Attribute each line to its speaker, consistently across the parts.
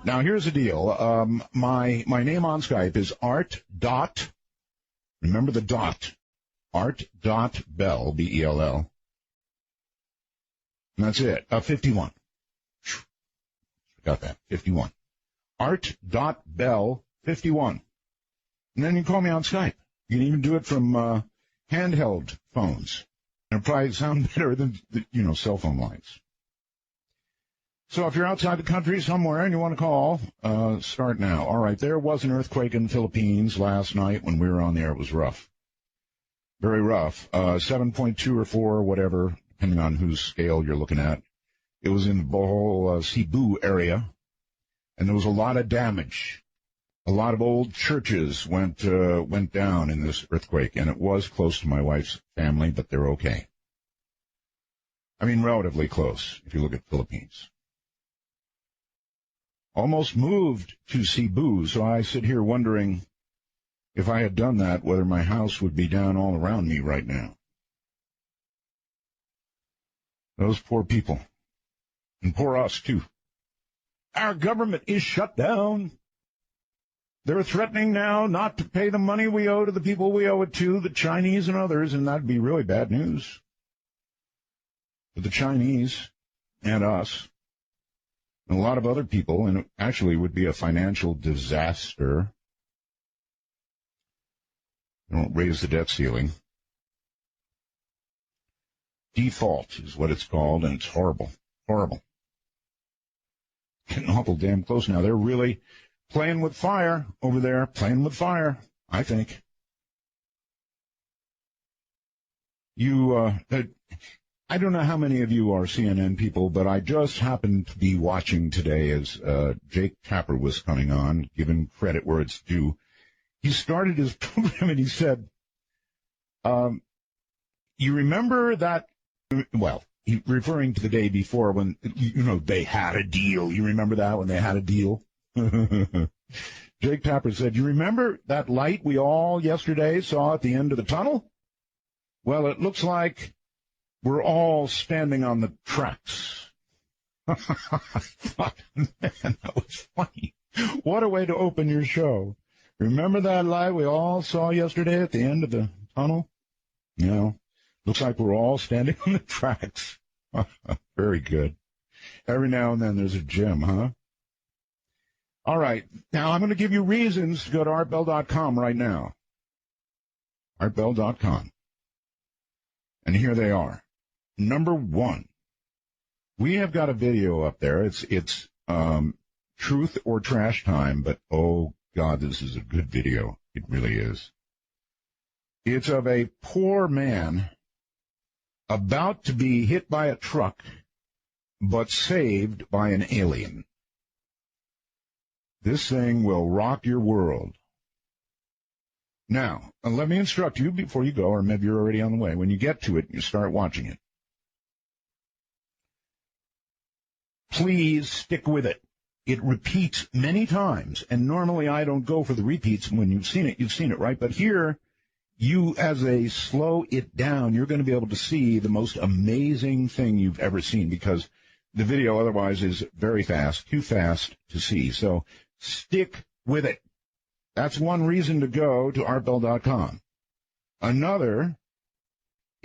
Speaker 1: Now, here's the deal. My name on Skype is art. Remember the dot. art.bell, B-E-L-L. And that's it. 51. Got that. 51. art.bell 51. And then you call me on Skype. You can even do it from handheld phones. It'll probably sound better than, cell phone lines. So if you're outside the country somewhere and you want to call, start now. All right, there was an earthquake in the Philippines last night when we were on there. It was rough. Very rough. 7.2 or 4, whatever, depending on whose scale you're looking at. It was in the Bohol, Cebu area, and there was a lot of damage. A lot of old churches went down in this earthquake, and it was close to my wife's family, but they're okay. I mean, relatively close, if you look at Philippines. Almost moved to Cebu, so I sit here wondering if I had done that, whether my house would be down all around me right now. Those poor people. And poor us, too. Our government is shut down. They're threatening now not to pay the money we owe to the people we owe it to, the Chinese and others, and that'd be really bad news for the Chinese and us and a lot of other people, and it actually would be a financial disaster. They don't raise the debt ceiling. Default is what it's called, and it's horrible. Horrible. Getting awful damn close now. They're really playing with fire over there, playing with fire, I think. I don't know how many of you are CNN people, but I just happened to be watching today as Jake Tapper was coming on, giving credit where it's due. He started his program and he said, you remember that, referring to the day before when, they had a deal. You remember that when they had a deal? Jake Tapper said, you remember that light we all yesterday saw at the end of the tunnel? Well, it looks like we're all standing on the tracks. I thought, man, that was funny. What a way to open your show. Remember that light we all saw yesterday at the end of the tunnel? Looks like we're all standing on the tracks. Very good. Every now and then there's a gem, huh? All right. Now I'm going to give you reasons to go to artbell.com right now. Artbell.com. And here they are. Number 1. We have got a video up there. It's truth or trash time, but oh God, this is a good video. It really is. It's of a poor man about to be hit by a truck, but saved by an alien. This thing will rock your world. Now, let me instruct you before you go, or maybe you're already on the way. When you get to it, you start watching it. Please stick with it. It repeats many times, and normally I don't go for the repeats. When you've seen it, right? But here, you, as they slow it down, you're going to be able to see the most amazing thing you've ever seen, because the video otherwise is very fast, too fast to see. So stick with it. That's one reason to go to artbell.com. Another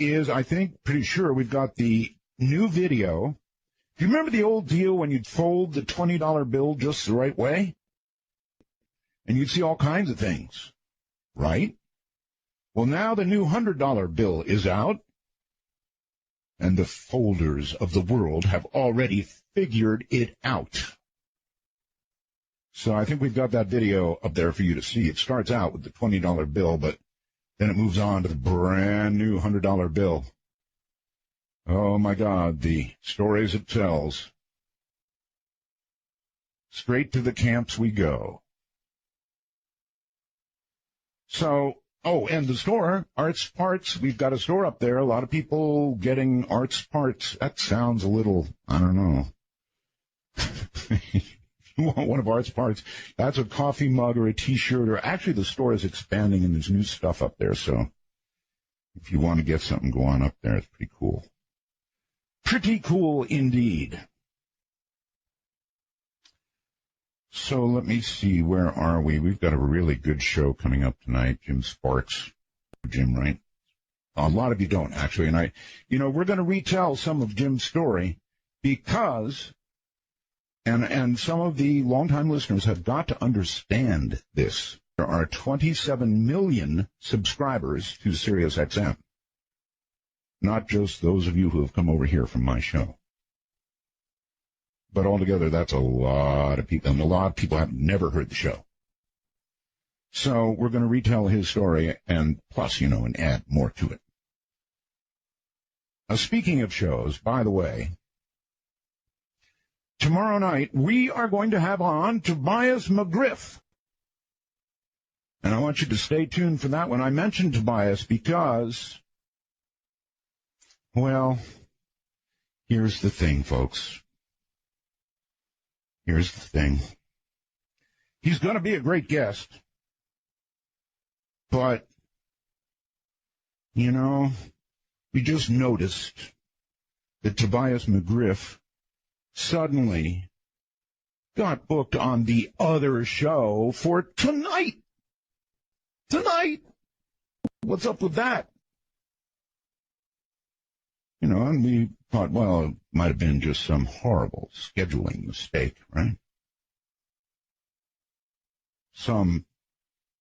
Speaker 1: is, I think, pretty sure we've got the new video. Do you remember the old deal when you'd fold the $20 bill just the right way? And you'd see all kinds of things, right? Well, now the new $100 bill is out, and the folders of the world have already figured it out. So I think we've got that video up there for you to see. It starts out with the $20 bill, but then it moves on to the brand new $100 bill. Oh, my God, the stories it tells. Straight to the camps we go. So, and the store, Arts Parts, we've got a store up there. A lot of people getting Arts Parts. That sounds a little, I don't know. You want one of Arts Parts, that's a coffee mug or a T-shirt, or actually the store is expanding and there's new stuff up there. So if you want to get something, go on up there. It's pretty cool. Pretty cool indeed. So let me see, where are we? We've got a really good show coming up tonight. Jim Sparks. Jim, right? A lot of you don't, actually. And we're going to retell some of Jim's story because, and some of the longtime listeners have got to understand this. There are 27 million subscribers to SiriusXM. Not just those of you who have come over here from my show. But altogether, that's a lot of people, and a lot of people have never heard the show. So we're going to retell his story, and plus, and add more to it. Speaking of shows, by the way, tomorrow night, we are going to have on Tobias McGriff. And I want you to stay tuned for that one. I mentioned Tobias because, well, here's the thing, folks. Here's the thing. He's going to be a great guest. But, we just noticed that Tobias McGriff suddenly got booked on the other show for tonight. Tonight! What's up with that? And we thought, well, it might have been just some horrible scheduling mistake, right? Some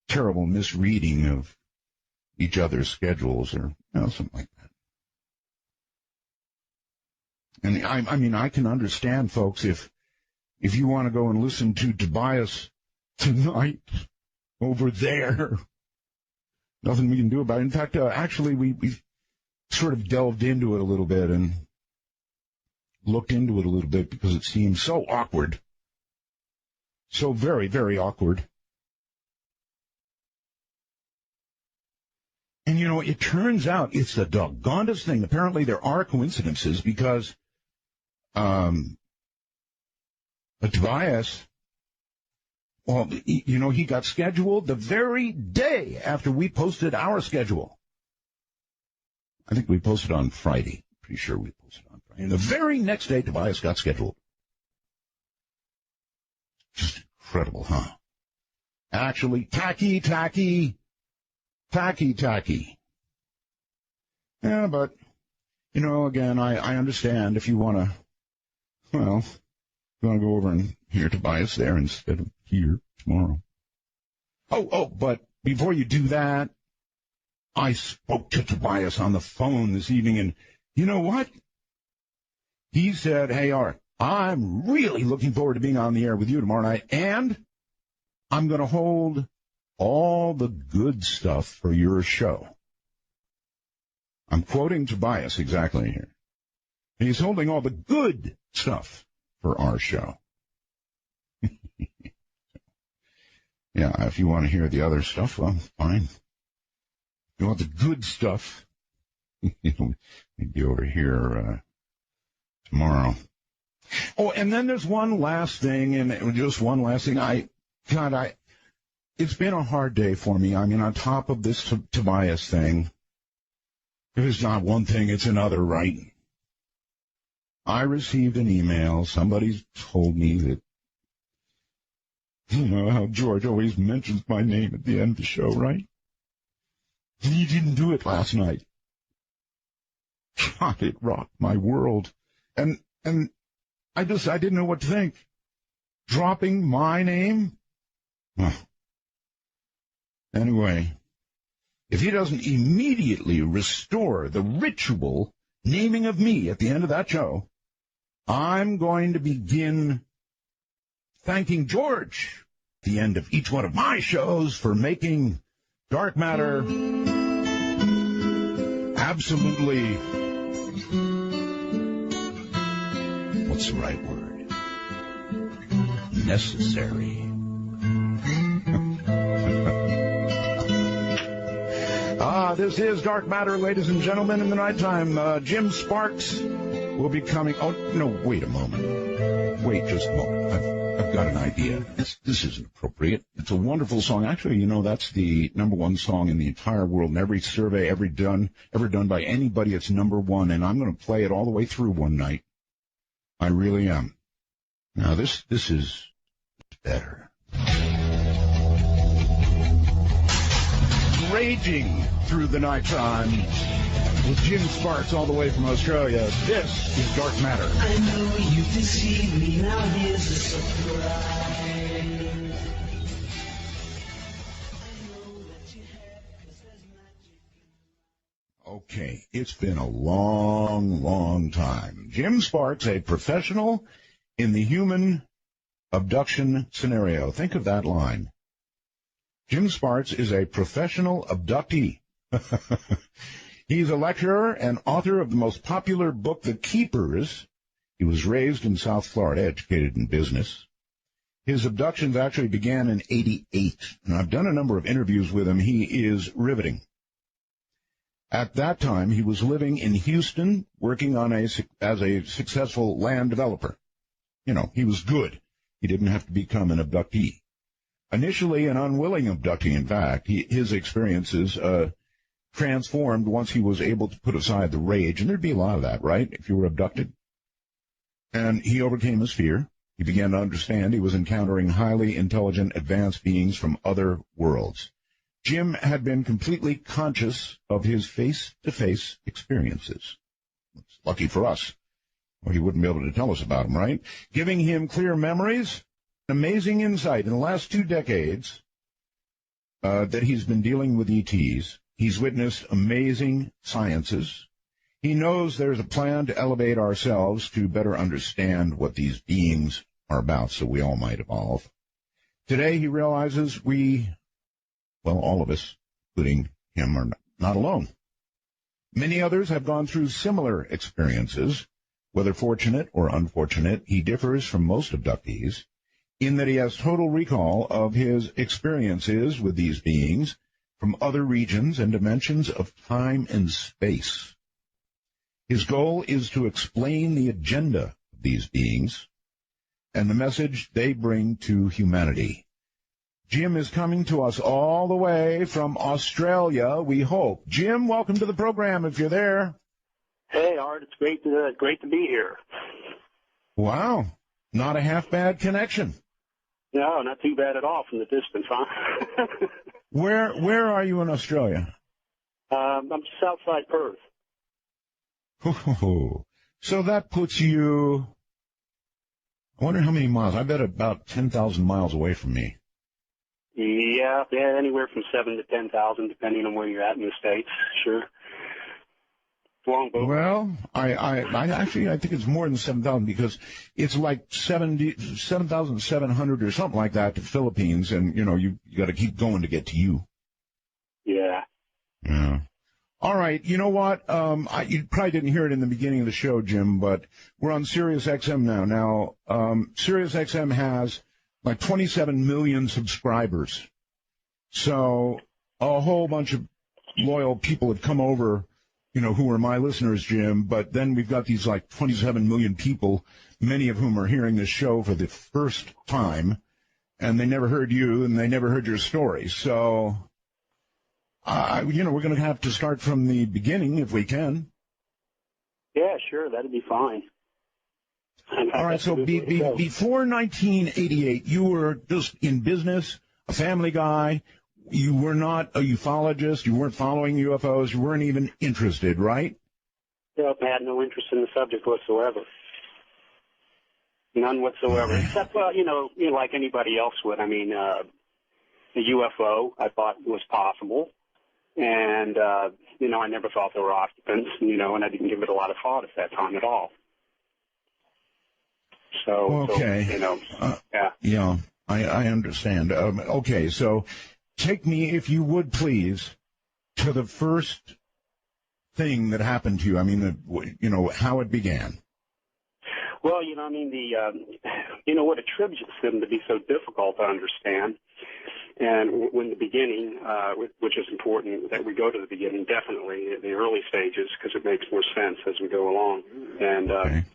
Speaker 1: terrible misreading of each other's schedules or something like that. And I can understand, folks, if you want to go and listen to Tobias tonight over there, nothing we can do about it. In fact, actually, we sort of delved into it a little bit and looked into it a little bit because it seemed so awkward. So very, very awkward. And, it turns out it's the doggonedest thing. Apparently there are coincidences because Tobias, well, he got scheduled the very day after we posted our schedule. I think we posted on Friday. Pretty sure we posted on Friday. And the very next day, Tobias got scheduled. Just incredible, huh? Actually, tacky. Yeah, but, again, I understand if you want to go over and hear Tobias there instead of here tomorrow. But before you do that, I spoke to Tobias on the phone this evening, and you know what? He said, hey, Art, I'm really looking forward to being on the air with you tomorrow night, and I'm going to hold all the good stuff for your show. I'm quoting Tobias exactly here. He's holding all the good stuff for our show. Yeah, if you want to hear the other stuff, well, fine. You want the good stuff, maybe over here tomorrow. Oh, and then there's one last thing, and just one last thing. It's been a hard day for me. On top of this Tobias thing, if it's not one thing, it's another, right? I received an email. Somebody told me that, how George always mentions my name at the end of the show, right? He didn't do it last night. God, it rocked my world. And I didn't know what to think. Dropping my name? Anyway, if he doesn't immediately restore the ritual naming of me at the end of that show, I'm going to begin thanking George at the end of each one of my shows for making dark matter absolutely, what's the right word? Necessary. This is Dark Matter, ladies and gentlemen, in the nighttime. Jim Sparks will be coming. Oh, no, wait a moment. Wait just a moment. I've got an idea. This isn't appropriate. It's a wonderful song. Actually, that's the #1 song in the entire world. In every survey ever done by anybody, it's #1. And I'm going to play it all the way through one night. I really am. Now, this is better. raging through the nighttime with Jim Sparks all the way from Australia. This is Dark Matter.
Speaker 2: I know you deceived me, now here's a surprise.
Speaker 1: Okay, it's been a long, long time. Jim Sparks, a professional in the human abduction scenario. Think of that line. Jim Sparks is a professional abductee. He's a lecturer and author of the most popular book, The Keepers. He was raised in South Florida, educated in business. His abductions actually began in '88, and I've done a number of interviews with him. He is riveting. At that time, he was living in Houston, working on as a successful land developer. You know, he was good. He didn't have to become an abductee. Initially an unwilling abductee, in fact, his experiences transformed once he was able to put aside the rage, and there'd be a lot of that, right, if you were abducted? And he overcame his fear. He began to understand he was encountering highly intelligent, advanced beings from other worlds. Jim had been completely conscious of his face-to-face experiences. It's lucky for us, or he wouldn't be able to tell us about them, right? Giving him clear memories, amazing insight. In the last 2 decades that he's been dealing with ETs, he's witnessed amazing sciences. He knows there's a plan to elevate ourselves to better understand what these beings are about, so we all might evolve. Today he realizes all of us, including him, are not alone. Many others have gone through similar experiences. Whether fortunate or unfortunate, he differs from most abductees in that he has total recall of his experiences with these beings from other regions and dimensions of time and space. His goal is to explain the agenda of these beings and the message they bring to humanity. Jim is coming to us all the way from Australia, we hope. Jim, welcome to the program if you're there.
Speaker 3: Hey, Art, it's great to be here.
Speaker 1: Wow, not a half-bad connection.
Speaker 3: No, not too bad at all from the distance, huh?
Speaker 1: Where are you in Australia?
Speaker 3: I'm just outside Perth.
Speaker 1: Oh, so that puts you, I wonder how many miles. I bet about 10,000 miles away from me.
Speaker 3: Yeah, anywhere from 7,000 to 10,000, depending on where you're at in the States. Sure. Longboat.
Speaker 1: Well, I think it's more than 7,000 because it's like 7,700 or something like that to Philippines, and you got to keep going to get to you.
Speaker 3: Yeah.
Speaker 1: Yeah. All right. You know what? You probably didn't hear it in the beginning of the show, Jim, but we're on Sirius XM now. Now, Sirius XM has like 27 million subscribers. So a whole bunch of loyal people have come over, who are my listeners, Jim. But then we've got these like 27 million people, many of whom are hearing this show for the first time, and they never heard you and they never heard your story. So, we're going to have to start from the beginning if we can.
Speaker 3: Yeah, sure. That'd be fine.
Speaker 1: All right, so before 1988, you were just in business, a family guy. You were not a ufologist. You weren't following UFOs. You weren't even interested, right?
Speaker 3: Yep, I had no interest in the subject whatsoever. None whatsoever.
Speaker 1: Right.
Speaker 3: Except, like anybody else would. I mean, the UFO I thought was possible. And, I never thought there were occupants, and I didn't give it a lot of thought at that time at all. So,
Speaker 1: okay.
Speaker 3: Yeah.
Speaker 1: Yeah, I understand. Okay, so take me, if you would please, to the first thing that happened to you. I mean, how it began.
Speaker 3: Well, what attributes them to be so difficult to understand. And when the beginning, which is important that we go to the beginning, definitely the early stages, because it makes more sense as we go along. And
Speaker 1: okay.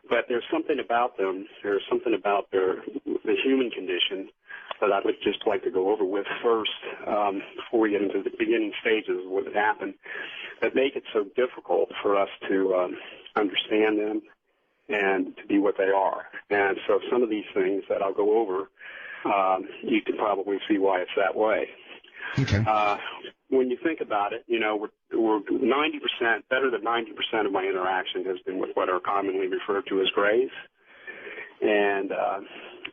Speaker 3: But there's something about them. There's something about the human condition that I would just like to go over with first before we get into the beginning stages of what had happened that make it so difficult for us to understand them and to be what they are. And so some of these things that I'll go over, you can probably see why it's that way.
Speaker 1: Okay.
Speaker 3: when you think about it, we're 90%, better than 90% of my interaction has been with what are commonly referred to as grays. And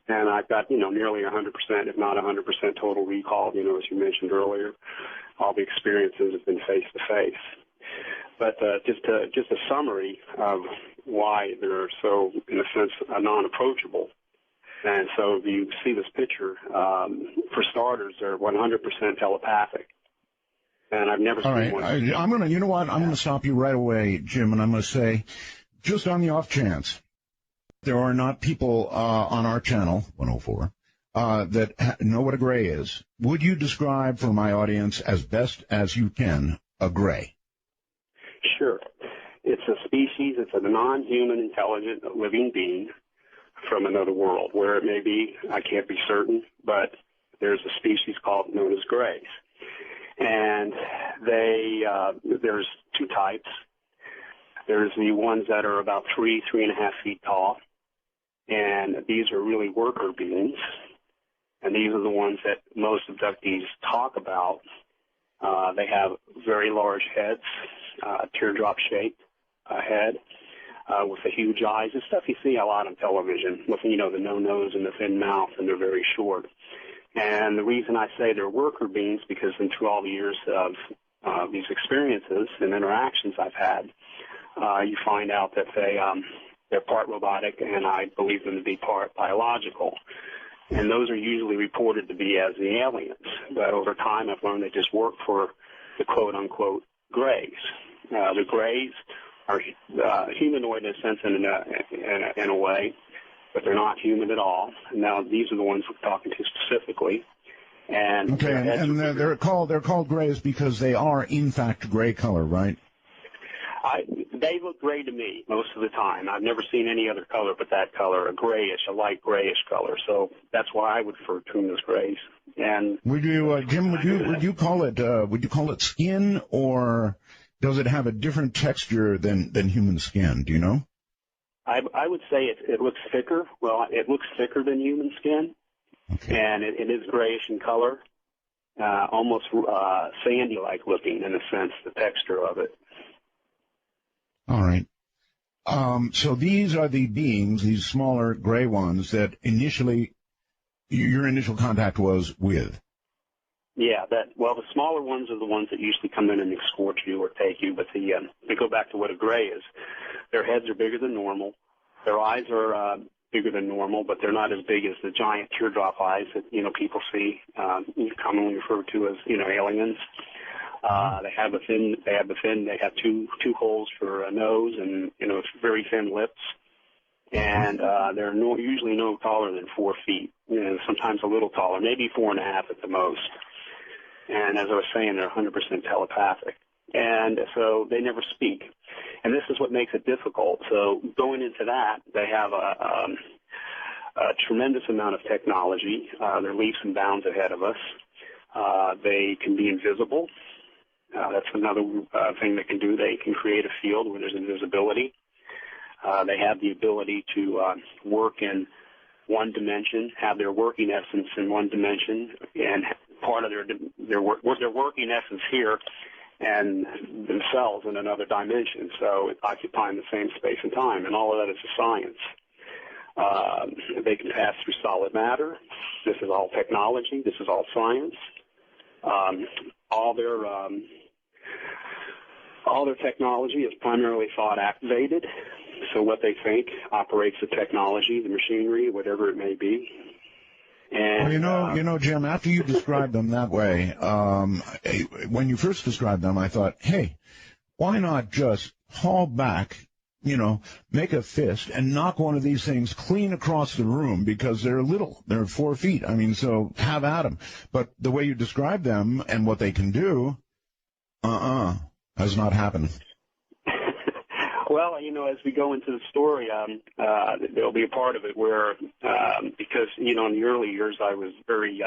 Speaker 3: I've got, nearly 100%, if not 100% total recall, as you mentioned earlier. All the experiences have been face-to-face. But just a summary of why they're so, in a sense, non-approachable. And so if you see this picture, for starters, they're 100% telepathic. And I've never seen one.
Speaker 1: I'm going to, you know what? I'm going to stop you right away, Jim, and I'm going to say, just on the off chance, there are not people on our channel, 104, that know what a gray is. Would you describe for my audience as best as you can a gray?
Speaker 3: Sure. It's a species, it's a non-human intelligent living being from another world. Where it may be, I can't be certain, but there's a species known as grays. And there's two types. There's the ones that are about 3.5 feet tall, and these are really worker beings. And these are the ones that most abductees talk about. They have very large heads, teardrop-shaped head, with the huge eyes and stuff you see a lot on television, with, the no nose and the thin mouth, and they're very short. And the reason I say they're worker beings, because through all the years of these experiences and interactions I've had, you find out that they're part robotic, and I believe them to be part biological. And those are usually reported to be as the aliens. But over time, I've learned they just work for the quote-unquote grays. The grays are humanoid in a sense, in a way, but they're not human at all. And now these are the ones we're talking to specifically. And
Speaker 1: okay, and they're called grays because they are in fact gray color, right?
Speaker 3: They look gray to me most of the time. I've never seen any other color but that color, a light grayish color. So that's why I would refer to them as grays. And
Speaker 1: would you, Jim? Would you call it skin, or does it have a different texture than human skin? Do you know?
Speaker 3: I would say it looks thicker. Well, it looks thicker than human skin,
Speaker 1: okay.
Speaker 3: And it is grayish in color, almost sandy-like looking in a sense, the texture of it.
Speaker 1: All right. So these are the beings, these smaller gray ones that your initial contact was with.
Speaker 3: Yeah, the smaller ones are the ones that usually come in and escort you or take you. But to go back to what a gray is, their heads are bigger than normal. Their eyes are bigger than normal, but they're not as big as the giant teardrop eyes that people see, commonly referred to as aliens. They have two holes for a nose and very thin lips, and they're usually no taller than 4 feet. Sometimes a little taller, maybe 4.5 at the most. And as I was saying, they're 100% telepathic, and so they never speak. And this is what makes it difficult. So going into that, they have a tremendous amount of technology. They're leaps and bounds ahead of us. They can be invisible. That's another thing they can do. They can create a field where there's invisibility. They have the ability to work in one dimension, have their working essence in one dimension, and part of their working essence here and themselves in another dimension, so occupying the same space and time, and all of that is a science. They can pass through solid matter. This is all technology. This is all science. All their technology is primarily thought activated. So what they think operates the technology, the machinery, whatever it may be. And
Speaker 1: well, Jim, after you described them that way, when you first described them, I thought, hey, why not just haul back, make a fist and knock one of these things clean across the room, because they're little. They're 4 feet. I mean, so have at them. But the way you describe them and what they can do, has not happened.
Speaker 3: Well, as we go into the story, there'll be a part of it where, because, in the early years I was very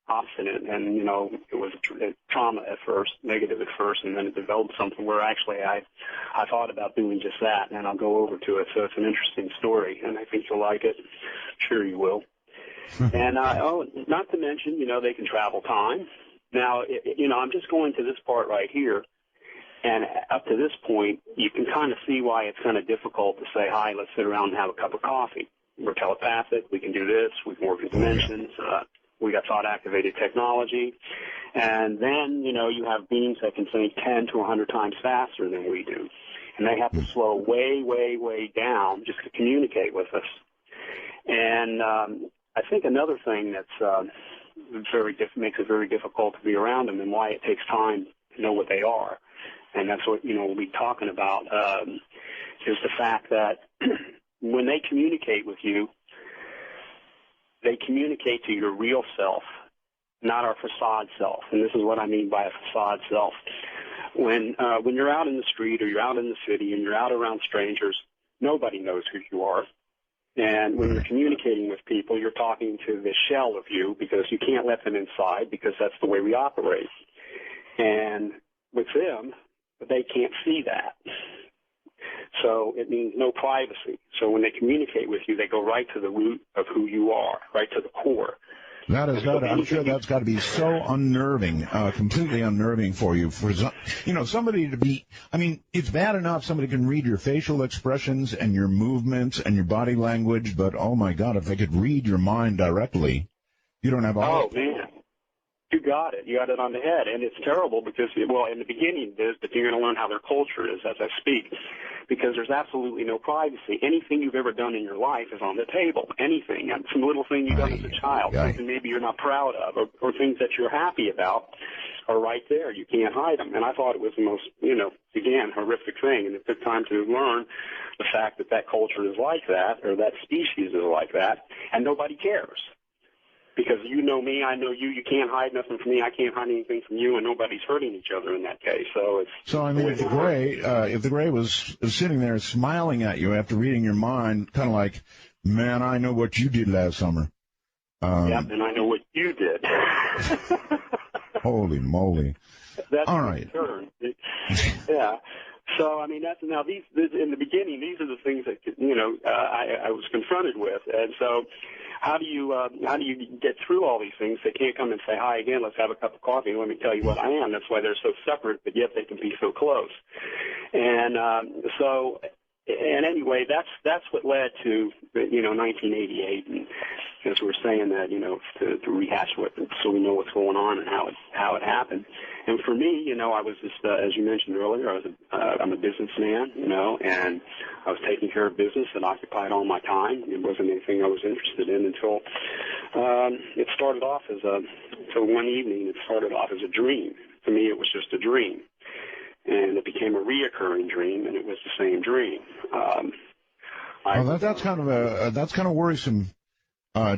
Speaker 3: obstinate, and, it was trauma at first, negative at first, and then it developed something where actually I thought about doing just that, and I'll go over to it. So it's an interesting story, and I think you'll like it. Sure you will. And, not to mention, they can travel time. Now, I'm just going to this part right here, and up to this point, you can kind of see why it's kind of difficult to say, hi, let's sit around and have a cup of coffee. We're telepathic. We can do this. We can work in dimensions. We got thought-activated technology. And then, you have beings that can think 10 to 100 times faster than we do. And they have to slow way, way, way down just to communicate with us. And I think another thing that's makes it very difficult to be around them and why it takes time to know what they are, and that's what, we'll be talking about, is the fact that when they communicate with you, they communicate to your real self, not our facade self. And this is what I mean by a facade self. When you're out in the street or you're out in the city and you're out around strangers, nobody knows who you are. And when you're communicating with people, you're talking to the shell of you because you can't let them inside because that's the way we operate. And with them, they can't see that. So it means no privacy. So when they communicate with you, they go right to the root of who you are, right to the core.
Speaker 1: I'm sure that's got to be so unnerving, completely unnerving for you. For somebody to be, it's bad enough somebody can read your facial expressions and your movements and your body language, but oh my God, if they could read your mind directly, you don't have all.
Speaker 3: Oh man, you got it. You got it on the head, and it's terrible because, well, in the beginning it is, but you're going to learn how their culture is as I speak. Because there's absolutely no privacy. Anything you've ever done in your life is on the table. Anything. Some little thing you've done as a child, something maybe you're not proud of, or things that you're happy about are right there. You can't hide them. And I thought it was the most, again, horrific thing. And it took time to learn the fact that that culture is like that, or that species is like that, and nobody cares. Because you know me, I know you. You can't hide nothing from me. I can't hide anything from you, and nobody's hurting each other in that case. So
Speaker 1: if the gray was sitting there smiling at you after reading your mind, kind of like, man, I know what you did last summer.
Speaker 3: Yep, and I know what you did.
Speaker 1: Holy moly!
Speaker 3: That's
Speaker 1: all right.
Speaker 3: Yeah. So that's now these in the beginning. These are the things that I was confronted with, and so. How do you get through all these things? They can't come and say, hi again, let's have a cup of coffee, and let me tell you what I am. That's why they're so separate, but yet they can be so close. And anyway, that's what led to 1988, and as we're saying that, to rehash what, so we know what's going on and how it happened. And for me, I was just, as you mentioned earlier, I'm a businessman, and I was taking care of business that occupied all my time. It wasn't anything I was interested in until it started off so one evening it started off as a dream. To me, it was just a dream. And it became a reoccurring dream, and it was the same dream.
Speaker 1: That's kind of worrisome,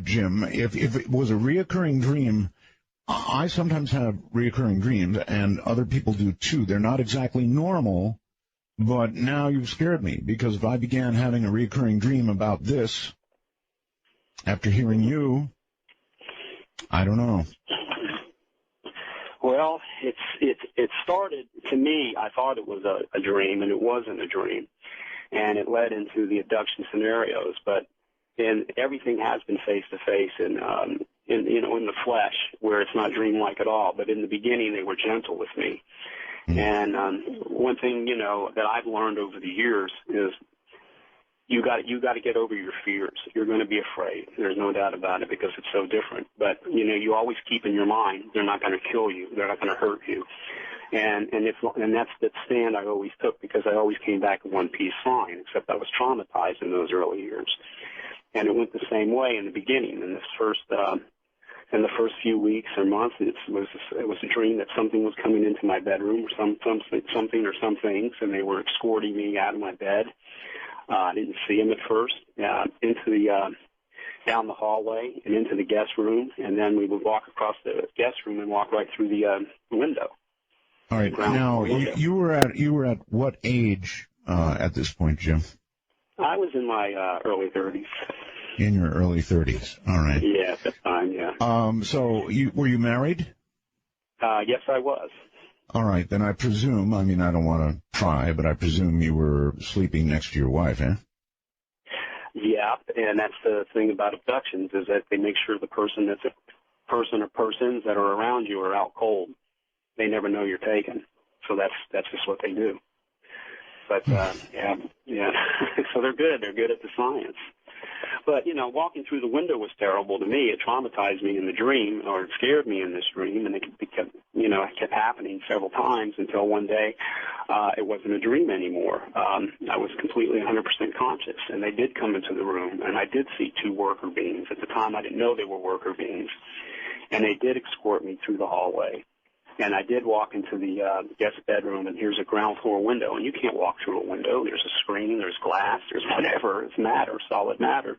Speaker 1: Jim. If it was a reoccurring dream, I sometimes have reoccurring dreams, and other people do too. They're not exactly normal, but now you've scared me, because if I began having a reoccurring dream about this after hearing you, I don't know.
Speaker 3: Well, it started, to me, I thought it was a dream, and it wasn't a dream, and it led into the abduction scenarios, but everything has been face-to-face and in the flesh, where it's not dreamlike at all. But in the beginning, they were gentle with me. And one thing, that I've learned over the years is you got to get over your fears. You're going to be afraid. There's no doubt about it, because it's so different. But you always keep in your mind, they're not going to kill you. They're not going to hurt you. And that's the stand I always took, because I always came back in one piece fine, except I was traumatized in those early years. And it went the same way in the beginning. In the first few weeks or months, it was a dream that something was coming into my bedroom, or something or some things, and they were escorting me out of my bed. I didn't see them at first. Into the down the hallway and into the guest room, and then we would walk across the guest room and walk right through the window.
Speaker 1: All right. Now, you were at what age at this point, Jim?
Speaker 3: I was in my early 30s.
Speaker 1: In your early 30s. All right.
Speaker 3: Yeah, at the time, yeah.
Speaker 1: So were you married?
Speaker 3: Yes, I was.
Speaker 1: All right. Then I presume, I don't want to pry, but I presume you were sleeping next to your wife, eh?
Speaker 3: Yeah, and that's the thing about abductions, is that they make sure the person that's person or persons that are around you are out cold. They never know you're taken. So that's just what they do. But, yeah. So they're good. They're good at the science. But, you know, walking through the window was terrible to me. It traumatized me in the dream, or it scared me in this dream, and it kept happening several times until one day it wasn't a dream anymore. I was completely 100% conscious, and they did come into the room, and I did see two worker beings. At the time, I didn't know they were worker beings, and they did escort me through the hallway. And I did walk into the guest bedroom, and here's a ground floor window, and you can't walk through a window. There's a screen, there's glass, there's whatever. It's matter, solid matter.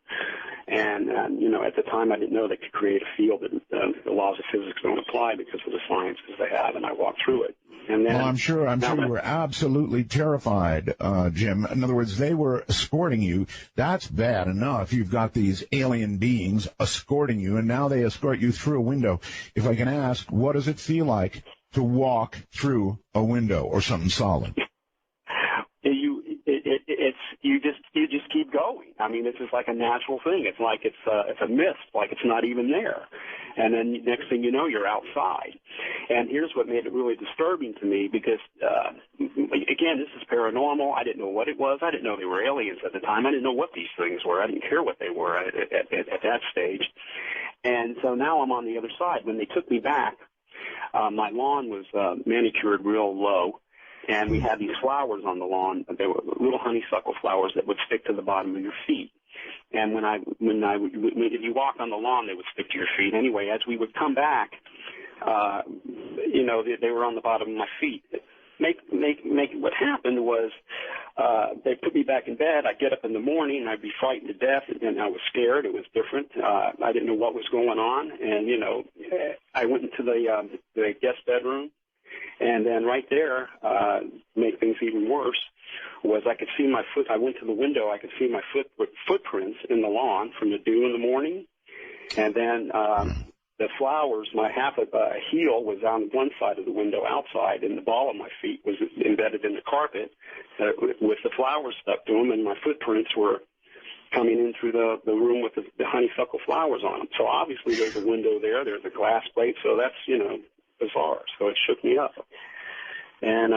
Speaker 3: And, you know, at the time I didn't know they could create a field that the laws of physics don't apply because of the sciences they have, and I walked through it. And then,
Speaker 1: well, I'm sure you were absolutely terrified, Jim. In other words, they were escorting you. That's bad enough. You've got these alien beings escorting you, and now they escort you through a window. If I can ask, what does it feel like to walk through a window or something solid?
Speaker 3: You just keep going. I mean, it's just like a natural thing. It's like it's a mist, like it's not even there. And then next thing you know, you're outside. And here's what made it really disturbing to me because, again, this is paranormal. I didn't know what it was. I didn't know they were aliens at the time. I didn't know what these things were. I didn't care what they were at that stage. And so now I'm on the other side. When they took me back, my lawn was manicured real low. And we had these flowers on the lawn. They were little honeysuckle flowers that would stick to the bottom of your feet. And if you walked on the lawn, they would stick to your feet. Anyway, as we would come back, you know, they were on the bottom of my feet. What happened was they put me back in bed. I'd get up in the morning, and I'd be frightened to death, and I was scared. It was different. I didn't know what was going on. And, you know, I went into the guest bedroom. And then right there, to make things even worse, was I could see my foot. I went to the window. I could see my footprints in the lawn from the dew in the morning. And then the flowers, my half of a heel was on one side of the window outside, and the ball of my feet was embedded in the carpet with the flowers stuck to them, and my footprints were coming in through the room with the honeysuckle flowers on them. So obviously there's a window there. There's a glass plate. So that's, you know, bizarre. So it shook me up. And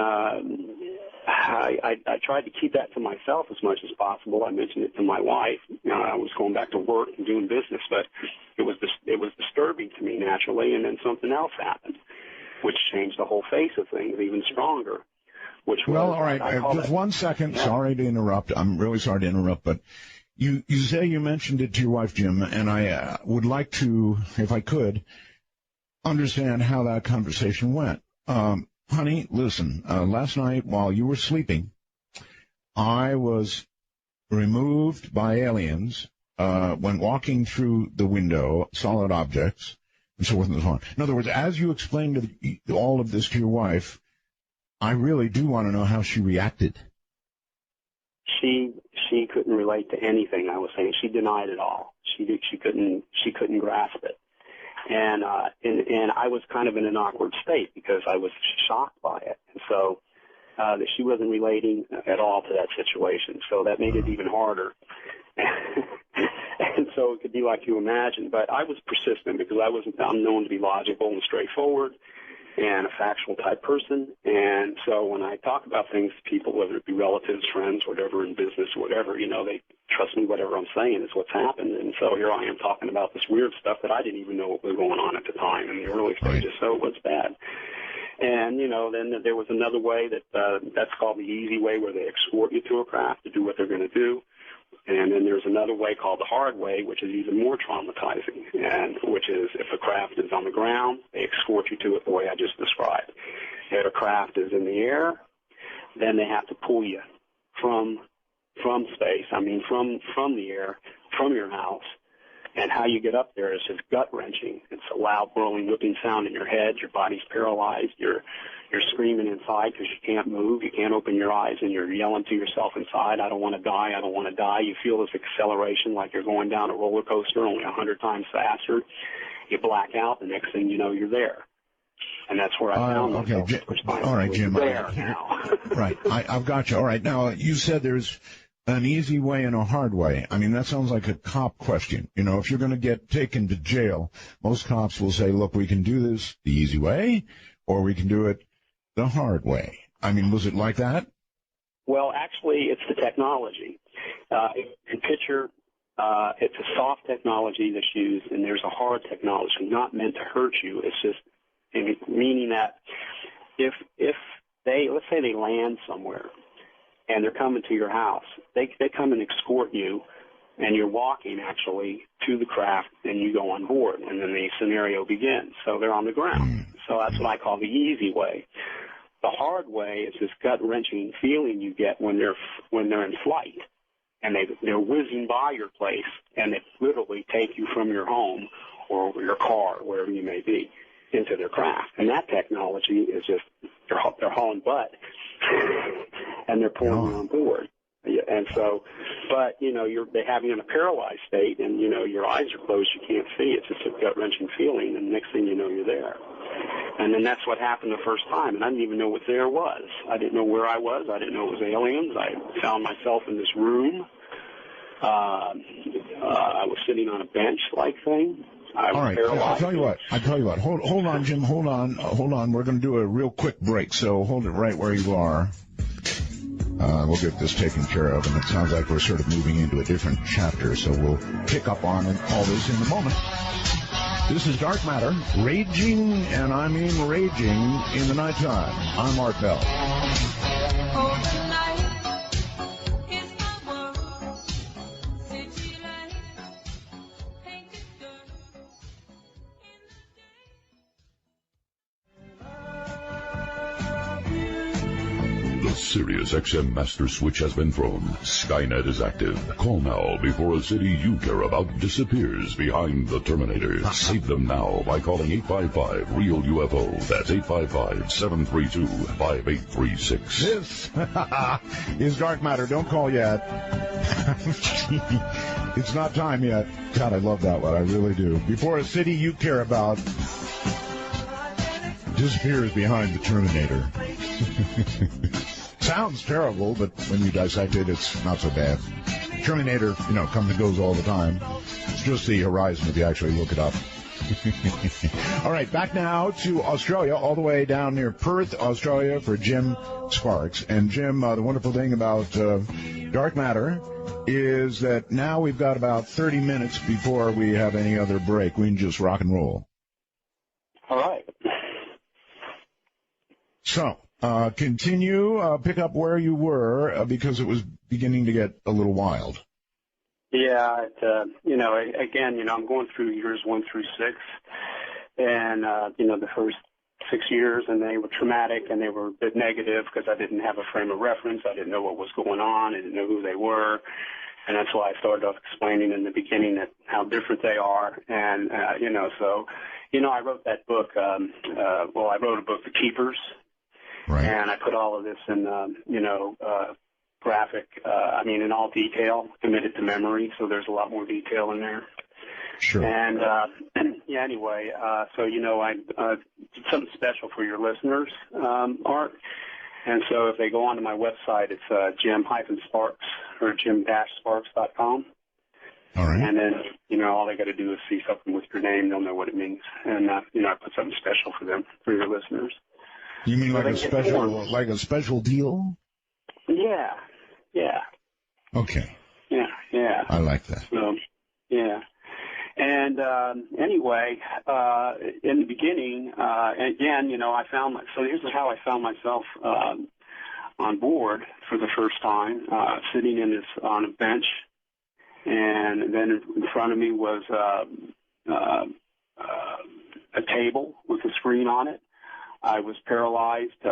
Speaker 3: I tried to keep that to myself as much as possible. I mentioned it to my wife. I was going back to work and doing business, but it was disturbing to me naturally. And then something else happened, which changed the whole face of things even stronger.
Speaker 1: Well, all right. Just 1 second. Yeah. Sorry to interrupt. I'm really sorry to interrupt, but you say you mentioned it to your wife, Jim, and I would like to, if I could, understand how that conversation went. Honey, listen, last night while you were sleeping, I was removed by aliens when walking through the window, solid objects, and so forth and so on. In other words, as you explained all of this to your wife, I really do want to know how she reacted. She couldn't relate to anything I was saying. She denied it all. She couldn't grasp it. And I was kind of in an awkward state because I was shocked by it. And so that she wasn't relating at all to that situation. So that made it even harder. And so it could be like you imagine. But I was persistent because I'm known to be logical and straightforward and a factual type person. And so when I talk about things to people, whether it be relatives, friends, whatever, in business, whatever, you know, they trust me. Whatever I'm saying is what's happened. And so here I am talking about this weird stuff that I didn't even know what was going on at the time in the early stages. So it was bad. And, you know, then there was another way that's called the easy way, where they escort you to a craft to do what they're going to do. And then there's another way called the hard way, which is even more traumatizing, and which is if a craft is on the ground, they escort you to it the way I just described. If a craft is in the air, then they have to pull you from space, from the air, from your house. And how you get up there is just gut-wrenching. It's a loud, whirling, whipping sound in your head. Your body's paralyzed. You're screaming inside because you can't move. You can't open your eyes, and you're yelling to yourself inside, I don't want to die, I don't want to die. You feel this acceleration like you're going down a roller coaster, only 100 times faster. You black out. The next thing you know, you're there. And that's where I found myself. All right, Jim.
Speaker 3: There now.
Speaker 1: Right. I've got you. All right. Now, you said there's An easy way and a hard way. I mean, that sounds like a cop question. You know, if you're going to get taken to jail, most cops will say, look, we can do this the easy way, or we can do it the hard way. I mean, was it like that?
Speaker 3: Well, actually, it's the technology. If you picture, it's a soft technology that's used, and there's a hard technology, not meant to hurt you. It's just meaning that if they, let's say they land somewhere, and they're coming to your house, they come and escort you, and you're walking, actually, to the craft, and you go on board, and then the scenario begins. So they're on the ground. So that's what I call the easy way. The hard way is this gut-wrenching feeling you get when they're in flight, and they're whizzing by your place, and they literally take you from your home or your car, wherever you may be, into their craft. And that technology is just, they're hauling butt, and they're pulling you on board. And so, but, you know, they have you in a paralyzed state, and, you know, your eyes are closed, you can't see. It's just a gut-wrenching feeling, and the next thing you know, you're there. And then that's what happened the first time, and I didn't even know what there was. I didn't know where I was. I didn't know it was aliens. I found myself in this room. I was sitting on a bench-like thing.
Speaker 1: All right, I'll tell you what. Hold on, Jim. Hold on. We're going to do a real quick break, so hold it right where you are. We'll get this taken care of, and it sounds like we're sort of moving into a different chapter, so we'll pick up on all this in a moment. This is Dark Matter, raging, and I mean raging, in the nighttime. I'm Art Bell.
Speaker 4: Sirius XM Master Switch has been thrown. Skynet is active. Call now before a city you care about disappears behind the Terminator. Save them now by calling 855-REAL-UFO. That's 855-732-5836.
Speaker 1: This is Dark Matter. Don't call yet. It's not time yet. God, I love that one. I really do. Before a city you care about disappears behind the Terminator. Sounds terrible, but when you dissect it, it's not so bad. Terminator, you know, comes and goes all the time. It's just the horizon if you actually look it up. All right, back now to Australia, all the way down near Perth, Australia, for Jim Sparks. And Jim, the wonderful thing about Dark Matter is that now we've got about 30 minutes before we have any other break. We can just rock and roll.
Speaker 3: All right.
Speaker 1: So, continue, pick up where you were, because it was beginning to get a little wild.
Speaker 3: Yeah, you know, again, you know, I'm going through years 1 through 6, and, you know, the first 6 years, and they were traumatic, and they were a bit negative because I didn't have a frame of reference. I didn't know what was going on. I didn't know who they were. And that's why I started off explaining in the beginning that how different they are. And, you know, so, you know, I wrote that book. I wrote a book, The Keepers.
Speaker 1: Right.
Speaker 3: And I put all of this in, you know, graphic, in all detail, committed to memory, so there's a lot more detail in there.
Speaker 1: Sure.
Speaker 3: And, yeah, anyway, so, you know, I did something special for your listeners, Art. And so if they go onto my website, it's Jim-Sparks or Jim-Sparks.com.
Speaker 1: All right.
Speaker 3: And then, you know, all they got to do is see something with your name. They'll know what it means. And, you know, I put something special for them, for your listeners.
Speaker 1: You mean like a special deal?
Speaker 3: Yeah. Yeah.
Speaker 1: Okay.
Speaker 3: Yeah.
Speaker 1: I like that.
Speaker 3: Yeah. And anyway, in the beginning, again, you know, so here's how I found myself on board for the first time, sitting on a bench, and then in front of me was a table with a screen on it. I was paralyzed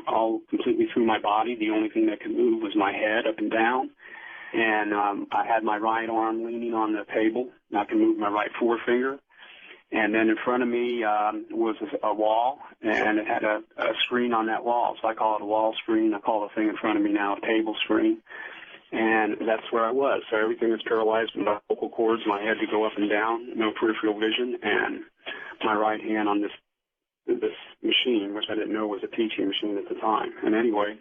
Speaker 3: all completely through my body. The only thing that could move was my head up and down. And I had my right arm leaning on the table. I could move my right forefinger. And then in front of me was a wall, and it had a screen on that wall. So I call it a wall screen. I call the thing in front of me now a table screen. And that's where I was. So everything was paralyzed. My vocal cords, my head to go up and down, no peripheral vision, and my right hand on this machine, which I didn't know was a teaching machine at the time. And anyway,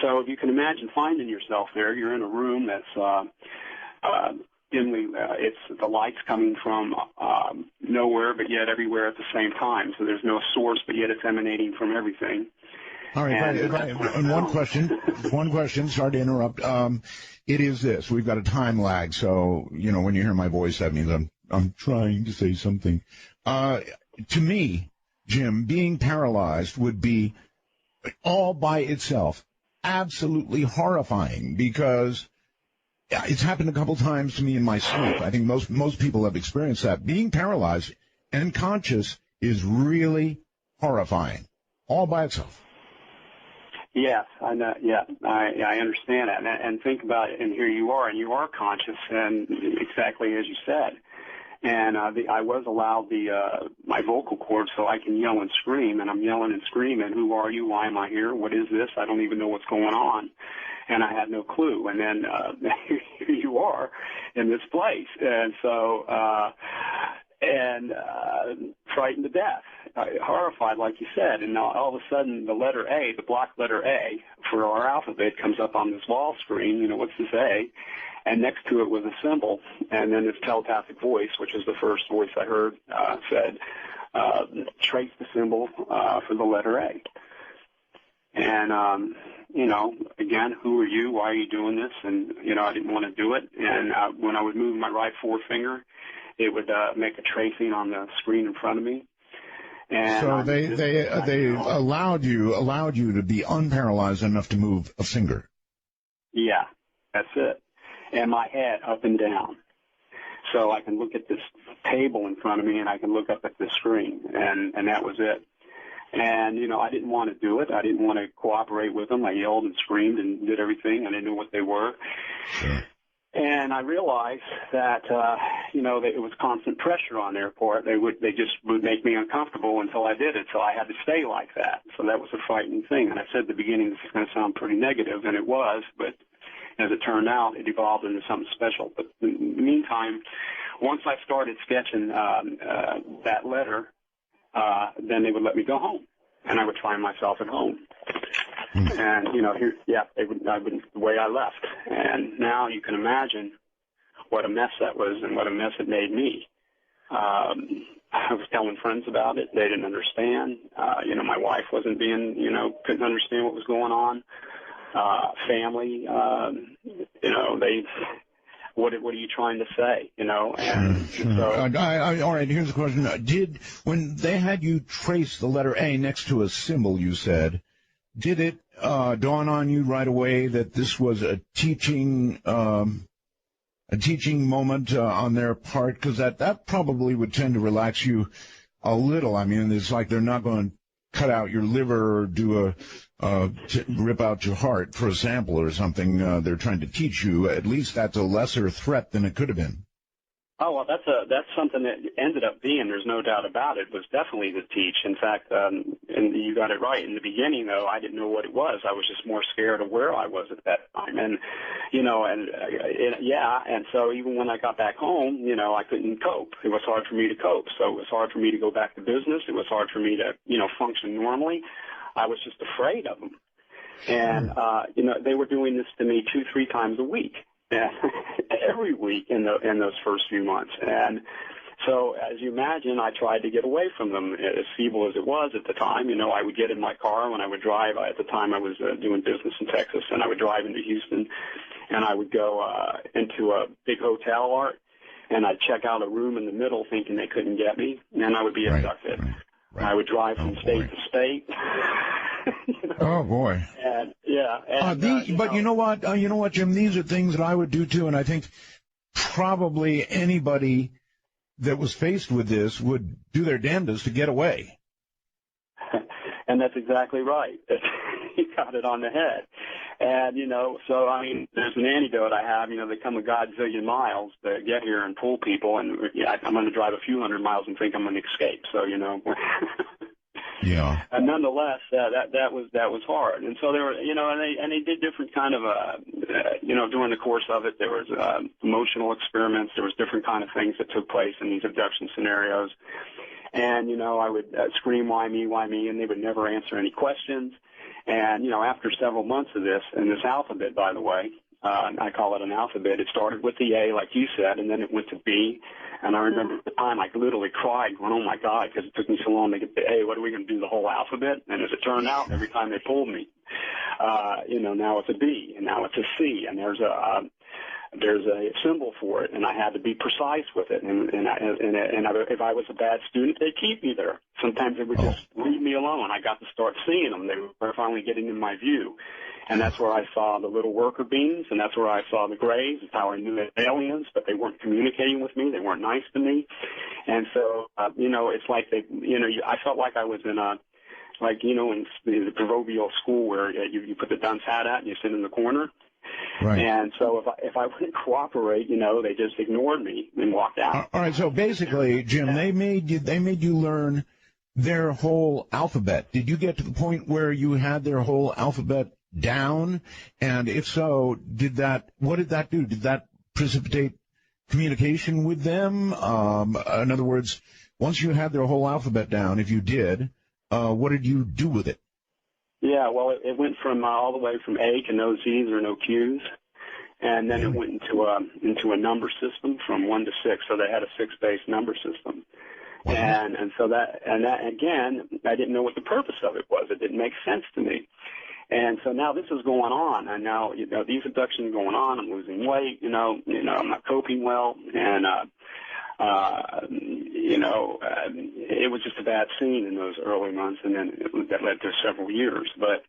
Speaker 3: so if you can imagine finding yourself there, you're in a room that's dimly, it's the lights coming from nowhere, but yet everywhere at the same time. So there's no source, but yet it's emanating from everything.
Speaker 1: All right, and one question, sorry to interrupt. It is this. We've got a time lag, so, you know, when you hear my voice, that means I'm trying to say something. To me, Jim, being paralyzed would be all by itself absolutely horrifying, because it's happened a couple times to me in my sleep. I think most people have experienced that. Being paralyzed and conscious is really horrifying, all by itself.
Speaker 3: Yes, I know. Yeah, I understand that, and think about it. And here you are, and you are conscious, and exactly as you said. And I was allowed my vocal cords so I can yell and scream, and I'm yelling and screaming. Who are you? Why am I here? What is this? I don't even know what's going on, and I had no clue. And then here you are in this place, and so frightened to death, horrified, like you said. And now all of a sudden, the letter A, the block letter A for our alphabet, comes up on this wall screen. You know, what's this A? And next to it was a symbol, and then this telepathic voice, which is the first voice I heard, said, trace the symbol for the letter A. And, you know, again, who are you? Why are you doing this? And, you know, I didn't want to do it. And when I would move my right forefinger, it would make a tracing on the screen in front of me. And
Speaker 1: so they allowed you to be unparalyzed enough to move a finger.
Speaker 3: Yeah, that's it. And my head up and down. So I can look at this table in front of me, and I can look up at the screen, and that was it. And, you know, I didn't want to do it. I didn't want to cooperate with them. I yelled and screamed and did everything. I didn't know what they were.
Speaker 1: Sure.
Speaker 3: And I realized that, you know, that it was constant pressure on their part. They just would make me uncomfortable until I did it. So I had to stay like that. So that was a frightening thing. And I said at the beginning, this is going to sound pretty negative, and it was, but as it turned out, it evolved into something special. But in the meantime, once I started sketching that letter, then they would let me go home, and I would find myself at home. And, you know, the way I left. And now you can imagine what a mess that was and what a mess it made me. I was telling friends about it. They didn't understand. You know, my wife wasn't couldn't understand what was going on. Family, you know, what are you trying to say, you know? And
Speaker 1: sure.
Speaker 3: So,
Speaker 1: all right, here's the question. When they had you trace the letter A next to a symbol, you said, did it dawn on you right away that this was a teaching moment on their part? Because that probably would tend to relax you a little. I mean, it's like they're not going to cut out your liver or do rip out your heart for a sample or something. They're trying to teach you. At least that's a lesser threat than it could have been.
Speaker 3: Oh, well, that's something that ended up being, there's no doubt about it, was definitely to teach. In fact, and you got it right. In the beginning, though, I didn't know what it was. I was just more scared of where I was at that time. And, you know, and so even when I got back home, you know, I couldn't cope. It was hard for me to cope. So it was hard for me to go back to business. It was hard for me to, you know, function normally. I was just afraid of them. And, you know, they were doing this to me 2-3 times a week. Every week in those first few months. And so, as you imagine, I tried to get away from them, as feeble as it was at the time. You know, I would get in my car when I would drive. At the time, I was doing business in Texas, and I would drive into Houston, and I would go into a big hotel, Art, and I'd check out a room in the middle thinking they couldn't get me, and I would be abducted. Right. I would drive from state to state. You know?
Speaker 1: Oh, boy.
Speaker 3: And, yeah. And,
Speaker 1: but you know what, Jim? These are things that I would do, too, and I think probably anybody that was faced with this would do their damnedest to get away.
Speaker 3: And that's exactly right. You got it on the head. And, you know, so, I mean, there's an antidote I have. You know, they come a godzillion miles to get here and pull people, and I'm going to drive a few hundred miles and think I'm going to escape. So, you know.
Speaker 1: Yeah.
Speaker 3: And nonetheless, that was hard. And so there were, you know, and they did different kind of, you know, during the course of it, there was emotional experiments. There was different kind of things that took place in these abduction scenarios. And, I would scream, why me, and they would never answer any questions. And, after several months of this, and this alphabet, by the way, I call it an alphabet. It started with the A, like you said, and then it went to B. And I remember at the time I literally cried, going, oh, my God, because it took me so long to get to A. What are we going to do, the whole alphabet? And as it turned out, every time they pulled me, now it's a B, and now it's a C, and there's a symbol for it, and I had to be precise with it. And if I was a bad student, they'd keep me there. Sometimes they would just leave me alone. I got to start seeing them. They were finally getting in my view. And that's where I saw the little worker beings, and that's where I saw the grays. It's how I knew they were aliens, but they weren't communicating with me. They weren't nice to me. And so, it's like I felt like I was in in the proverbial school where you put the dunce hat at and you sit in the corner.
Speaker 1: Right.
Speaker 3: And so if I wouldn't cooperate, they just ignored me and walked out.
Speaker 1: All right. So basically, Jim, they made you learn their whole alphabet. Did you get to the point where you had their whole alphabet down? And if so, what did that do? Did that precipitate communication with them? In other words, once you had their whole alphabet down, if you did, what did you do with it?
Speaker 3: Yeah, well, it went from all the way from A to no Z's or no Q's, and then it went into a number system from 1 to 6. So they had a 6-base number system,
Speaker 1: Wow.
Speaker 3: and so that again, I didn't know what the purpose of it was. It didn't make sense to me. And so now this is going on, and now these abductions are going on. I'm losing weight. I'm not coping well, and it was just a bad scene in those early months, and then that led to several years. But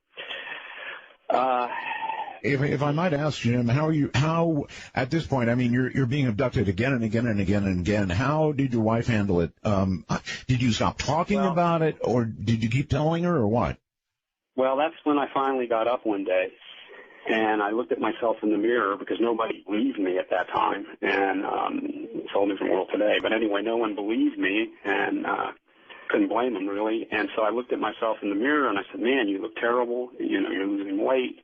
Speaker 1: if I might ask, Jim, how at this point? I mean, you're being abducted again and again and again and again. How did your wife handle it? Did you stop talking about it, or did you keep telling her, or what?
Speaker 3: Well, that's when I finally got up one day, and I looked at myself in the mirror because nobody believed me at that time, and it's a whole different world today. But anyway, no one believed me, and couldn't blame them, really. And so I looked at myself in the mirror, and I said, man, you look terrible. You're losing weight.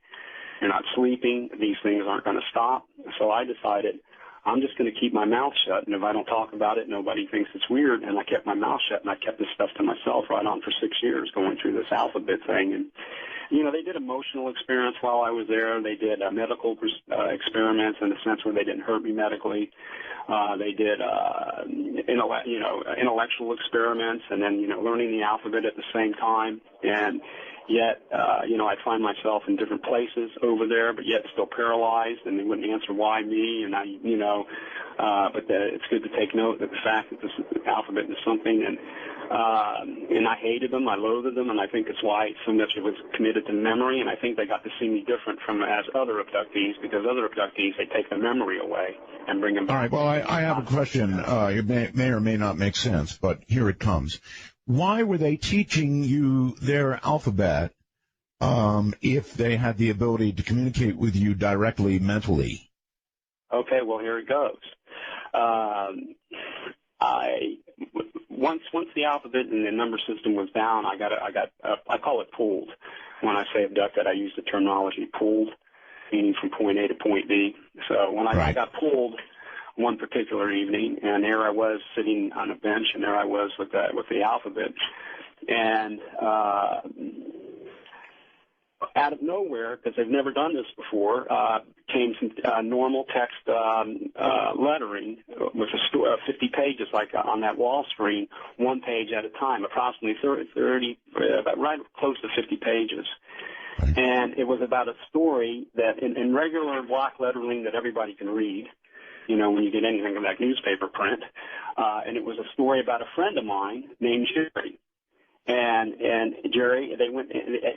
Speaker 3: You're not sleeping. These things aren't going to stop. So I decided I'm just going to keep my mouth shut, and if I don't talk about it, nobody thinks it's weird. And I kept my mouth shut, and I kept this stuff to myself right on for 6 years, going through this alphabet thing. And they did emotional experiments while I was there. They did medical experiments in the sense where they didn't hurt me medically. They did, intellectual experiments, and then, learning the alphabet at the same time. And yet, I'd find myself in different places over there, but yet still paralyzed, and they wouldn't answer why me. And it's good to take note of the fact that this alphabet is something, and I hated them, I loathed them, and I think it's why so much of it was committed to memory. And I think they got to see me different from as other abductees, because other abductees, they take the memory away and bring them back.
Speaker 1: All right. Well, I have a question. It may or may not make sense, but here it comes. Why were they teaching you their alphabet if they had the ability to communicate with you directly mentally?
Speaker 3: Okay, well, here it goes. Once the alphabet and the number system was down, I call it pulled. When I say abducted, I use the terminology pulled, meaning from point A to point B. So when I got pulled one particular evening, and there I was sitting on a bench, and there I was with the alphabet, and out of nowhere, because they've never done this before, came some normal text lettering with 50 pages, like on that wall screen, one page at a time, approximately 30, about right close to 50 pages. And it was about a story that in regular block lettering that everybody can read, when you get anything like newspaper print. And it was a story about a friend of mine named Jerry. And Jerry, they went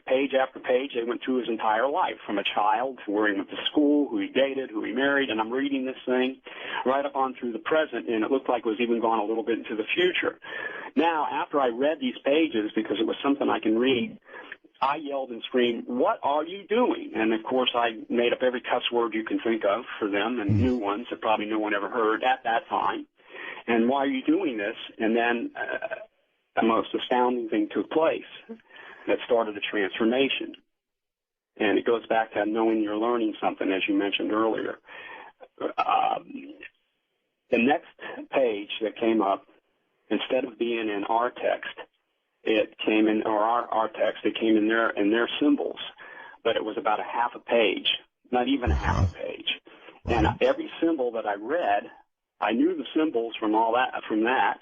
Speaker 3: page after page. They went through his entire life, from a child to where he went to school, who he dated, who he married. And I'm reading this thing right up on through the present, and it looked like it was even gone a little bit into the future. Now, after I read these pages, because it was something I can read, I yelled and screamed, "What are you doing?" And, of course, I made up every cuss word you can think of for them, and new ones that probably no one ever heard at that time. And why are you doing this? And then the most astounding thing took place that started a transformation. And it goes back to knowing you're learning something, as you mentioned earlier. The next page that came up instead of being in our text, it came in, or our text, it came in their symbols, but it was about a half a page, not even a half a page. And every symbol that I read, I knew the symbols from that.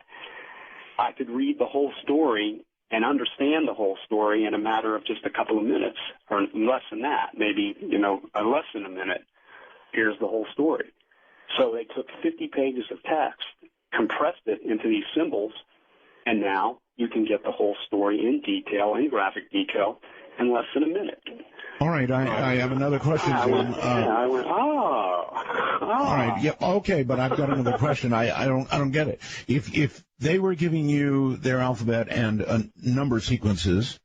Speaker 3: I could read the whole story and understand the whole story in a matter of just a couple of minutes, or less than that, maybe, less than a minute. Here's the whole story. So they took 50 pages of text, compressed it into these symbols, and now you can get the whole story in detail, in graphic detail, in less than a minute.
Speaker 1: All right, I have another question.
Speaker 3: I went, oh.
Speaker 1: All right, yeah, okay, but I've got another question. I don't get it. If they were giving you their alphabet and number sequences,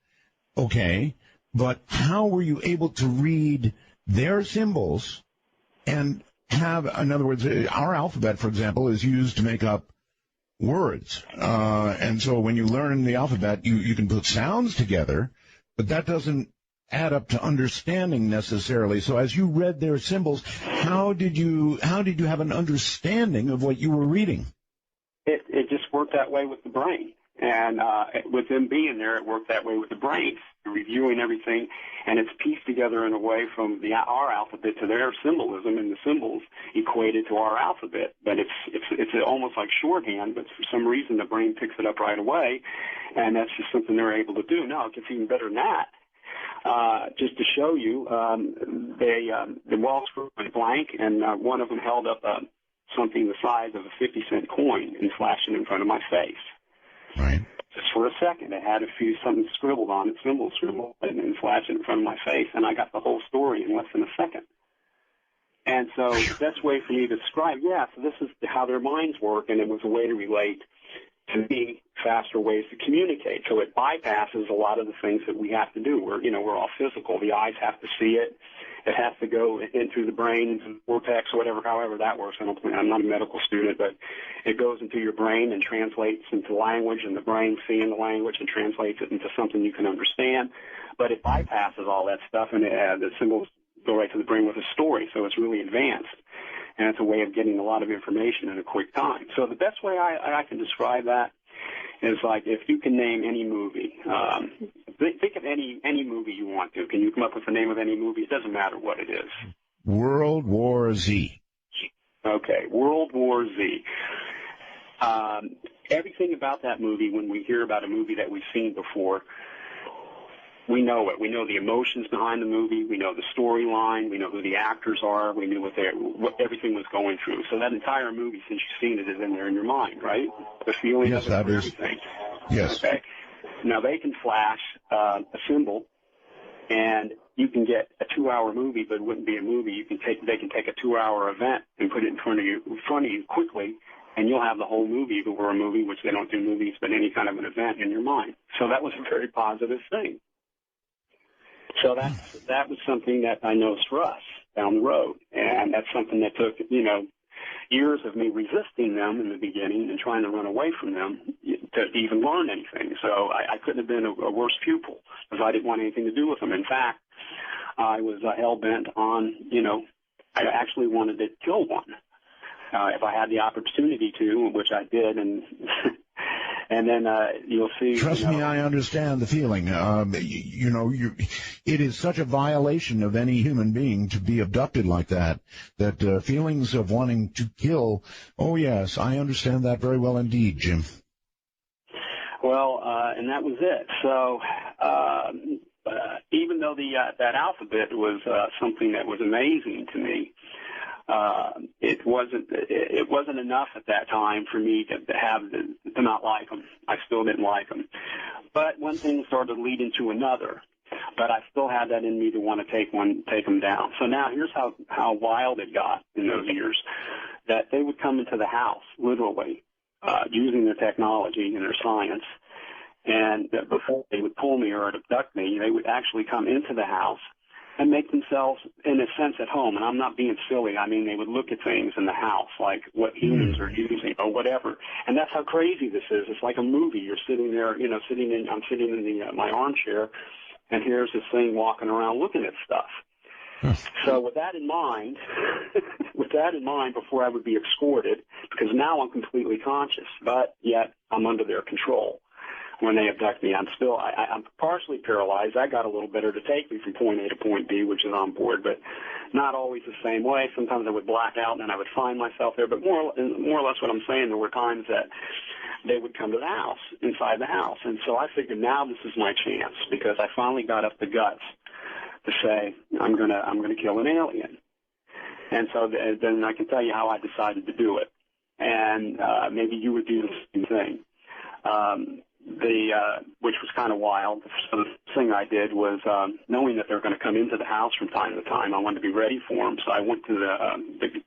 Speaker 1: okay, but how were you able to read their symbols and have, in other words, our alphabet, for example, is used to make up words, and so when you learn the alphabet, you can put sounds together, but that doesn't add up to understanding necessarily. So as you read their symbols, how did you have an understanding of what you were reading?
Speaker 3: It just worked that way with the brain. And with them being there, it worked that way with the brain. You're reviewing everything, and it's pieced together in a way from our alphabet to their symbolism, and the symbols equated to our alphabet. But it's almost like shorthand, but for some reason the brain picks it up right away, and that's just something they're able to do. No, it gets even better than that. Just to show you, the walls went blank, and one of them held up something the size of a 50-cent coin and flashed it in front of my face.
Speaker 1: Right.
Speaker 3: Just for a second, it had something scribbled on it, symbols scribbled, and flashed it in front of my face, and I got the whole story in less than a second. And so the best way for me to describe, so this is how their minds work, and it was a way to relate to me faster ways to communicate. So it bypasses a lot of the things that we have to do. We're all physical. The eyes have to see it. It has to go in through the brain, into the cortex, however that works. I'm not a medical student, but it goes into your brain and translates into language, and the brain seeing the language and translates it into something you can understand. But it bypasses all that stuff, and the symbols go right to the brain with a story, so it's really advanced. And it's a way of getting a lot of information in a quick time. So the best way I can describe that is like if you can name any movie. Think of any movie you want to. Can you come up with the name of any movie? It doesn't matter what it is.
Speaker 1: World War Z.
Speaker 3: Okay, World War Z. Everything about that movie, when we hear about a movie that we've seen before, we know it. We know the emotions behind the movie. We know the storyline. We know who the actors are. We knew what everything was going through. So that entire movie, since you've seen it, is in there in your mind, right? The feeling of it, everything.
Speaker 1: Yes.
Speaker 3: Okay. Now they can flash a symbol, and you can get a 2-hour movie, but it wouldn't be a movie. They can take a 2-hour event and put it in front of you quickly, and you'll have the whole movie if it were a movie, which they don't do movies, but any kind of an event in your mind. So that was a very positive thing. So that was something that I noticed for us down the road, and that's something that took, years of me resisting them in the beginning and trying to run away from them to even learn anything. So I couldn't have been a worse pupil because I didn't want anything to do with them. In fact, I was hell-bent on, I actually wanted to kill one if I had the opportunity to, which I did, and and then you'll see.
Speaker 1: Trust me, I understand the feeling. It is such a violation of any human being to be abducted like that, that feelings of wanting to kill, oh, yes, I understand that very well indeed, Jim.
Speaker 3: Well, and that was it. So even though that alphabet was something that was amazing to me, it wasn't enough at that time for me to not like them. I still didn't like them. But one thing started leading to another. But I still had that in me to want to take them down. So now here's how wild it got in those years, that they would come into the house, literally, using their technology and their science. And before they would pull me or abduct me, they would actually come into the house and make themselves, in a sense, at home. And I'm not being silly. I mean, they would look at things in the house, like what humans are using or whatever. And that's how crazy this is. It's like a movie. You're sitting there, I'm sitting in my armchair, and here's this thing walking around looking at stuff. So with that in mind, before I would be escorted, because now I'm completely conscious, but yet I'm under their control. When they abduct me, I'm partially paralyzed. I got a little better to take me from point A to point B, which is on board, but not always the same way. Sometimes I would black out and then I would find myself there. But more or less what I'm saying, there were times that they would come to the house, inside the house. And so I figured now this is my chance, because I finally got up the guts to say, I'm gonna kill an alien. And so then I can tell you how I decided to do it. And maybe you would do the same thing. Which was kind of wild. So the thing I did was, knowing that they were going to come into the house from time to time, I wanted to be ready for them. So I went to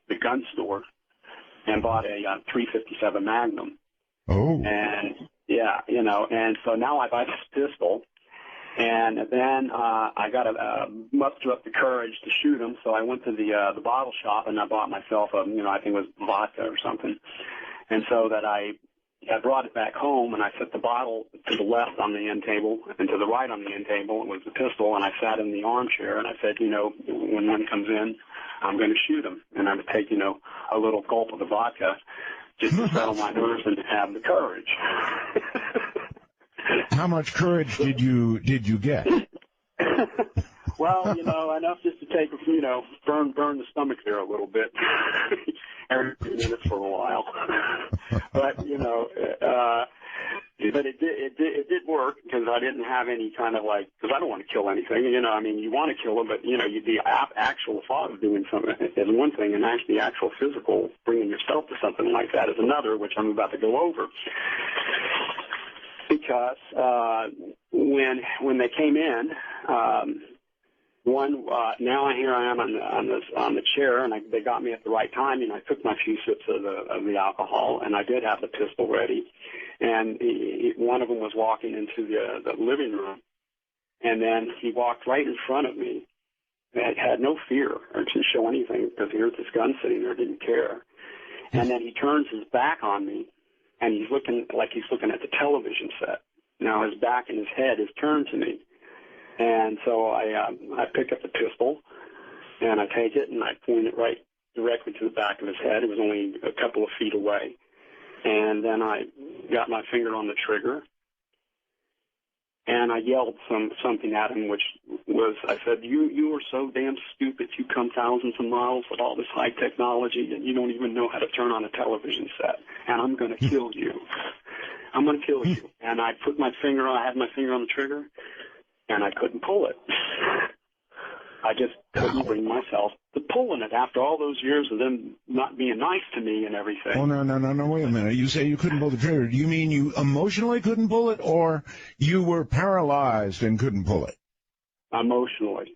Speaker 3: the gun store and bought a 357 Magnum.
Speaker 1: Oh.
Speaker 3: And yeah, and so now I buy this pistol, and then I got to muster up the courage to shoot them. So I went to the bottle shop and I bought myself I think it was vodka or something, and so that I brought it back home, and I set the bottle to the left on the end table, and to the right on the end table was the pistol, and I sat in the armchair, and I said, when one comes in, I'm going to shoot him. And I would take, a little gulp of the vodka just to settle my nerves and have the courage.
Speaker 1: How much courage did you get?
Speaker 3: Well, enough just to take, burn the stomach there a little bit. Every few minutes for a while. But, but it did work, because I didn't have any kind of because I don't want to kill anything, you want to kill them, but, the actual thought of doing something is one thing, and actually actual physical, bringing yourself to something like that is another, which I'm about to go over. Because when they came in, now here I am on the chair, and they got me at the right time, and I took my few sips of the alcohol, and I did have the pistol ready, and one of them was walking into the living room, and then he walked right in front of me, and had no fear or didn't show anything, because he heard this gun sitting there, didn't care, and then he turns his back on me, and he's looking at the television set. Now his back and his head is turned to me. And so I pick up the pistol, and I take it, and I point it right directly to the back of his head. It was only a couple of feet away. And then I got my finger on the trigger, and I yelled something at him, which was, I said, you are so damn stupid. You come thousands of miles with all this high technology, and you don't even know how to turn on a television set. And I'm going to kill you. I'm going to kill you. And I had my finger on the trigger, and I couldn't pull it. I just couldn't bring myself to pulling it after all those years of them not being nice to me and everything.
Speaker 1: Oh, no, wait a minute. You say you couldn't pull the trigger. Do you mean you emotionally couldn't pull it, or you were paralyzed and couldn't pull it?
Speaker 3: Emotionally.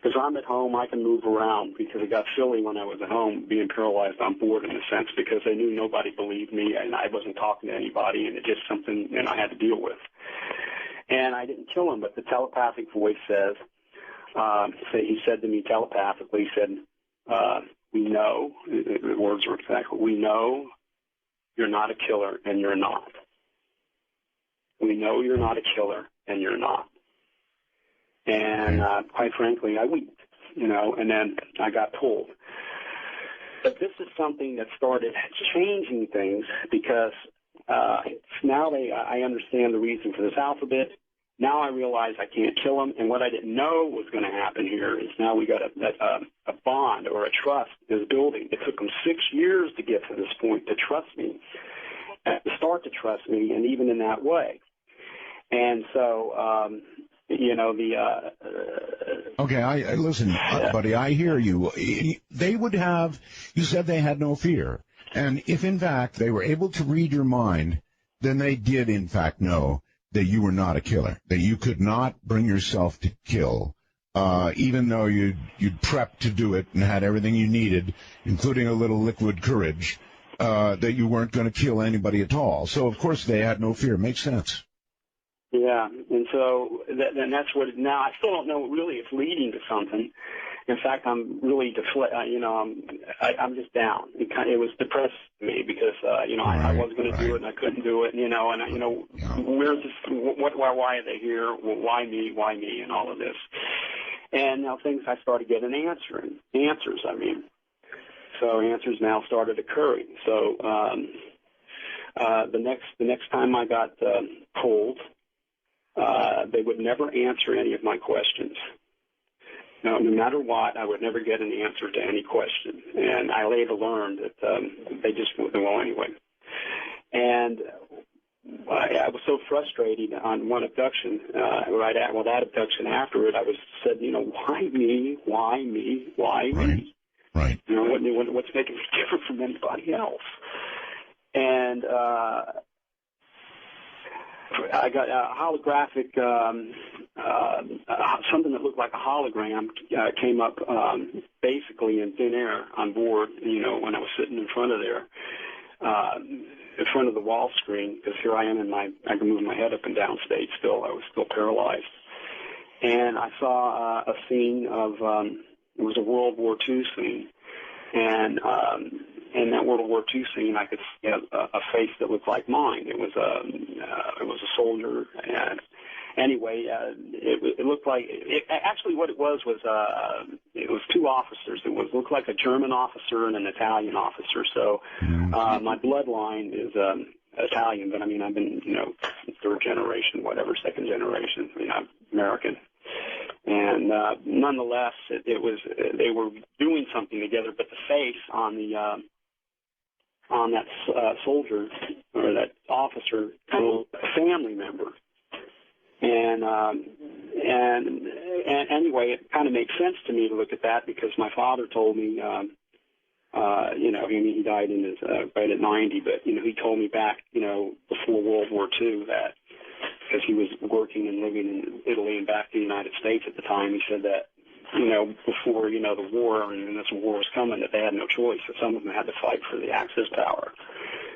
Speaker 3: Because I'm at home, I can move around, because it got silly when I was at home, being paralyzed on board in a sense, because they knew nobody believed me, and I wasn't talking to anybody, and it's just something I had to deal with. And I didn't kill him, but the telepathic voice says, he said to me telepathically, he said, we know, the words were exactly, we know you're not a killer, and you're not. We know you're not a killer, and you're not. And quite frankly, I wept, and then I got pulled. But this is something that started changing things, because now I understand the reason for this alphabet. Now I realize I can't kill them, and what I didn't know was going to happen here is now we got a bond or a trust is building. It took them 6 years to get to this point to trust me, to start to trust me, and even in that way. And so,
Speaker 1: Okay, listen, buddy, I hear you. They would have, you said they had no fear. And if, in fact, they were able to read your mind, then they did, in fact, know that you were not a killer, that you could not bring yourself to kill, even though you'd prepped to do it and had everything you needed, including a little liquid courage, that you weren't going to kill anybody at all. So, of course, they had no fear. Makes sense.
Speaker 3: Yeah, and so then that's what. Now I still don't know really it's leading to something. In fact, I'm really I'm just down. It was depressing me because I wasn't going to do it and I couldn't do it. Where's this? Why are they here? Why me? And all of this. And now I started getting answers. So answers now started occurring. So the next time I got pulled, they would never answer any of my questions. No matter what, I would never get an answer to any question. And I later learned that they just wouldn't know anyway. And I was so frustrated on one abduction, that abduction after it, I was said, why me? Why me? Why me?
Speaker 1: Right.
Speaker 3: What's making me different from anybody else? And I got a holographic, something that looked like a hologram came up basically in thin air on board, when I was sitting in front of the wall screen, because here I am I can move my head up and down stage still. I was still paralyzed. And I saw a scene of, it was a World War II scene. And in that World War II scene, I could see a face that looked like mine. It was a soldier. And anyway, it looked like actually what it was it was two officers. It looked like a German officer and an Italian officer. So my bloodline is Italian, but I've been third generation, whatever, second generation, American. And nonetheless, they were doing something together. But the face on that soldier or that officer was a family member. And anyway, it kind of makes sense to me to look at that because my father told me, he died in his right at 90, but he told me back, before World War II that. Because he was working and living in Italy and back to the United States at the time, he said that, before, the war and this war was coming, that they had no choice. So some of them had to fight for the Axis power.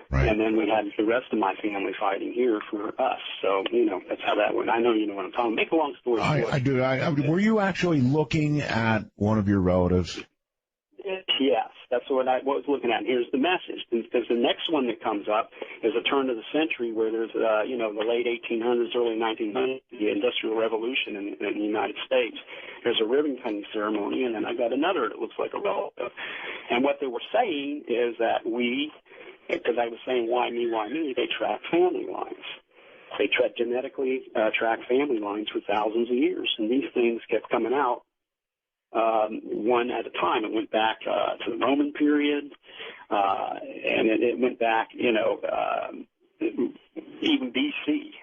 Speaker 3: Right. And then we had the rest of my family fighting here for us. So, that's how that went. I know you know what I'm talking about. Make a long story short.
Speaker 1: I do. Were you actually looking at one of your relatives?
Speaker 3: Yes, that's what I was looking at. Here's the message, because the next one that comes up is a turn of the century where there's, the late 1800s, early 1900s, the Industrial Revolution in the United States. There's a ribbon cutting ceremony, and then I got another that looks like a relative. And what they were saying is that because I was saying why me, they track family lines. They genetically track family lines for thousands of years, and these things kept coming out. One at a time. It went back to the Roman period, and it went back, even BC.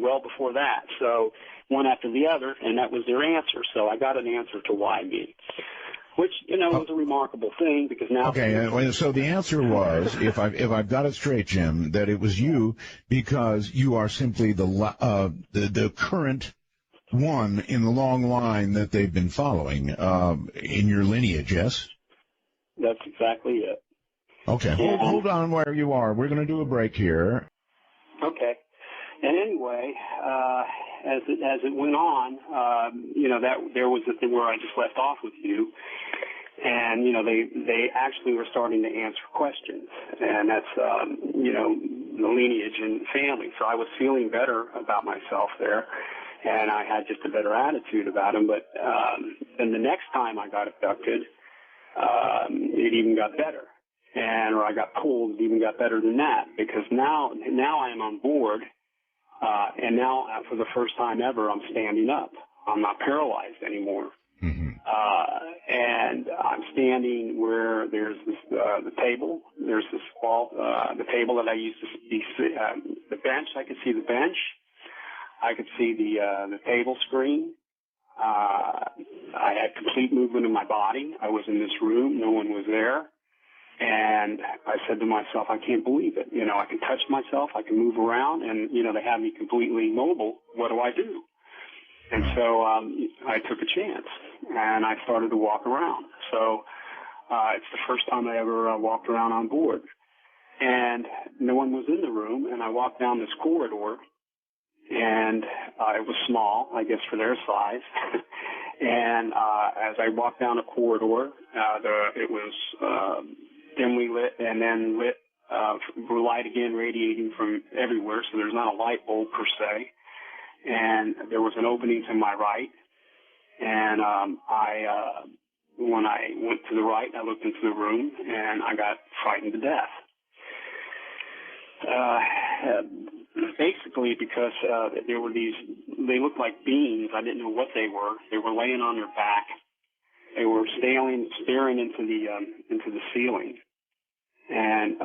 Speaker 3: Well before that. So one after the other, and that was their answer. So I got an answer to why me, which was a remarkable thing because now.
Speaker 1: Okay, so the answer was, if I've got it straight, Jim, that it was you because you are simply the current one in the long line that they've been following in your lineage, yes?
Speaker 3: That's exactly it.
Speaker 1: Okay, hold on where you are. We're going to do a break here.
Speaker 3: Okay. And anyway, as it went on, that there was the thing where I just left off with you, and they actually were starting to answer questions, and that's the lineage and family. So I was feeling better about myself there. And I had just a better attitude about him. But then the next time I got abducted, it even got better. Or I got pulled, it even got better than that. Because now I am on board, and now for the first time ever, I'm standing up. I'm not paralyzed anymore. Mm-hmm. And I'm standing where there's this, the table. There's this wall, the table that I used to see, the bench. I could see the bench. I could see the table screen. I had complete movement of my body. I was in this room. No one was there. And I said to myself, I can't believe it. I can touch myself. I can move around. And, they have me completely mobile. What do I do? And so I took a chance, and I started to walk around. So it's the first time I ever walked around on board. And no one was in the room, and I walked down this corridor. And it was small, I guess, for their size. And as I walked down a corridor, it was dimly lit and then lit, light again radiating from everywhere, so there's not a light bulb per se. And there was an opening to my right, And when I went to the right, I looked into the room, and I got frightened to death. Basically because there were they looked like beings. I didn't know what they were. They were laying on their back. They were staring into the ceiling, and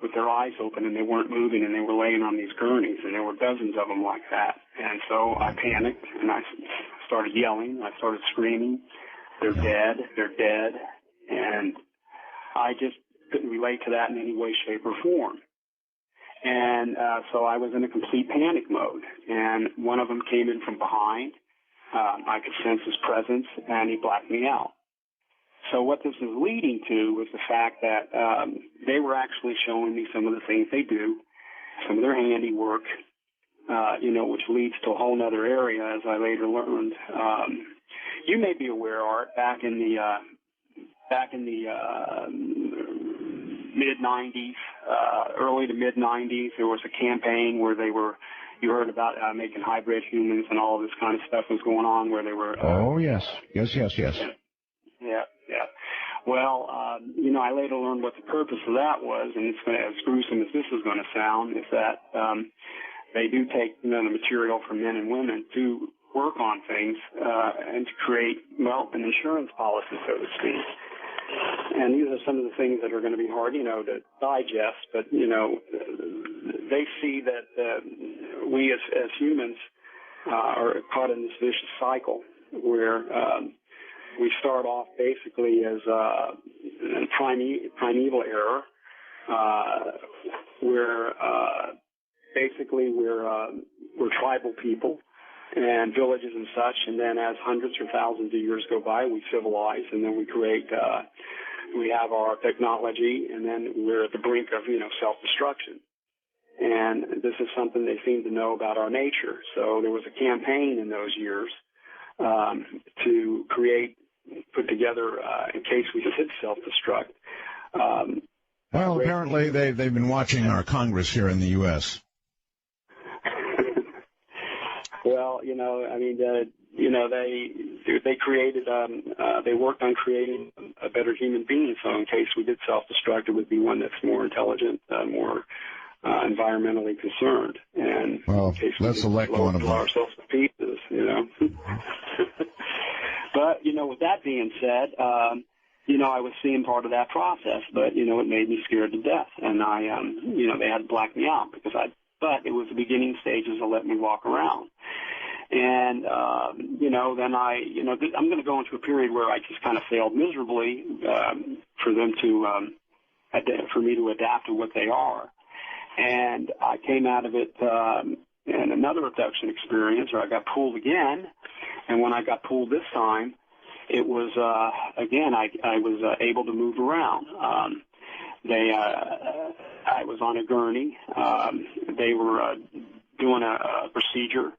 Speaker 3: with their eyes open, and they weren't moving, and they were laying on these gurneys, and there were dozens of them like that. And so I panicked, and I started yelling. I started screaming, "They're dead! They're dead!" And I just couldn't relate to that in any way, shape, or form. And so I was in a complete panic mode. And one of them came in from behind. I could sense his presence, and he blacked me out. So what this is leading to was the fact that they were actually showing me some of the things they do, some of their handiwork, which leads to a whole other area, as I later learned. You may be aware, Art, back in the mid-'90s, early to mid-'90s, there was a campaign where you heard about making hybrid humans, and all this kind of stuff was going on where they were...
Speaker 1: oh, yes. Yes.
Speaker 3: Yeah. Well, I later learned what the purpose of that was, and it's as gruesome as this is going to sound, is that they do take the material from men and women to work on things and to create, an insurance policy, so to speak. And these are some of the things that are going to be hard, to digest, but, they see that we as humans are caught in this vicious cycle where we start off basically as primeval era, where basically we're tribal people and villages and such, and then as hundreds or thousands of years go by, we civilize, and then we create, we have our technology, and then we're at the brink of, self-destruction. And this is something they seem to know about our nature. So there was a campaign in those years to put together, in case we did self-destruct.
Speaker 1: Well, apparently they've been watching our Congress here in the U.S.
Speaker 3: Well, they created, they worked on creating a better human being. So in case we did self-destruct, it would be one that's more intelligent, more environmentally concerned. And
Speaker 1: well,
Speaker 3: in case
Speaker 1: let's elect one of them.
Speaker 3: Ourselves to pieces, But, with that being said, I was seeing part of that process, but, it made me scared to death. And I, they had to black me out but it was the beginning stages of letting me walk around. And, then I'm going to go into a period where I just kind of failed miserably for them to, for me to adapt to what they are. And I came out of it in another abduction experience where I got pulled again. And when I got pulled this time, it was, again, I was able to move around. I was on a gurney. They were doing a procedure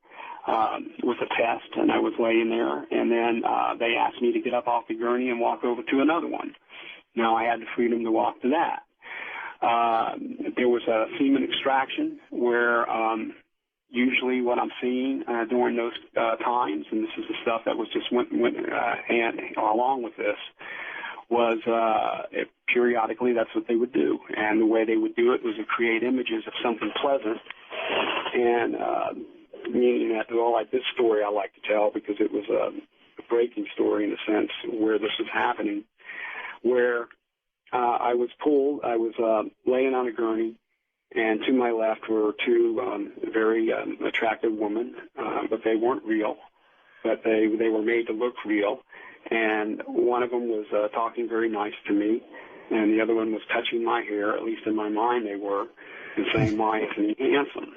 Speaker 3: with a test, and I was laying there. And then they asked me to get up off the gurney and walk over to another one. Now I had the freedom to walk to that. There was a semen extraction where usually what I'm seeing during those times, and this is the stuff that was just went and along with this, was periodically that's what they would do. And the way they would do it was to create images of something pleasant. And meaning that, this story I like to tell because it was a breaking story in a sense where this was happening, where I was pulled, I was laying on a gurney, and to my left were two very attractive women, but they weren't real, but they were made to look real. And one of them was talking very nice to me, and the other one was touching my hair, at least in my mind they were, and saying, "My, isn't he handsome?"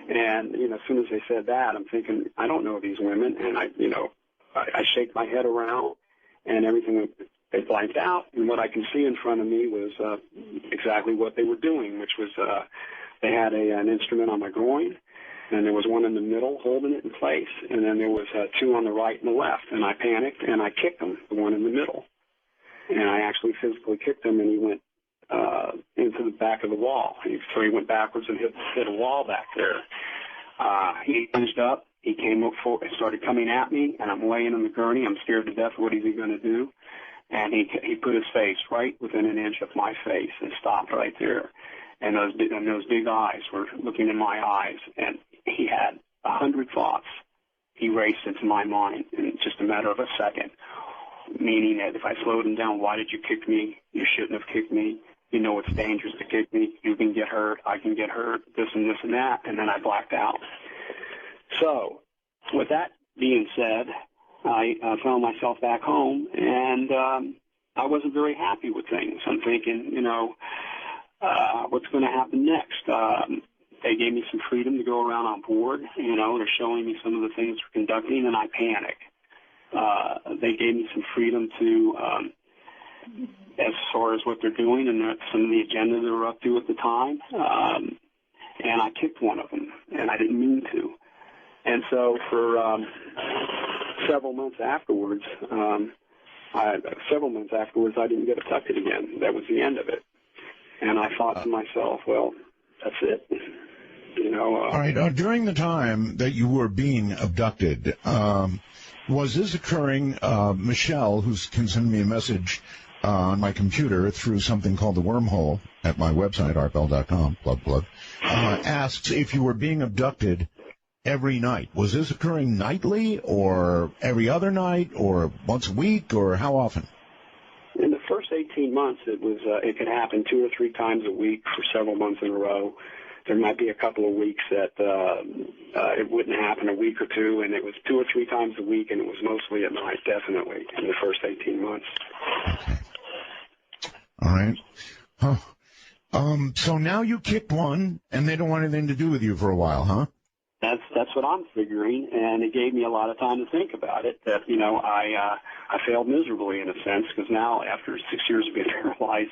Speaker 3: And, as soon as they said that, I'm thinking, I don't know these women, and I shake my head around, and everything, they blanked out, and what I can see in front of me was exactly what they were doing, which was they had an instrument on my groin, and there was one in the middle holding it in place, and then there was two on the right and the left, and I panicked, and I kicked him, the one in the middle. And I actually physically kicked him, and he went into the back of the wall. So he went backwards and hit a wall back there. He lunged up, He came up for, started coming at me, and I'm laying on the gurney. I'm scared to death. What is he going to do? And he put his face right within an inch of my face and stopped right there. And those big eyes were looking in my eyes, and he had 100 thoughts. He raced into my mind in just a matter of a second, meaning that if I slowed him down, why did you kick me? You shouldn't have kicked me. You know it's dangerous to kick me. You can get hurt. I can get hurt. This and this and that. And then I blacked out. So with that being said, I found myself back home, and I wasn't very happy with things. I'm thinking, what's going to happen next? They gave me some freedom to go around on board. They're showing me some of the things we're conducting, and I panic. They gave me some freedom to, as far as what they're doing and some of the agenda they were up to at the time, and I kicked one of them, and I didn't mean to. And so for several months afterwards, I didn't get abducted again. That was the end of it. And I thought to myself, well, that's it.
Speaker 1: All right. During the time that you were being abducted, was this occurring? Michelle, who can send me a message on my computer through something called the wormhole at my website, artbell.com, plug, asks if you were being abducted every night. Was this occurring nightly or every other night or once a week, or how often?
Speaker 3: In the first 18 months, it could happen 2 or 3 times a week for several months in a row. There might be a couple of weeks that it wouldn't happen, a week or two, and it was 2 or 3 times a week, and it was mostly at night, definitely, in the first 18 months.
Speaker 1: Okay. All right. So now you kicked one, and they don't want anything to do with you for a while, huh?
Speaker 3: That's what I'm figuring, and it gave me a lot of time to think about it. That I failed miserably in a sense, because now after 6 years of being paralyzed,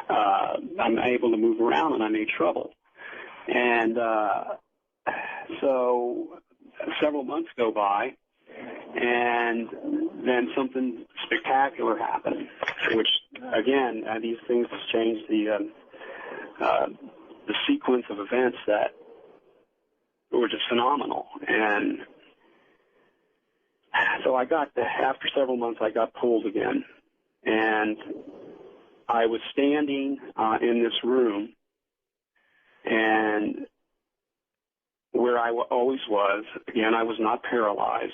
Speaker 3: I'm able to move around and I made trouble. And so several months go by, and then something spectacular happened, which again these things changed the sequence of events that were just phenomenal. And so after several months, I got pulled again. And I was standing in this room, and where I always was, again, I was not paralyzed.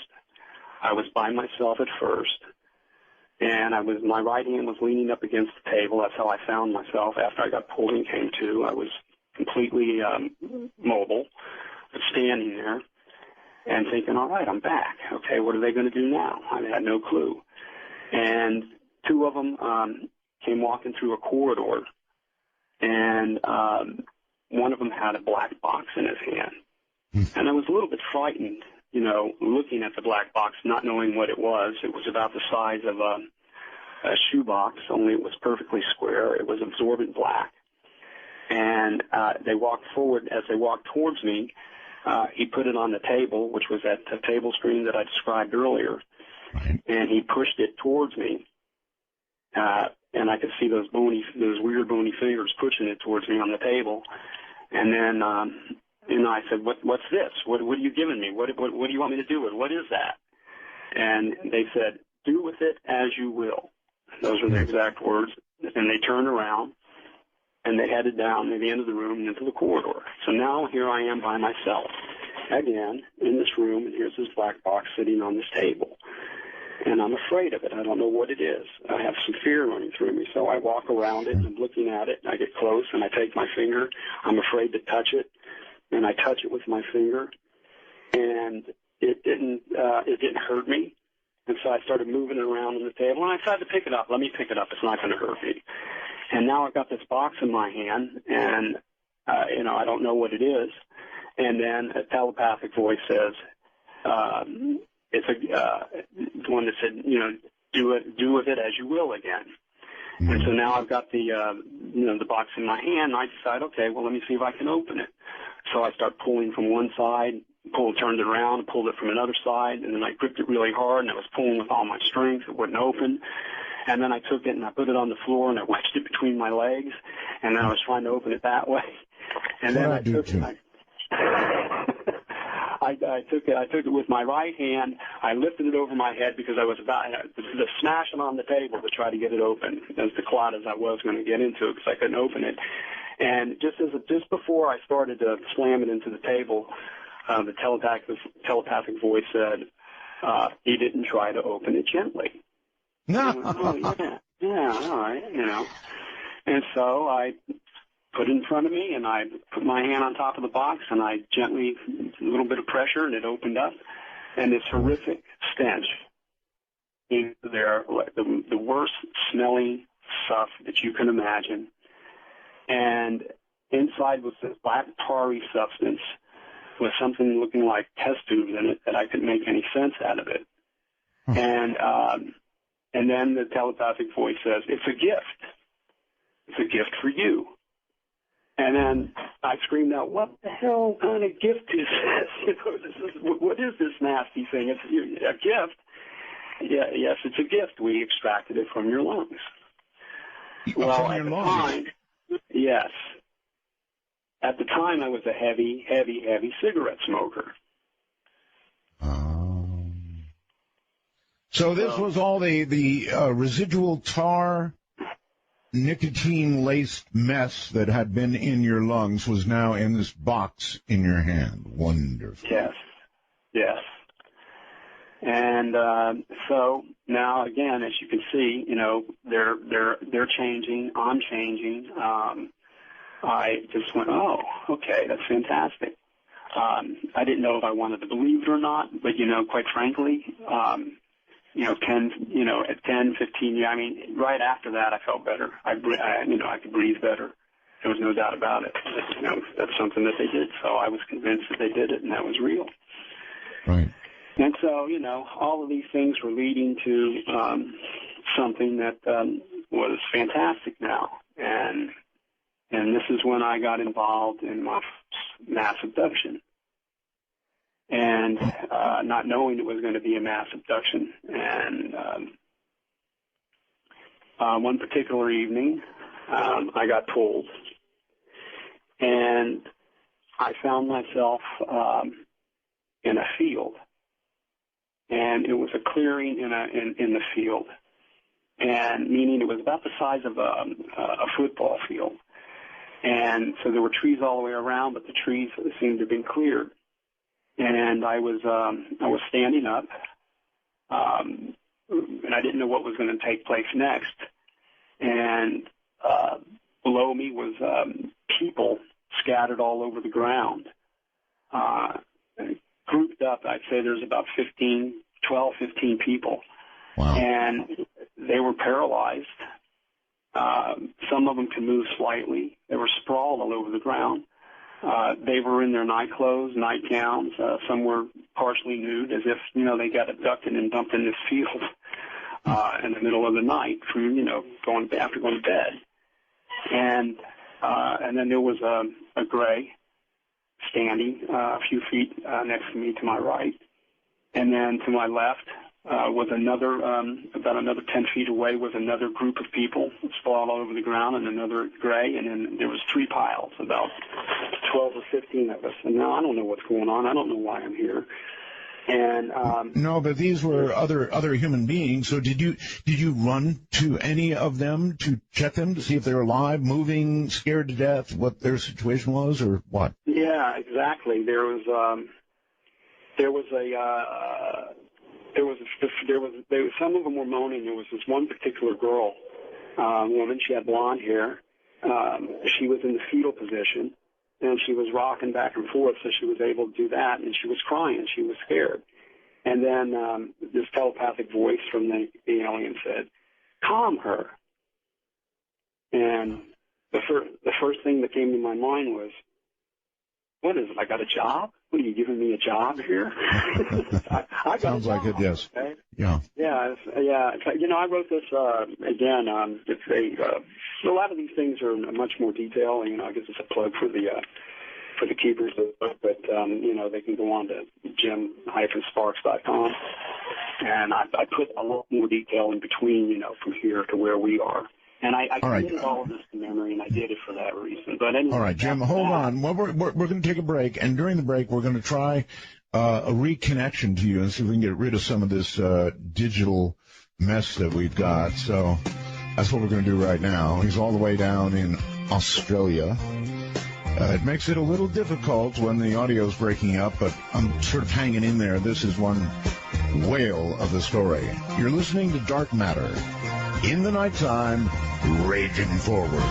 Speaker 3: I was by myself at first, and my right hand was leaning up against the table. That's how I found myself after I got pulled and came to. I was completely mobile, standing there and thinking, all right, I'm back. Okay, what are they going to do now? I had no clue. And 2 of them came walking through a corridor, and one of them had a black box in his hand. And I was a little bit frightened, looking at the black box, not knowing what it was. It was about the size of a shoebox, only it was perfectly square. It was absorbent black. And they walked forward. As they walked towards me, he put it on the table, which was that table screen that I described earlier, and he pushed it towards me. And I could see those weird bony fingers pushing it towards me on the table. And then I said, "What's this? What are you giving me? What do you want me to do with it? What is that?" And they said, "Do with it as you will." Those were the exact words. And they turned around, and they headed down to the end of the room and into the corridor. So now here I am by myself again in this room, and here's this black box sitting on this table. And I'm afraid of it. I don't know what it is. I have some fear running through me. So I walk around it, and I'm looking at it, and I get close, and I take my finger. I'm afraid to touch it, and I touch it with my finger, and it didn't hurt me. And so I started moving it around on the table, and I decided to pick it up. Let me pick it up. It's not going to hurt me. And now I've got this box in my hand, and, I don't know what it is. And then a telepathic voice says, it's the one that said, do with it as you will again. Mm-hmm. And so now I've got the box in my hand, and I decide, okay, well, let me see if I can open it. So I start pulling from one side, turned it around, pulled it from another side, and then I gripped it really hard, and I was pulling with all my strength. It wouldn't open. And then I took it and I put it on the floor, and I wedged it between my legs, and then I was trying to open it that way. And then I I took it with my right hand. I lifted it over my head because I was about to smash it on the table to try to get it open, as the clot as I was going to get into it because I couldn't open it. And just before I started to slam it into the table, the telepathic voice said, "He didn't try to open it gently."
Speaker 1: No.
Speaker 3: All right, And so I put it in front of me, and I put my hand on top of the box, and I gently, a little bit of pressure, and it opened up, and this horrific stench in there, the worst smelling stuff that you can imagine. And inside was this black tarry substance with something looking like test tubes in it that I couldn't make any sense out of it. And then the telepathic voice says, "It's a gift. It's a gift for you." And then I screamed out, "What the hell kind of gift is this? What is this nasty thing? It's a gift." "Yeah, yes, it's a gift. We extracted it from your lungs."
Speaker 1: From your lungs?
Speaker 3: Time, yes. At the time, I was a heavy, heavy, heavy cigarette smoker.
Speaker 1: So this was all the residual tar, nicotine-laced mess that had been in your lungs was now in this box in your hand. Wonderful.
Speaker 3: Yes. And so now, again, as you can see, they're changing. I'm changing. I just went, oh, okay, that's fantastic. I didn't know if I wanted to believe it or not, but quite frankly, at 10, 15 years, right after that, I felt better. I could breathe better. There was no doubt about it. That's something that they did. So I was convinced that they did it, and that was real.
Speaker 1: Right.
Speaker 3: And so, all of these things were leading to something that was fantastic now. And this is when I got involved in my mass abduction. And not knowing it was going to be a mass abduction. And one particular evening, I got pulled. And I found myself in a field. And it was a clearing in the field. And meaning it was about the size of a football field. And so there were trees all the way around, but the trees seemed to have been cleared. And I was standing up, and I didn't know what was going to take place next. And below me was people scattered all over the ground, grouped up. I'd say there's about 15 people.
Speaker 1: Wow.
Speaker 3: And they were paralyzed. Some of them could move slightly. They were sprawled all over the ground. They were in their night clothes, nightgowns. Some were partially nude, as if they got abducted and dumped in this field in the middle of the night from after going to bed. And then there was a gray standing a few feet next to me to my right, and then to my left was another about another 10 feet away was another group of people sprawled all over the ground, and another gray, and then there was three piles, about 12 or 15 of us. And now I don't know what's going on. I don't know why I'm here. And
Speaker 1: no, but these were other human beings. So did you run to any of them to check them to see if they were alive, moving, scared to death, what their situation was, or what?
Speaker 3: Yeah, exactly. There was some of them were moaning. There was this one particular girl, woman. She had blonde hair. She was in the fetal position, and she was rocking back and forth, so she was able to do that. And she was crying. She was scared. And then this telepathic voice from the alien said, "Calm her." And the first thing that came to my mind was, what is it? I got a job? What, are you giving me a job here? I got
Speaker 1: Sounds
Speaker 3: a job,
Speaker 1: like it, yes.
Speaker 3: Okay?
Speaker 1: Yeah.
Speaker 3: Yeah. I wrote this again. It's a lot of these things are much more detailed. I guess it's a plug for the keepers of the book, but they can go on to jim-sparks.com, and I put a lot more detail in between, from here to where we are. And I committed all of this to memory, and I did it for that reason. But anyway,
Speaker 1: all right, Jim, hold on. Well, we're going to take a break, and during the break, we're going to try a reconnection to you and see if we can get rid of some of this digital mess that we've got. So that's what we're going to do right now. He's all the way down in Australia. It makes it a little difficult when the audio's breaking up, but I'm sort of hanging in there. This is one whale of the story. You're listening to Dark Matter. In the nighttime, raging forward.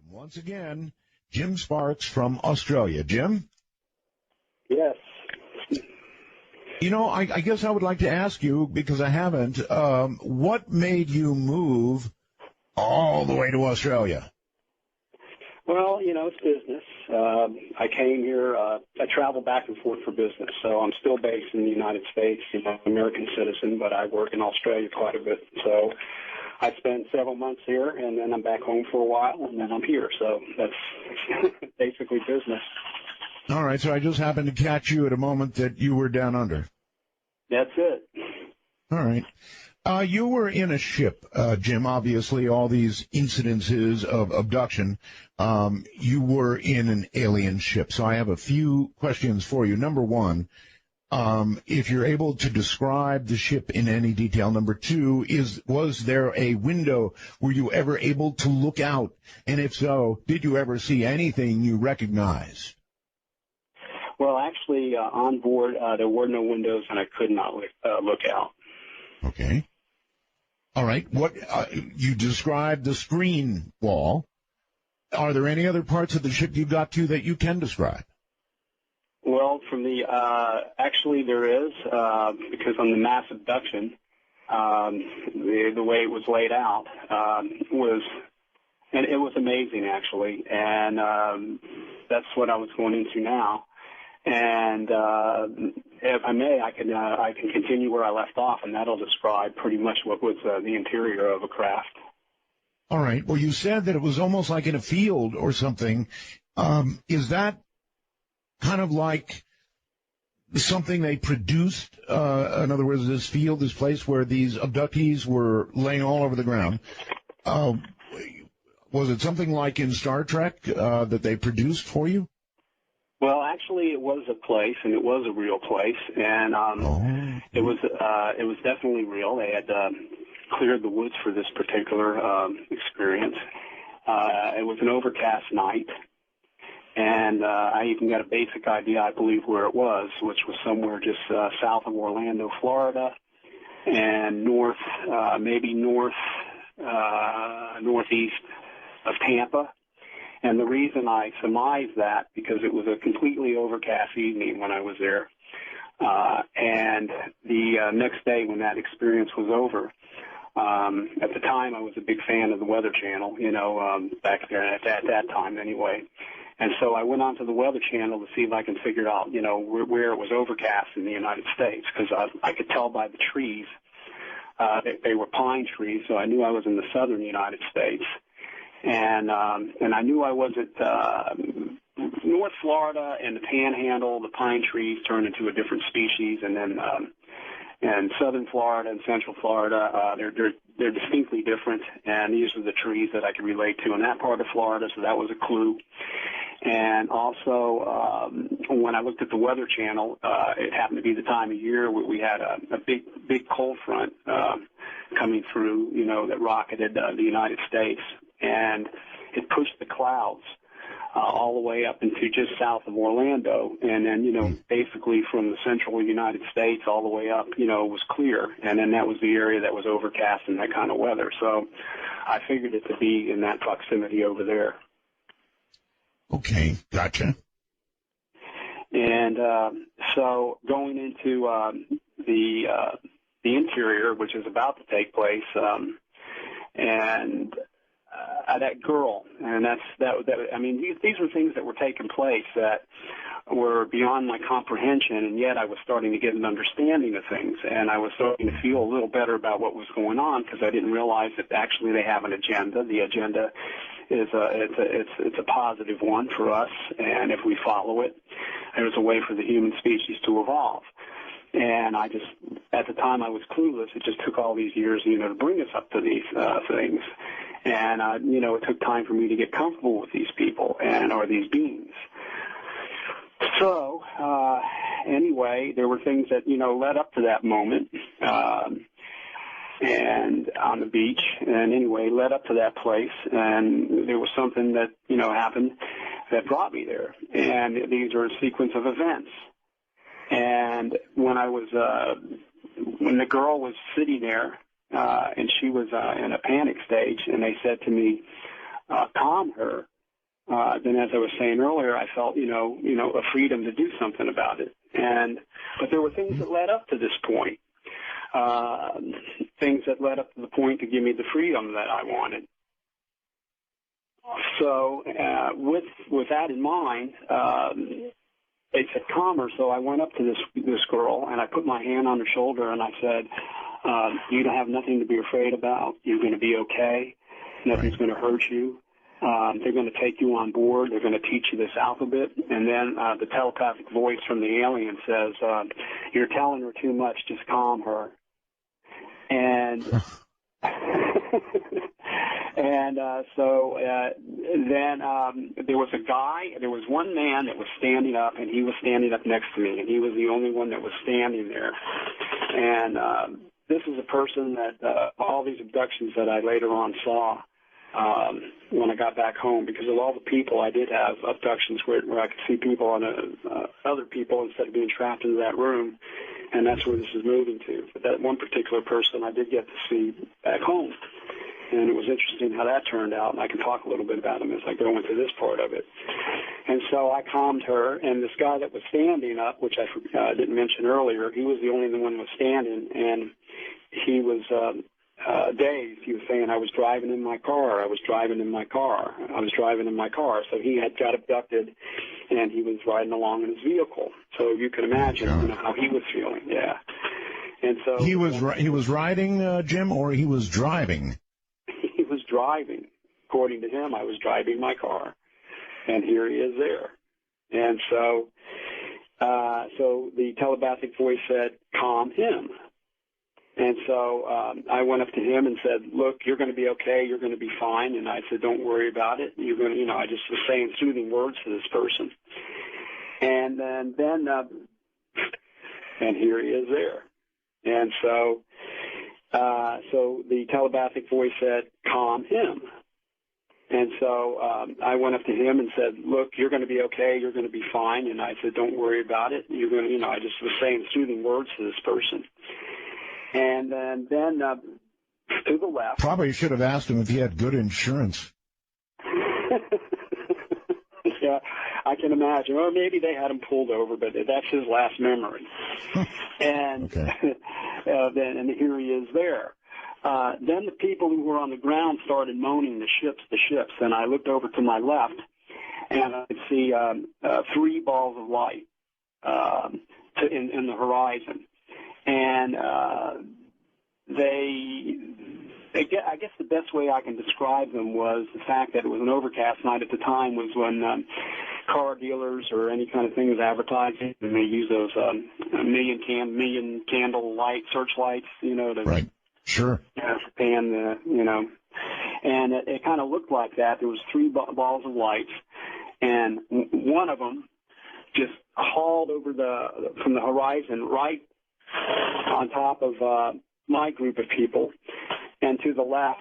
Speaker 1: Once again, Jim Sparks from Australia. Jim?
Speaker 3: Yes.
Speaker 1: You know, I guess I would like to ask you, because I haven't, what made you move all the way to Australia?
Speaker 3: Well, it's business. I came here. I travel back and forth for business, so I'm still based in the United States. American citizen, but I work in Australia quite a bit. So I spent several months here, and then I'm back home for a while, and then I'm here. So that's basically business.
Speaker 1: All right, so I just happened to catch you at a moment that you were down under.
Speaker 3: That's it.
Speaker 1: All right. You were in a ship, Jim, obviously, all these incidences of abduction. You were in an alien ship. So I have a few questions for you. Number one, if you're able to describe the ship in any detail. Number two, was there a window? Were you ever able to look out? And if so, did you ever see anything you recognized?
Speaker 3: Well, actually, on board, there were no windows, and I could not look out.
Speaker 1: Okay. All right. What you described the screen wall. Are there any other parts of the ship you got to that you can describe?
Speaker 3: Well, from the actually there is because on the mass abduction, the way it was laid out it was amazing actually, and that's what I was going into now. And if I may, I can continue where I left off, and that'll describe pretty much what was the interior of a craft.
Speaker 1: All right. Well, you said that it was almost like in a field or something. Is that kind of like something they produced? In other words, this field, this place where these abductees were laying all over the ground. Was it something like in Star Trek that they produced for you?
Speaker 3: Well, actually, it was a place, and it was a real place, and it was definitely real. They had cleared the woods for this particular experience. It was an overcast night, and I even got a basic idea, I believe, where it was, which was somewhere just south of Orlando, Florida, and maybe northeast of Tampa. And the reason I surmised that, because it was a completely overcast evening when I was there. And the next day when that experience was over, at the time I was a big fan of the Weather Channel, back there at that time anyway. And so I went onto the Weather Channel to see if I can figure out, where it was overcast in the United States, because I could tell by the trees. They were pine trees, so I knew I was in the southern United States. And I knew I was at North Florida and the Panhandle. The pine trees turned into a different species, and then and southern Florida and central Florida, they're distinctly different. And these are the trees that I could relate to in that part of Florida, so that was a clue. And also, when I looked at the Weather Channel, it happened to be the time of year where we had a big cold front coming through, that rocketed the United States. And it pushed the clouds all the way up into just south of Orlando. And then, basically from the central United States all the way up, was clear. And then that was the area that was overcast and that kind of weather. So I figured it to be in that proximity over there.
Speaker 1: Okay, gotcha.
Speaker 3: And so going into the interior, which is about to take place, and that girl, and these were things that were taking place that were beyond my comprehension, and yet I was starting to get an understanding of things, and I was starting to feel a little better about what was going on, because I didn't realize that actually they have an agenda. The agenda is it's a positive one for us, and if we follow it, there's a way for the human species to evolve. And I just, at the time I was clueless. It just took all these years, to bring us up to these things. And, it took time for me to get comfortable with these people or these beings. So, anyway, there were things that, led up to that moment. And on the beach, and anyway, led up to that place, and there was something that, happened that brought me there. And these are a sequence of events. And when when the girl was sitting there, and she was in a panic stage, and they said to me, calm her, then as I was saying earlier, I felt, a freedom to do something about it. But there were things that led up to this point. Things that led up to the point to give me the freedom that I wanted. So with that in mind, they said, calm her. So I went up to this girl, and I put my hand on her shoulder, and I said, you don't have nothing to be afraid about. You're going to be okay. Nothing's going to hurt you. They're going to take you on board. They're going to teach you this alphabet. And then the telepathic voice from the alien says, you're telling her too much. Just calm her. And so then there was one man that was standing up, and he was standing up next to me, and he was the only one that was standing there. And this is a person that all these abductions that I later on saw when I got back home, because of all the people, I did have abductions where I could see people on other people instead of being trapped in that room. And that's where this is moving to. But that one particular person I did get to see back home. And it was interesting how that turned out, and I can talk a little bit about him as I go into this part of it. And so I calmed her, and this guy that was standing up, which I didn't mention earlier, he was the only one that was standing, and he was dazed. He was saying, I was driving in my car. So he had got abducted, and he was riding along in his vehicle. So you can imagine how he was feeling, yeah. And so
Speaker 1: he was riding, Jim, or he was driving?
Speaker 3: He was driving. According to him, I was driving my car, and here he is there. And so the telepathic voice said, calm him. And so I went up to him and said, look, you're going to be okay. You're going to be fine. And I said, don't worry about it. You're going to, I just was saying soothing words to this person. And then and here he is there. And so the telepathic voice said, calm him. And so I went up to him and said, look, you're going to be okay. You're going to be fine. And I said, don't worry about it. You're going to, I just was saying soothing words to this person. And then to the left. Probably
Speaker 1: should have asked him if he had good insurance.
Speaker 3: Yeah, I can imagine. Or maybe they had him pulled over, but that's his last memory. And then here he is there. Then the people who were on the ground started moaning, the ships. And I looked over to my left, and I could see 3 balls of light in the horizon. And I guess the best way I can describe them was the fact that it was an overcast night at the time was when car dealers or any kind of thing was advertising, and they use those million candle light searchlights, to
Speaker 1: right. Sure.
Speaker 3: Pan the, and it kind of looked like that. There was 3 balls of lights, and one of them just hauled over from the horizon right on top of my group of people, and to the left,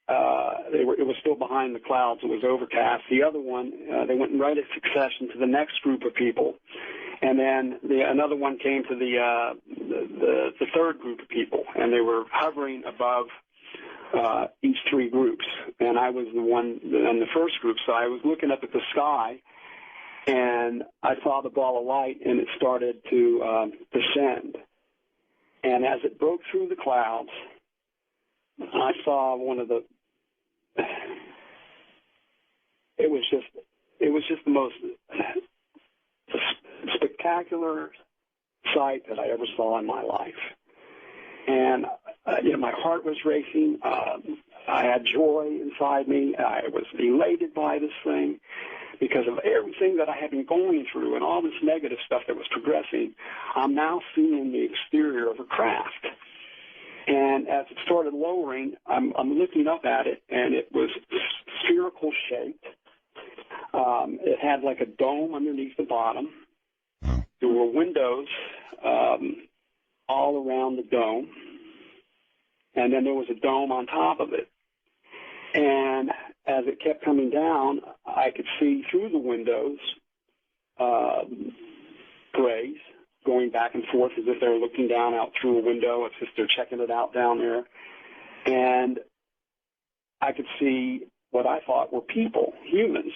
Speaker 3: it was still behind the clouds. It was overcast. The other one, they went right at succession to the next group of people, and then another one came to the third group of people, and they were hovering above each 3 groups, and I was the one in the first group. So I was looking up at the sky, and I saw the ball of light, and it started to descend. And as it broke through the clouds, I saw one of the. It was just the most spectacular sight that I ever saw in my life. And my heart was racing. I had joy inside me. I was elated by this thing because of everything that I had been going through and all this negative stuff that was progressing. I'm now seeing the exterior of a craft. And as it started lowering, I'm looking up at it, and it was spherical shaped. It had like a dome underneath the bottom. There were windows all around the dome, and then there was a dome on top of it. And as it kept coming down, I could see through the windows grays going back and forth as if they were looking down out through a window, as if they're checking it out down there. And I could see what I thought were people, humans.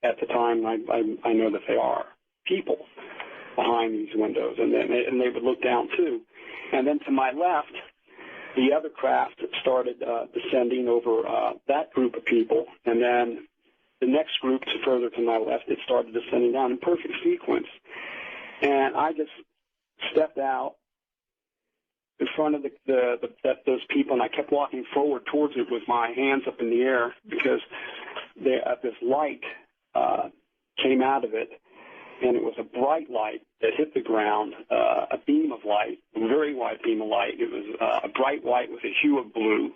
Speaker 3: At the time, I know that they are people behind these windows, and they would look down too. And then to my left, the other craft started descending over that group of people, and then the next group further to my left, it started descending down in perfect sequence. And I just stepped out in front of those people, and I kept walking forward towards it with my hands up in the air, because this light came out of it, and it was a bright light that hit the ground, a beam of light, a very white beam of light. It was a bright white with a hue of blue.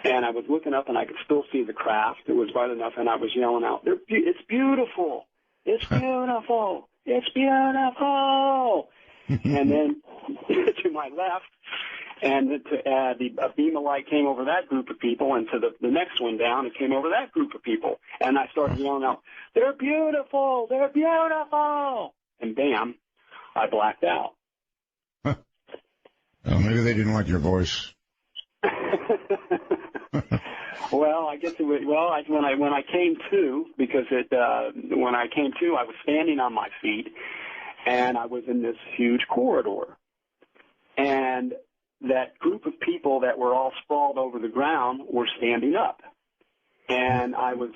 Speaker 3: And I was looking up, and I could still see the craft. It was bright enough, and I was yelling out, "It's beautiful! It's beautiful! It's beautiful!" And then to my left, and a beam of light came over that group of people, and to the next one down, it came over that group of people. And I started yelling out, "They're beautiful! They're beautiful!" And bam, I blacked out.
Speaker 1: Well, maybe they didn't like your voice.
Speaker 3: Well, I guess it was, when I came to, because when I came to, I was standing on my feet, and I was in this huge corridor. And that group of people that were all sprawled over the ground were standing up. And I was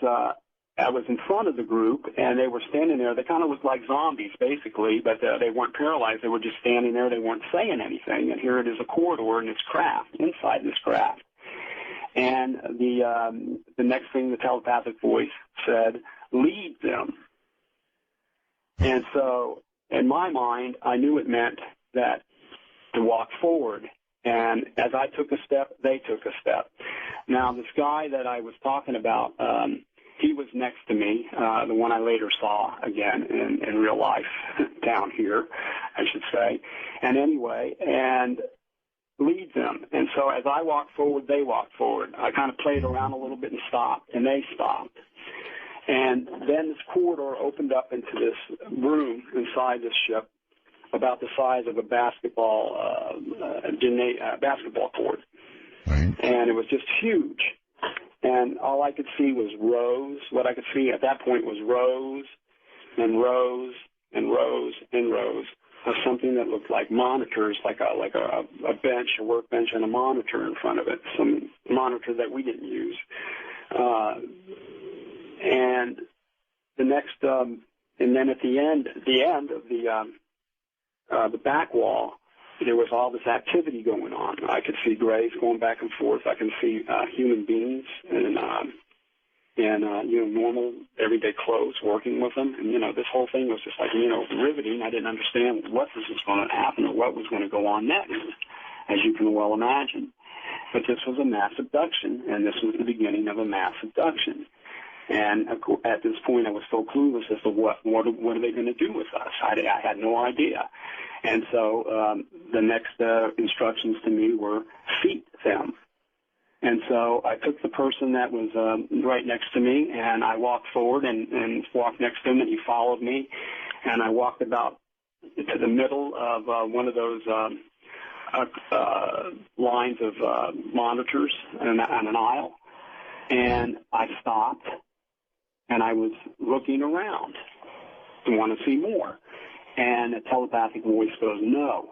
Speaker 3: in front of the group, and they were standing there. They kind of looked like zombies, basically, but they weren't paralyzed. They were just standing there. They weren't saying anything. And here it is, a corridor in this craft, inside this craft. And the next thing the telepathic voice said, "Lead them." And so in my mind, I knew it meant that to walk forward. And as I took a step, they took a step. Now, this guy that I was talking about, he was next to me, the one I later saw again in real life down here, I should say. And anyway, and lead them. And so as I walked forward, they walked forward. I kind of played around a little bit and stopped, and they stopped. And then this corridor opened up into this room inside this ship, about the size of a basketball court.
Speaker 1: Right.
Speaker 3: And it was just huge. And all I could see was rows. What I could see at that point was rows and rows and rows and rows of something that looked like monitors, like a bench, a workbench, and a monitor in front of it, some monitor that we didn't use. And the next, and then at the end of the back wall, there was all this activity going on. I could see grays going back and forth. I could see human beings and normal everyday clothes working with them. And this whole thing was just like riveting. I didn't understand what this was going to happen or what was going to go on next, as you can well imagine. But this was a mass abduction, and this was the beginning of a mass abduction. And at this point, I was so clueless as to what are they going to do with us? I had no idea. And so the next instructions to me were feed them. And so I took the person that was right next to me, and I walked forward and walked next to him, and he followed me. And I walked about to the middle of one of those lines of monitors on an aisle. And I stopped, and I was looking around to want to see more. And a telepathic voice goes, "No,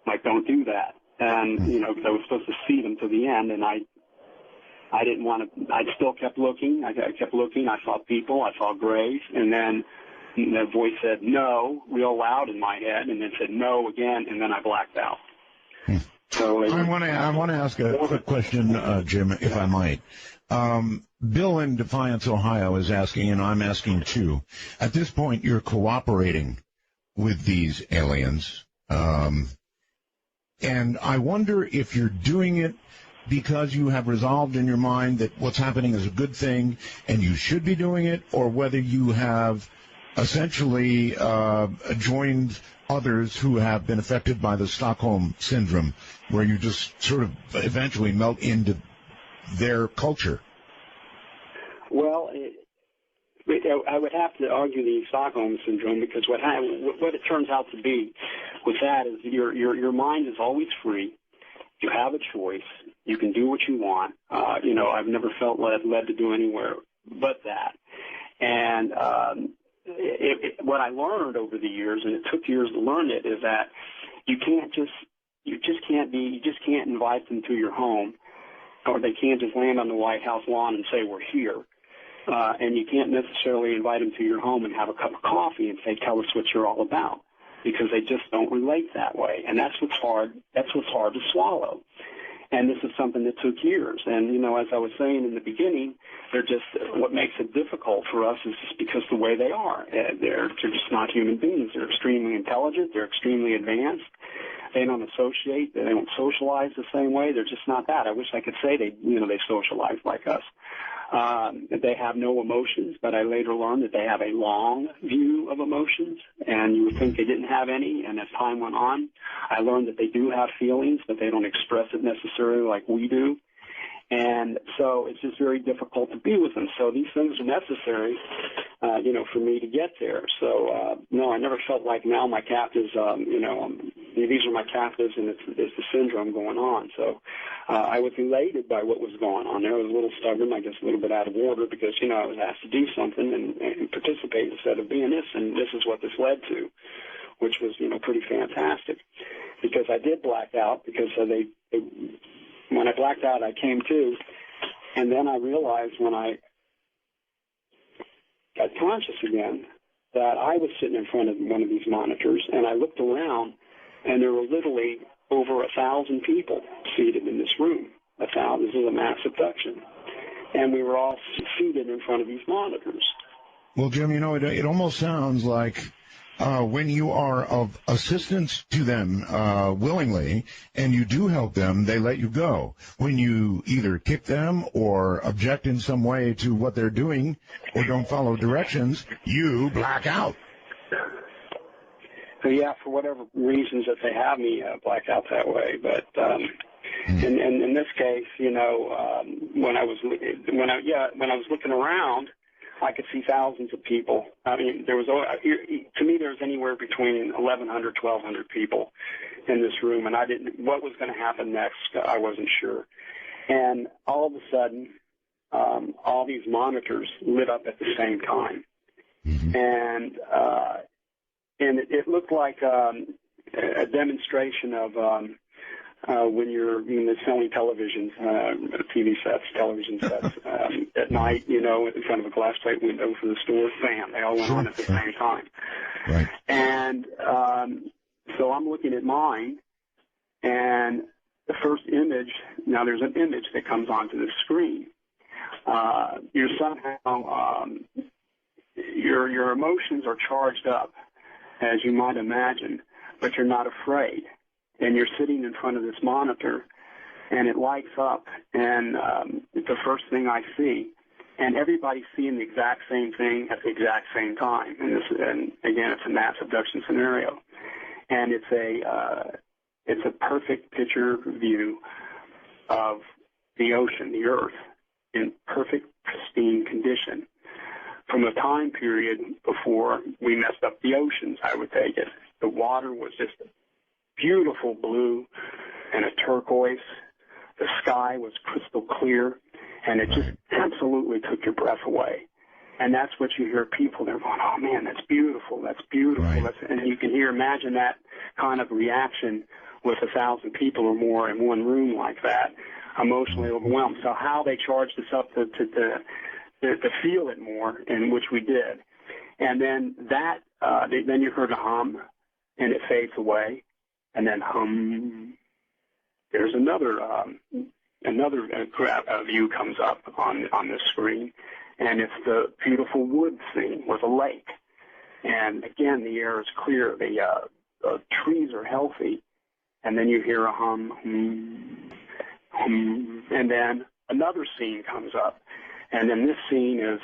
Speaker 3: like, don't do that." And, because I was supposed to see them to the end, and I didn't want to, I still kept looking. I kept looking. I saw people. I saw grays. And then the voice said, "No," real loud in my head, and then said, "No," again, and then I blacked out. So
Speaker 1: I want to ask a quick question, Jim, if I might. Bill in Defiance, Ohio, is asking, and I'm asking too. At this point, you're cooperating with these aliens, and I wonder if you're doing it because you have resolved in your mind that what's happening is a good thing and you should be doing it, or whether you have essentially joined others who have been affected by the Stockholm Syndrome, where you just sort of eventually melt into their culture.
Speaker 3: Well, I would have to argue the Stockholm Syndrome, because what it turns out to be with that is your mind is always free. You have a choice. You can do what you want. I've never felt led to do anywhere but that. And what I learned over the years, and it took years to learn it, is that you just can't invite them to your home, or they can't just land on the White House lawn and say we're here. And you can't necessarily invite them to your home and have a cup of coffee and say, tell us what you're all about, because they just don't relate that way. And that's what's hard to swallow. And this is something that took years. And, as I was saying in the beginning, what makes it difficult for us is just because the way they are. They're just not human beings. They're extremely intelligent. They're extremely advanced. They don't associate. They don't socialize the same way. They're just not that. I wish I could say they socialize like us. They have no emotions, but I later learned that they have a long view of emotions, and you would think they didn't have any. And as time went on, I learned that they do have feelings, but they don't express it necessarily like we do. And so it's just very difficult to be with them. So these things are necessary, for me to get there. So, no, I never felt like now my captives, these are my captives, and it's the syndrome going on. So I was elated by what was going on there. I was a little stubborn, I guess a little bit out of order, because, I was asked to do something and participate instead of being this, and this is what this led to, which was, pretty fantastic. Because I did black out, because when I blacked out, I came to, and then I realized when I got conscious again that I was sitting in front of one of these monitors, and I looked around, and there were literally over 1,000 people seated in this room. 1,000. This is a mass abduction, and we were all seated in front of these monitors.
Speaker 1: Well, Jim, it almost sounds like when you are of assistance to them willingly, and you do help them, they let you go. When you either kick them or object in some way to what they're doing or don't follow directions, you black out.
Speaker 3: So, yeah, for whatever reasons that they have me black out that way. But in this case, when I was looking around, I could see thousands of people. I mean, to me, there was anywhere between 1,100, 1,200 people in this room, and what was going to happen next, I wasn't sure. And all of a sudden, all these monitors lit up at the same time. Mm-hmm. And it looked like a demonstration of when you're selling televisions, television sets at night, in front of a glass plate window for the store. Bam, they all went on at the same time.
Speaker 1: Right.
Speaker 3: And so I'm looking at mine, and the first image, now there's an image that comes onto the screen. You're somehow, your emotions are charged up, as you might imagine, but you're not afraid. And you're sitting in front of this monitor, and it lights up, and it's the first thing I see. And everybody's seeing the exact same thing at the exact same time. And again, it's a mass abduction scenario. And it's a perfect picture view of the ocean, the earth, in perfect, pristine condition. From a time period before we messed up the oceans, I would take it. The water was just beautiful blue and a turquoise. The sky was crystal clear, and it just absolutely took your breath away. And that's what you hear people, they're going, oh, man, that's beautiful, that's beautiful.
Speaker 1: Right.
Speaker 3: And you can imagine that kind of reaction with 1,000 people or more in one room like that, emotionally overwhelmed. So how they charged us up to feel it more, and which we did. And then then you heard a hum, and it fades away. And then hum, there's another view comes up on this screen, and it's the beautiful wood scene with a lake. And again, the air is clear. The trees are healthy, and then you hear a hum, and then another scene comes up, and then this scene is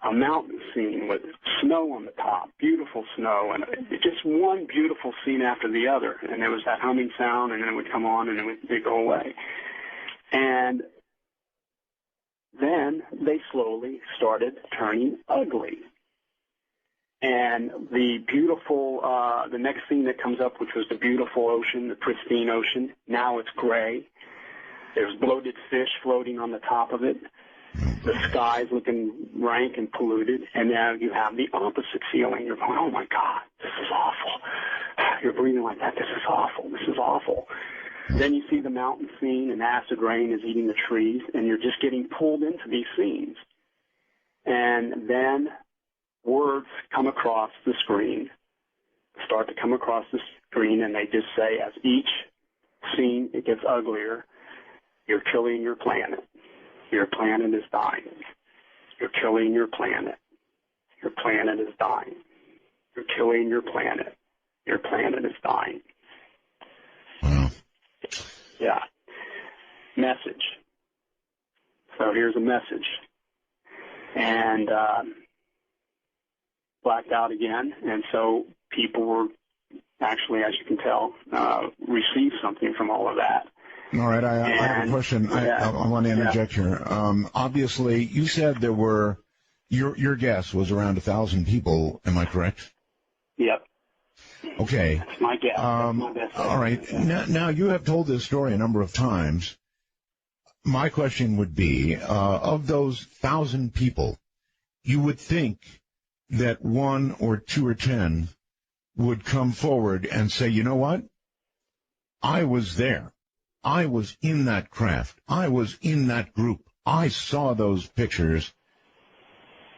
Speaker 3: a mountain scene with snow on the top, beautiful snow, and just one beautiful scene after the other. And there was that humming sound, and then it would come on, and then it'd go away. And then they slowly started turning ugly. And the beautiful, the next scene that comes up, which was the beautiful ocean, the pristine ocean, now it's gray. There's bloated fish floating on the top of it. The sky's looking rank and polluted. And now you have the opposite feeling. You're going, oh, my God, this is awful. You're breathing like that. This is awful. This is awful. Then you see the mountain scene, and acid rain is eating the trees, and you're just getting pulled into these scenes. And then words come across the screen, start to come across the screen, and they just say, as each scene it gets uglier, you're killing your planet. Your planet is dying. You're killing your planet. Your planet is dying. You're killing your planet. Your planet is dying.
Speaker 1: Wow.
Speaker 3: Yeah. Message. So here's a message. And blacked out again. And so people were actually, as you can tell, received something from all of that.
Speaker 1: All right, I have a question.
Speaker 3: Yeah,
Speaker 1: I want to interject here. Obviously, you said there were, your guess was around 1,000 people. Am I correct?
Speaker 3: Yep.
Speaker 1: Okay.
Speaker 3: That's my guess. That's my best guess.
Speaker 1: All right. Now, you have told this story a number of times. My question would be, of those 1,000 people, you would think that 1 or 2 or 10 would come forward and say, you know what? I was there. I was in that craft. I was in that group. I saw those pictures.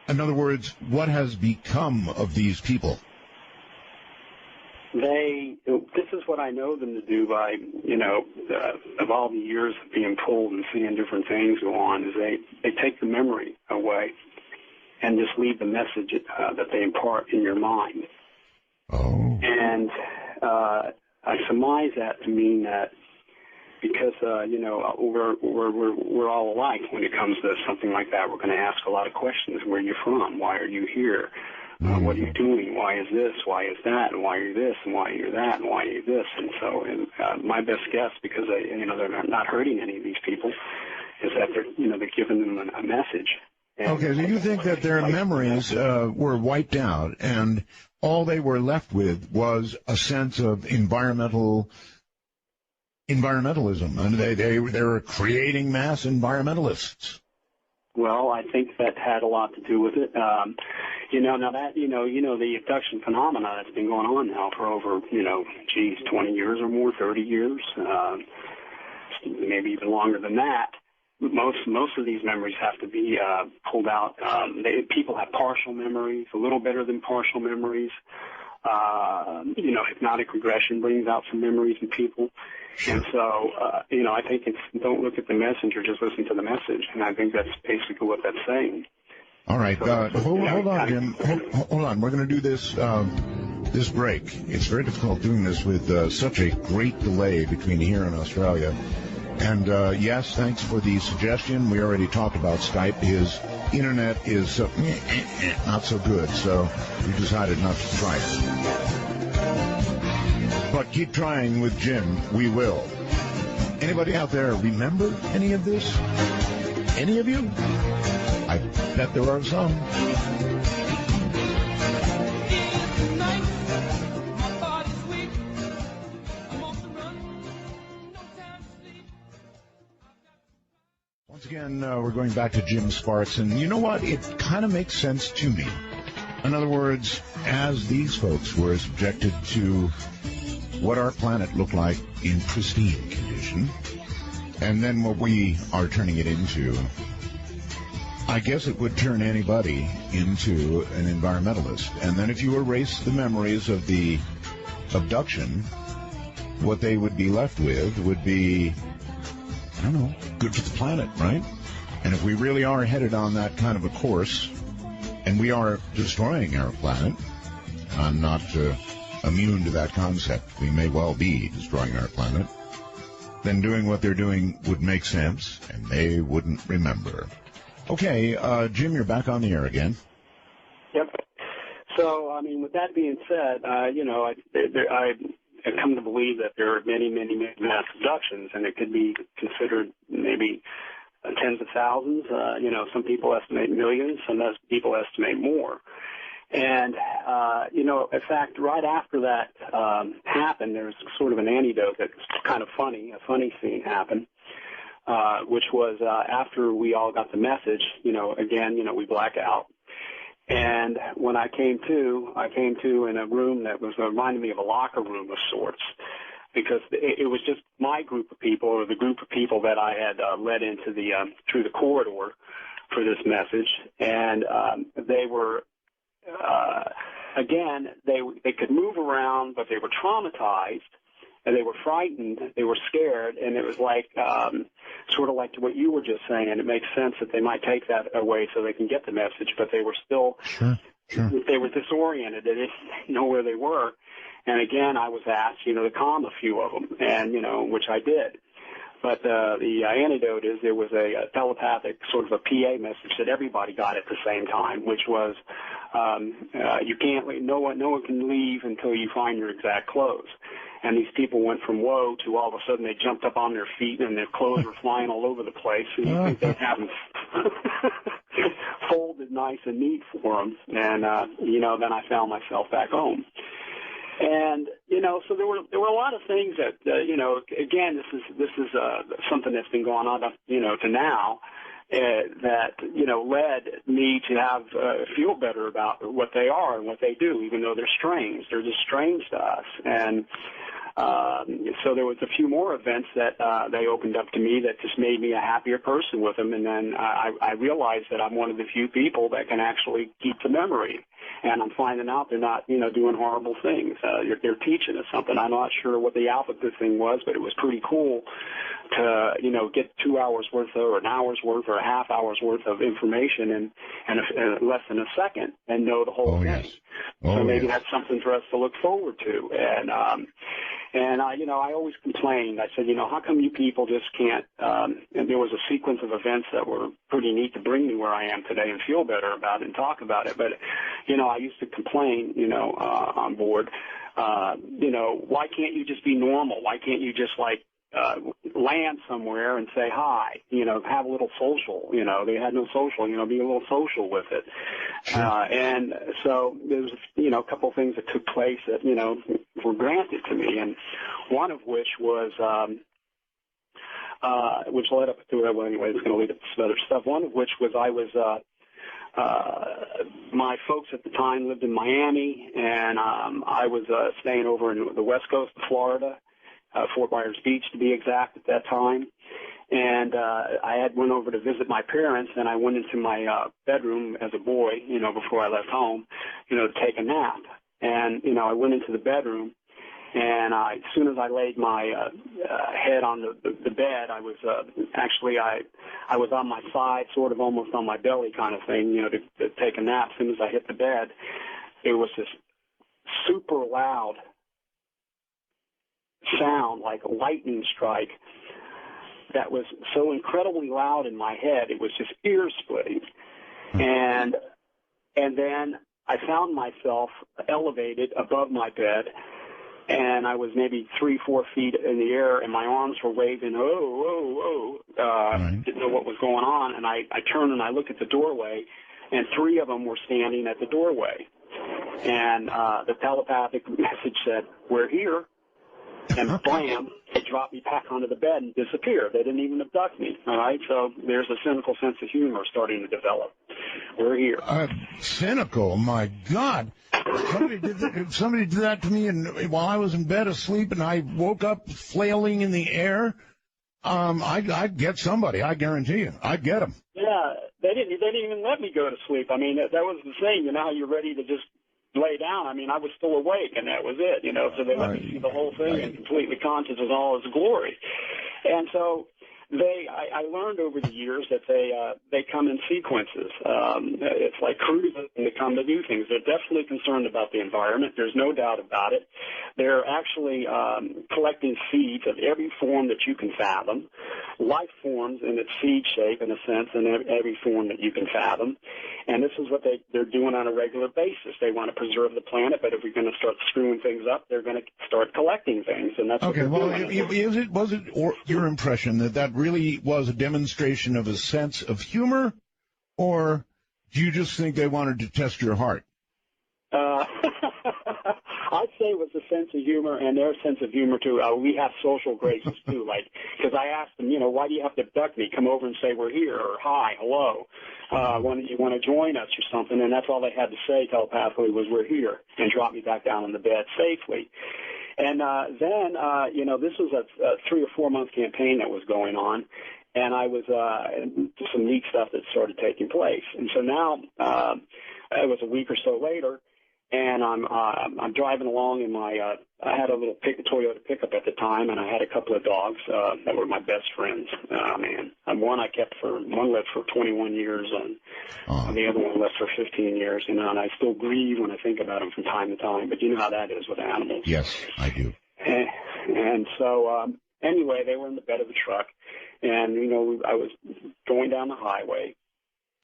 Speaker 1: In other words, what has become of these people?
Speaker 3: This is what I know them to do by, of all the years of being pulled and seeing different things go on, is they take the memory away and just leave the message that they impart in your mind.
Speaker 1: Oh.
Speaker 3: And I surmise that to mean that because, we're all alike when it comes to something like that. We're going to ask a lot of questions. Where are you from? Why are you here? What are you doing? Why is this? Why is that? And why are you this? And why are you that? And why are you this? And so my best guess, because they're not hurting any of these people, is that they're giving them a message. And
Speaker 1: okay, so you think that their memories were wiped out, and all they were left with was a sense of environmentalism, and they were creating mass environmentalists.
Speaker 3: Well, I think that had a lot to do with it. Now that, the abduction phenomena that's been going on now for over, 20 years or more, 30 years, maybe even longer than that. Most of these memories have to be pulled out. People have partial memories, a little better than partial memories. Hypnotic regression brings out some memories in people. And so, I think it's don't look at the messenger, just listen to the message. And I think that's basically what that's saying.
Speaker 1: All right. Hold on, Jim. Hold on. We're going to do this break. It's very difficult doing this with such a great delay between here and Australia. And, yes, thanks for the suggestion. We already talked about Skype. His internet is not so good, so we decided not to try it. But keep trying with Jim. We will. Anybody out there remember any of this? Any of you? I bet there are some. Once again, we're going back to Jim Sparks, and you know what? It kind of makes sense to me. In other words, as these folks were subjected to what our planet looked like in pristine condition, and then what we are turning it into, I guess it would turn anybody into an environmentalist. And then if you erase the memories of the abduction, what they would be left with would be, I don't know, good for the planet, right? And if we really are headed on that kind of a course, and we are destroying our planet, I'm not immune to that concept. We may well be destroying our planet. Then doing what they're doing would make sense, and they wouldn't remember. Okay, Jim, you're back on the air again.
Speaker 3: Yep. So, I mean, with that being said, you know, I come to believe that there are many, many, many mass abductions, and it could be considered maybe tens of thousands. You know, some people estimate millions, some people estimate more. And, you know, in fact, right after that happened, there was sort of an anecdote that's kind of funny. A funny scene happened, which was after we all got the message, you know, again, you know, we black out. And when I came to in a room that was reminded me of a locker room of sorts, because it was just my group of people, or the group of people that I had led into the through the corridor for this message, and they were. Again, they could move around, but they were traumatized, and they were frightened, they were scared, and it was like sort of like what you were just saying. It makes sense that they might take that away so they can get the message, but they were still they were disoriented. They didn't know where they were. And again, I was asked, you know, to calm a few of them, and you know, which I did. But the anecdote is there was a telepathic sort of a PA message that everybody got at the same time, which was you can't leave, no one can leave until you find your exact clothes. And these people went from whoa to all of a sudden they jumped up on their feet and their clothes were flying all over the place. And you think they have them folded nice and neat for them. And you know, then I found myself back home. And you know, so there were a lot of things that you know. Again, this is something that's been going on, you know, to now that you know led me to have feel better about what they are and what they do, even though they're strange. They're just strange to us. And so there was a few more events that they opened up to me that just made me a happier person with them. And then I realized that I'm one of the few people that can actually keep the memory. And I'm finding out they're not, you know, doing horrible things. They're teaching us something. I'm not sure what the alphabet thing was, but it was pretty cool to, you know, get 2 hours worth or an hour's worth or a half hour's worth of information in less than a second and know the whole thing.
Speaker 1: Yes.
Speaker 3: So maybe that's something for us to look forward to. And I, you know, I always complained. I said, you know, how come you people just can't? And there was a sequence of events that were pretty neat to bring me where I am today and feel better about it and talk about it. But, you know, I used to complain, you know, on board. You know, why can't you just be normal? Why can't you just like land somewhere and say hi, you know, have a little social, you know, they had no social, you know, be a little social with it. Sure. And so there's, you know, a couple of things that took place that, you know, were granted to me. And one of which was, which led up to, well, anyway, it's going to lead up to some other stuff. One of which was my folks at the time lived in Miami, and I was staying over in the west coast of Florida, Fort Myers Beach to be exact at that time. And I had went over to visit my parents, and I went into my bedroom as a boy, you know, before I left home, you know, to take a nap. And, you know, I went into the bedroom, and as soon as I laid my head on the bed, I was actually I was on my side, sort of almost on my belly kind of thing, you know, to take a nap. As soon as I hit the bed, there was this super loud sound like a lightning strike that was so incredibly loud in my head, it was just ear-splitting. And then I found myself elevated above my bed, and I was maybe 3-4 feet in the air, and my arms were waving, didn't know what was going on, and I turned and I looked at the doorway, and 3 of them were standing at the doorway. And the telepathic message said, "We're here." And blam, they dropped me back onto the bed and disappeared. They didn't even abduct me, all right? So there's a cynical sense of humor starting to develop. We're here.
Speaker 1: Cynical? My God. Somebody did that to me while I was in bed asleep, and I woke up flailing in the air. I'd get somebody, I guarantee you. I'd get them.
Speaker 3: Yeah, they didn't even let me go to sleep. I mean, that was the thing. You know how you're ready to just lay down, I mean, I was still awake, and that was it, so they let me see the whole thing and completely conscious of all its glory. And so I learned over the years that they come in sequences. It's like cruises, and they come to do things. They're definitely concerned about the environment. There's no doubt about it. They're actually collecting seeds of every form that you can fathom, life forms in its seed shape, in a sense, in every form that you can fathom. And this is what they're doing on a regular basis. They want to preserve the planet, but if we're going to start screwing things up, they're going to start collecting things, and that's what they're doing.
Speaker 1: Was it your impression that really was a demonstration of a sense of humor, or do you just think they wanted to test your heart?
Speaker 3: I'd say it was a sense of humor, and their sense of humor, too. We have social graces, too, because I asked them, why do you have to abduct me? Come over and say we're here, or hi, hello. You want to join us or something, and that's all they had to say telepathically was we're here, and drop me back down in the bed safely. And then, this was a 3 or 4 month campaign that was going on, and I was some neat stuff that started taking place. And so now it was a week or so later, and I'm driving along in my I had a little Toyota pickup at the time, and I had a couple of dogs that were my best friends. And one lived for 21 years, and the other one lived for 15 years. And I still grieve when I think about them from time to time. But you know how that is with animals.
Speaker 1: Yes, I do.
Speaker 3: And so anyway, they were in the bed of the truck, and I was going down the highway,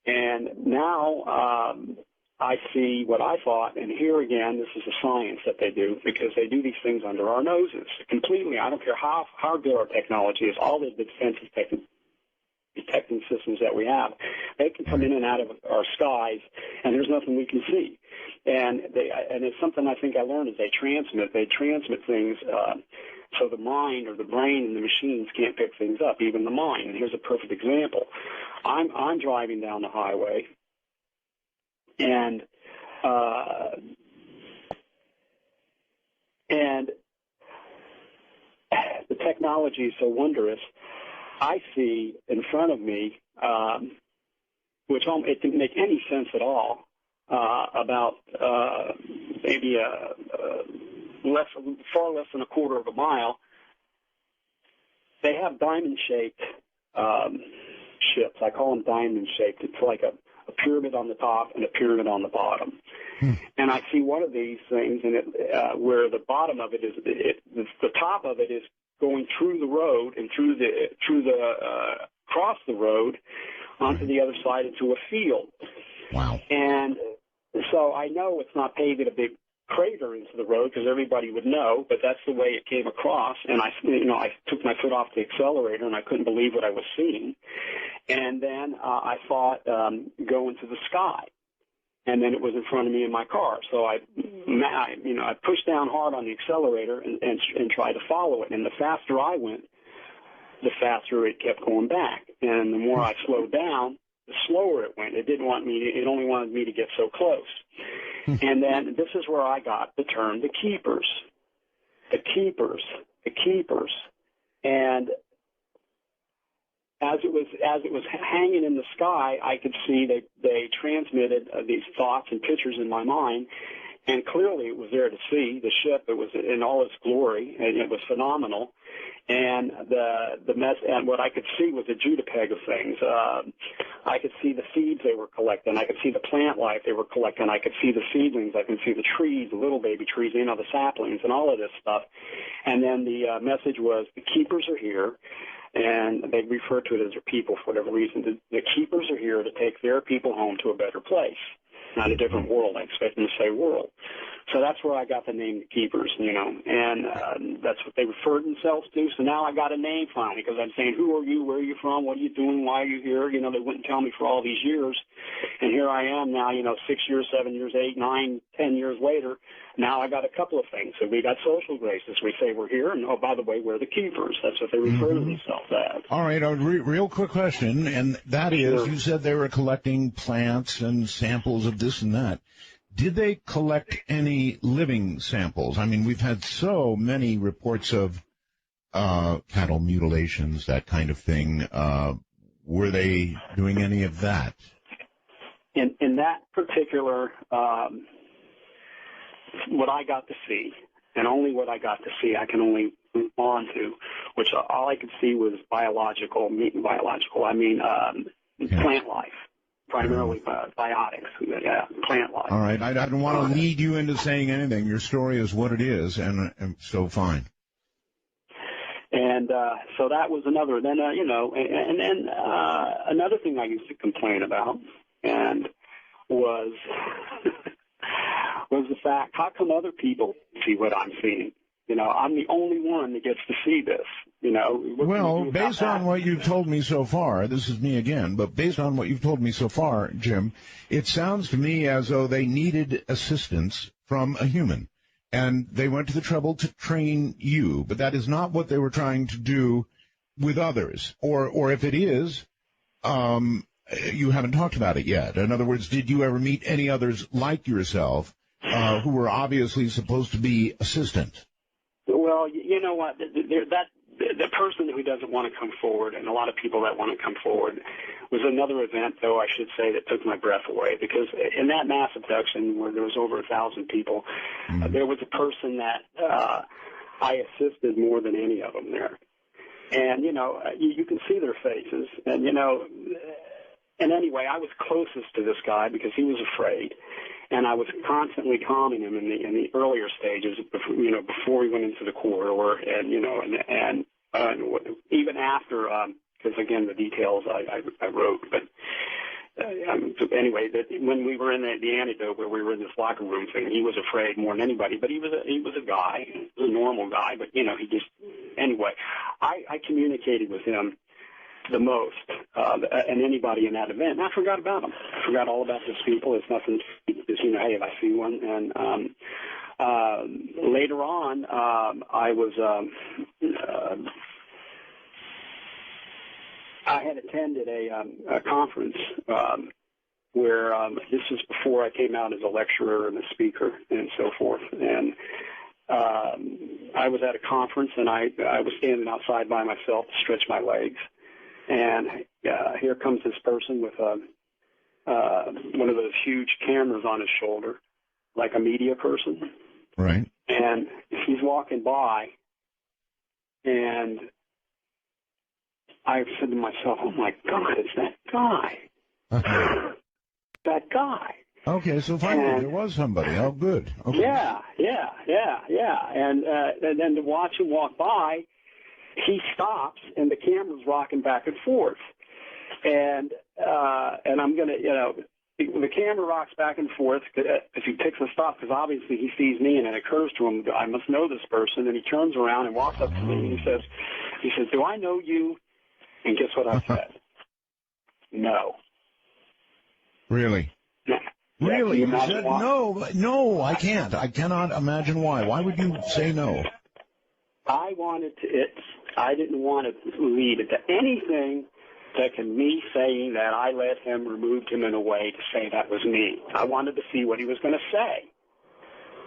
Speaker 3: and now I see what I thought, and here again, this is a science that they do, because they do these things under our noses completely. I don't care how good our technology is, all the defensive detecting systems that we have, they can come in and out of our skies, and there's nothing we can see. And it's something I think I learned is they transmit things so the mind or the brain and the machines can't pick things up, even the mind. And here's a perfect example. I'm driving down the highway, and the technology is so wondrous. I see in front of me, which it didn't make any sense at all, about maybe far less than a quarter of a mile. They have diamond-shaped ships. I call them diamond-shaped. It's like a pyramid on the top and a pyramid on the bottom. And I see one of these things, and where the bottom of it is, the top of it is going through the road and through the across the road onto the other side into a field. Wow! And so I know it's not paving a big crater into the road, because everybody would know, but that's the way it came across. And I took my foot off the accelerator, and I couldn't believe what I was seeing. And then I thought go into the sky, and then it was in front of me in my car. So I pushed down hard on the accelerator and tried to follow it. And the faster I went, the faster it kept going back. And the more I slowed down, the slower it went. It only wanted me to get so close. And then this is where I got the term the keepers. The keepers. And as it was hanging in the sky, I could see they transmitted these thoughts and pictures in my mind, and clearly it was there to see. The ship, it was in all its glory, and it was phenomenal. And and what I could see was a JUDAPEG of things. I could see the seeds they were collecting. I could see the plant life they were collecting. I could see the seedlings. I could see the trees, the little baby trees, the saplings, and all of this stuff. And then the message was, the keepers are here. And they refer to it as their people for whatever reason. The keepers are here to take their people home to a better place, not a different world. I expect them to say world. So that's where I got the name the Keepers, and that's what they referred themselves to. So now I got a name finally, because I'm saying, who are you, where are you from, what are you doing, why are you here? They wouldn't tell me for all these years. And here I am now, 6 years, 7 years, 8, 9, 10 years later. Now I got a couple of things. So we got social graces. We say we're here, and by the way, we're the Keepers. That's what they refer to themselves as.
Speaker 1: All right, a real quick question, and that is, you said they were collecting plants and samples of this and that. Did they collect any living samples? I mean, we've had so many reports of cattle mutilations, that kind of thing. Were they doing any of that?
Speaker 3: In that particular what I got to see, and only what I got to see, I can only move on to, which all I could see was biological. I mean plant life, primarily biotics, plant life.
Speaker 1: All right. I don't want to lead you into saying anything. Your story is what it is, and so fine.
Speaker 3: And so that was another. Then and then another thing I used to complain about, and was was the fact, how come other people see what I'm seeing? I'm the only one that gets to see this.
Speaker 1: Well, based on what you've told me so far, this is me again, but based on what you've told me so far, Jim, it sounds to me as though they needed assistance from a human. And they went to the trouble to train you, but that is not what they were trying to do with others. Or if it is, you haven't talked about it yet. In other words, did you ever meet any others like yourself who were obviously supposed to be assistants?
Speaker 3: Well, you know what? The person who doesn't want to come forward, and a lot of people that want to come forward, was another event, though I should say, that took my breath away. Because in that mass abduction where there was over 1,000 people, there was a person that I assisted more than any of them there. And, you can see their faces. And, and anyway, I was closest to this guy because he was afraid. And I was constantly calming him in the earlier stages, before we went into the corridor, and even after, because again the details I wrote. But anyway, when we were in the antidote, where we were in this locker room thing, he was afraid more than anybody. But he was a guy, he was a normal guy. But he just anyway, I communicated with him the most, and anybody in that event. And I forgot about them. I forgot all about these people. It's nothing. Just hey, if I see one. And later on, I had attended a conference where this was before I came out as a lecturer and a speaker and so forth. And I was at a conference, and I was standing outside by myself to stretch my legs. And here comes this person with one of those huge cameras on his shoulder, like a media person.
Speaker 1: Right.
Speaker 3: And he's walking by, and I said to myself, "Oh my God, it's that guy!" That guy.
Speaker 1: Okay, so finally there was somebody. Oh, good. Okay.
Speaker 3: Yeah. And then to watch him walk by, he stops, and the camera's rocking back and forth. And I'm going to, the camera rocks back and forth as he picks a stop, because obviously he sees me, and it occurs to him, I must know this person. And he turns around and walks up to me, and he says, "Do I know you?" And guess what I said? No.
Speaker 1: Really?
Speaker 3: Yeah.
Speaker 1: Really?
Speaker 3: You
Speaker 1: You said no, I can't. I cannot imagine why. Why would you say no?
Speaker 3: I didn't want to lead it to anything that can me saying that I let him, removed him in a way to say that was me. I wanted to see what he was going to say.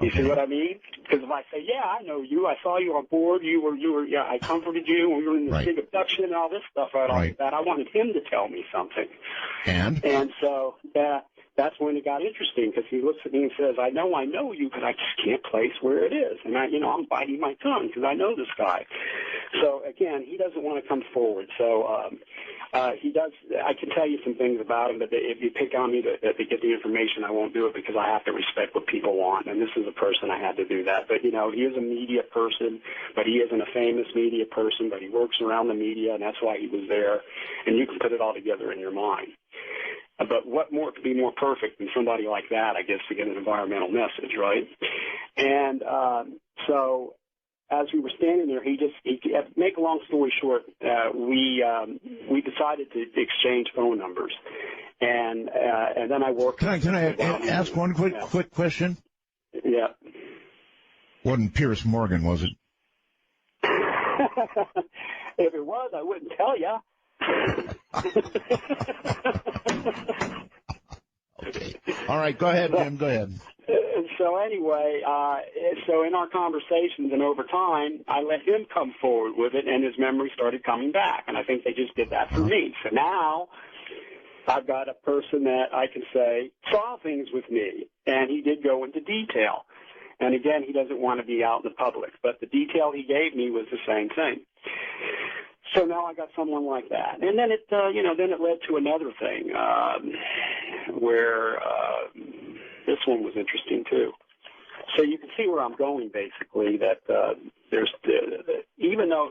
Speaker 3: You see what I mean? Because if I say, "Yeah, I know you. I saw you on board. You were. Yeah, I comforted you. We were in this big abduction and all this stuff off of that." I wanted him to tell me something. And so that's when it got interesting, because he looks at me and says, I know you, but I just can't place where it is. And I'm biting my tongue because I know this guy. So again, he doesn't want to come forward. So he does. I can tell you some things about him, but if you pick on me to get the information, I won't do it, because I have to respect what people want. And this is a person I had to do that. But he is a media person, but he isn't a famous media person. But he works around the media, and that's why he was there. And you can put it all together in your mind. But what more could be more perfect than somebody like that, I guess, to get an environmental message, right? And so as we were standing there, make a long story short, we decided to exchange phone numbers. And then I worked.
Speaker 1: Can I ask one quick question?
Speaker 3: Yeah.
Speaker 1: Wasn't Pierce Morgan, was it?
Speaker 3: If it was, I wouldn't tell you.
Speaker 1: Okay. All right, go ahead, Jim. Go ahead.
Speaker 3: So anyway, so in our conversations and over time, I let him come forward with it, and his memory started coming back. And I think they just did that for me. So now I've got a person that I can say saw things with me, and he did go into detail. And again, he doesn't want to be out in the public. But the detail he gave me was the same thing. So now I got someone like that. And then it, then it led to another thing where this one was interesting too. So you can see where I'm going, basically. That there's even though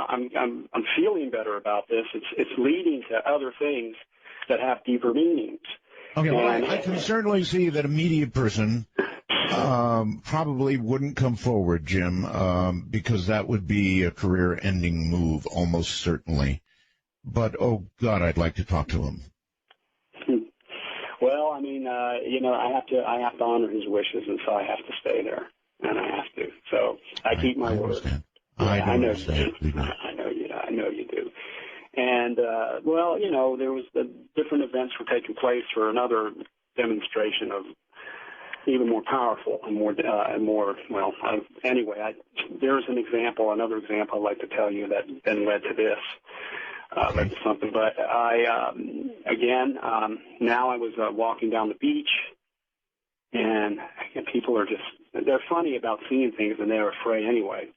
Speaker 3: I'm feeling better about this, it's leading to other things that have deeper meanings.
Speaker 1: Okay, well, I can certainly see that a media person probably wouldn't come forward, Jim, because that would be a career-ending move, almost certainly. But oh God, I'd like to talk to him.
Speaker 3: Well, I mean, I have to honor his wishes, and so I have to stay there, and I have to. So I keep my word.
Speaker 1: Understand.
Speaker 3: Yeah,
Speaker 1: I know
Speaker 3: understand.
Speaker 1: you do.
Speaker 3: I know you do. And there was the different events were taking place for another demonstration of even more powerful and more. Anyway, there's another example I'd like to tell you that then led to this. Led to something, but now I was walking down the beach, and people are they're funny about seeing things, and they're afraid anyway.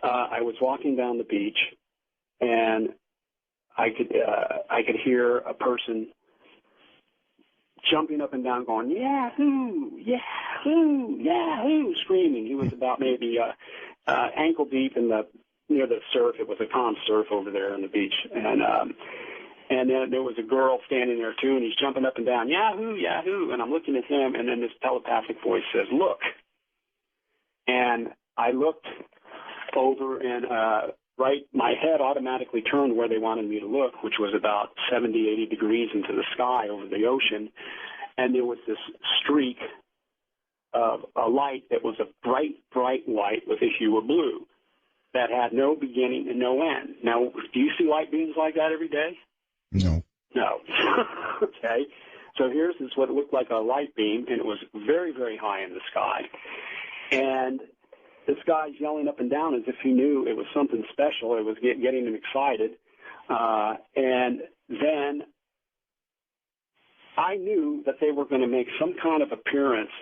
Speaker 3: I was walking down the beach, and I could hear a person jumping up and down, going Yahoo, Yahoo, Yahoo, screaming. He was about maybe ankle deep in near the surf. It was a calm surf over there on the beach, and then there was a girl standing there too, and he's jumping up and down, Yahoo, Yahoo, and I'm looking at him, and then this telepathic voice says, look. And I looked over, and my head automatically turned where they wanted me to look, which was about 70, 80 degrees into the sky over the ocean, and there was this streak of a light that was a bright, bright light with a hue of blue that had no beginning and no end. Now, do you see light beams like that every day?
Speaker 1: No.
Speaker 3: No. Okay. So here's what looked like a light beam, and it was very, very high in the sky. And this guy's yelling up and down as if he knew it was something special. It was getting him excited. And then I knew that they were going to make some kind of appearance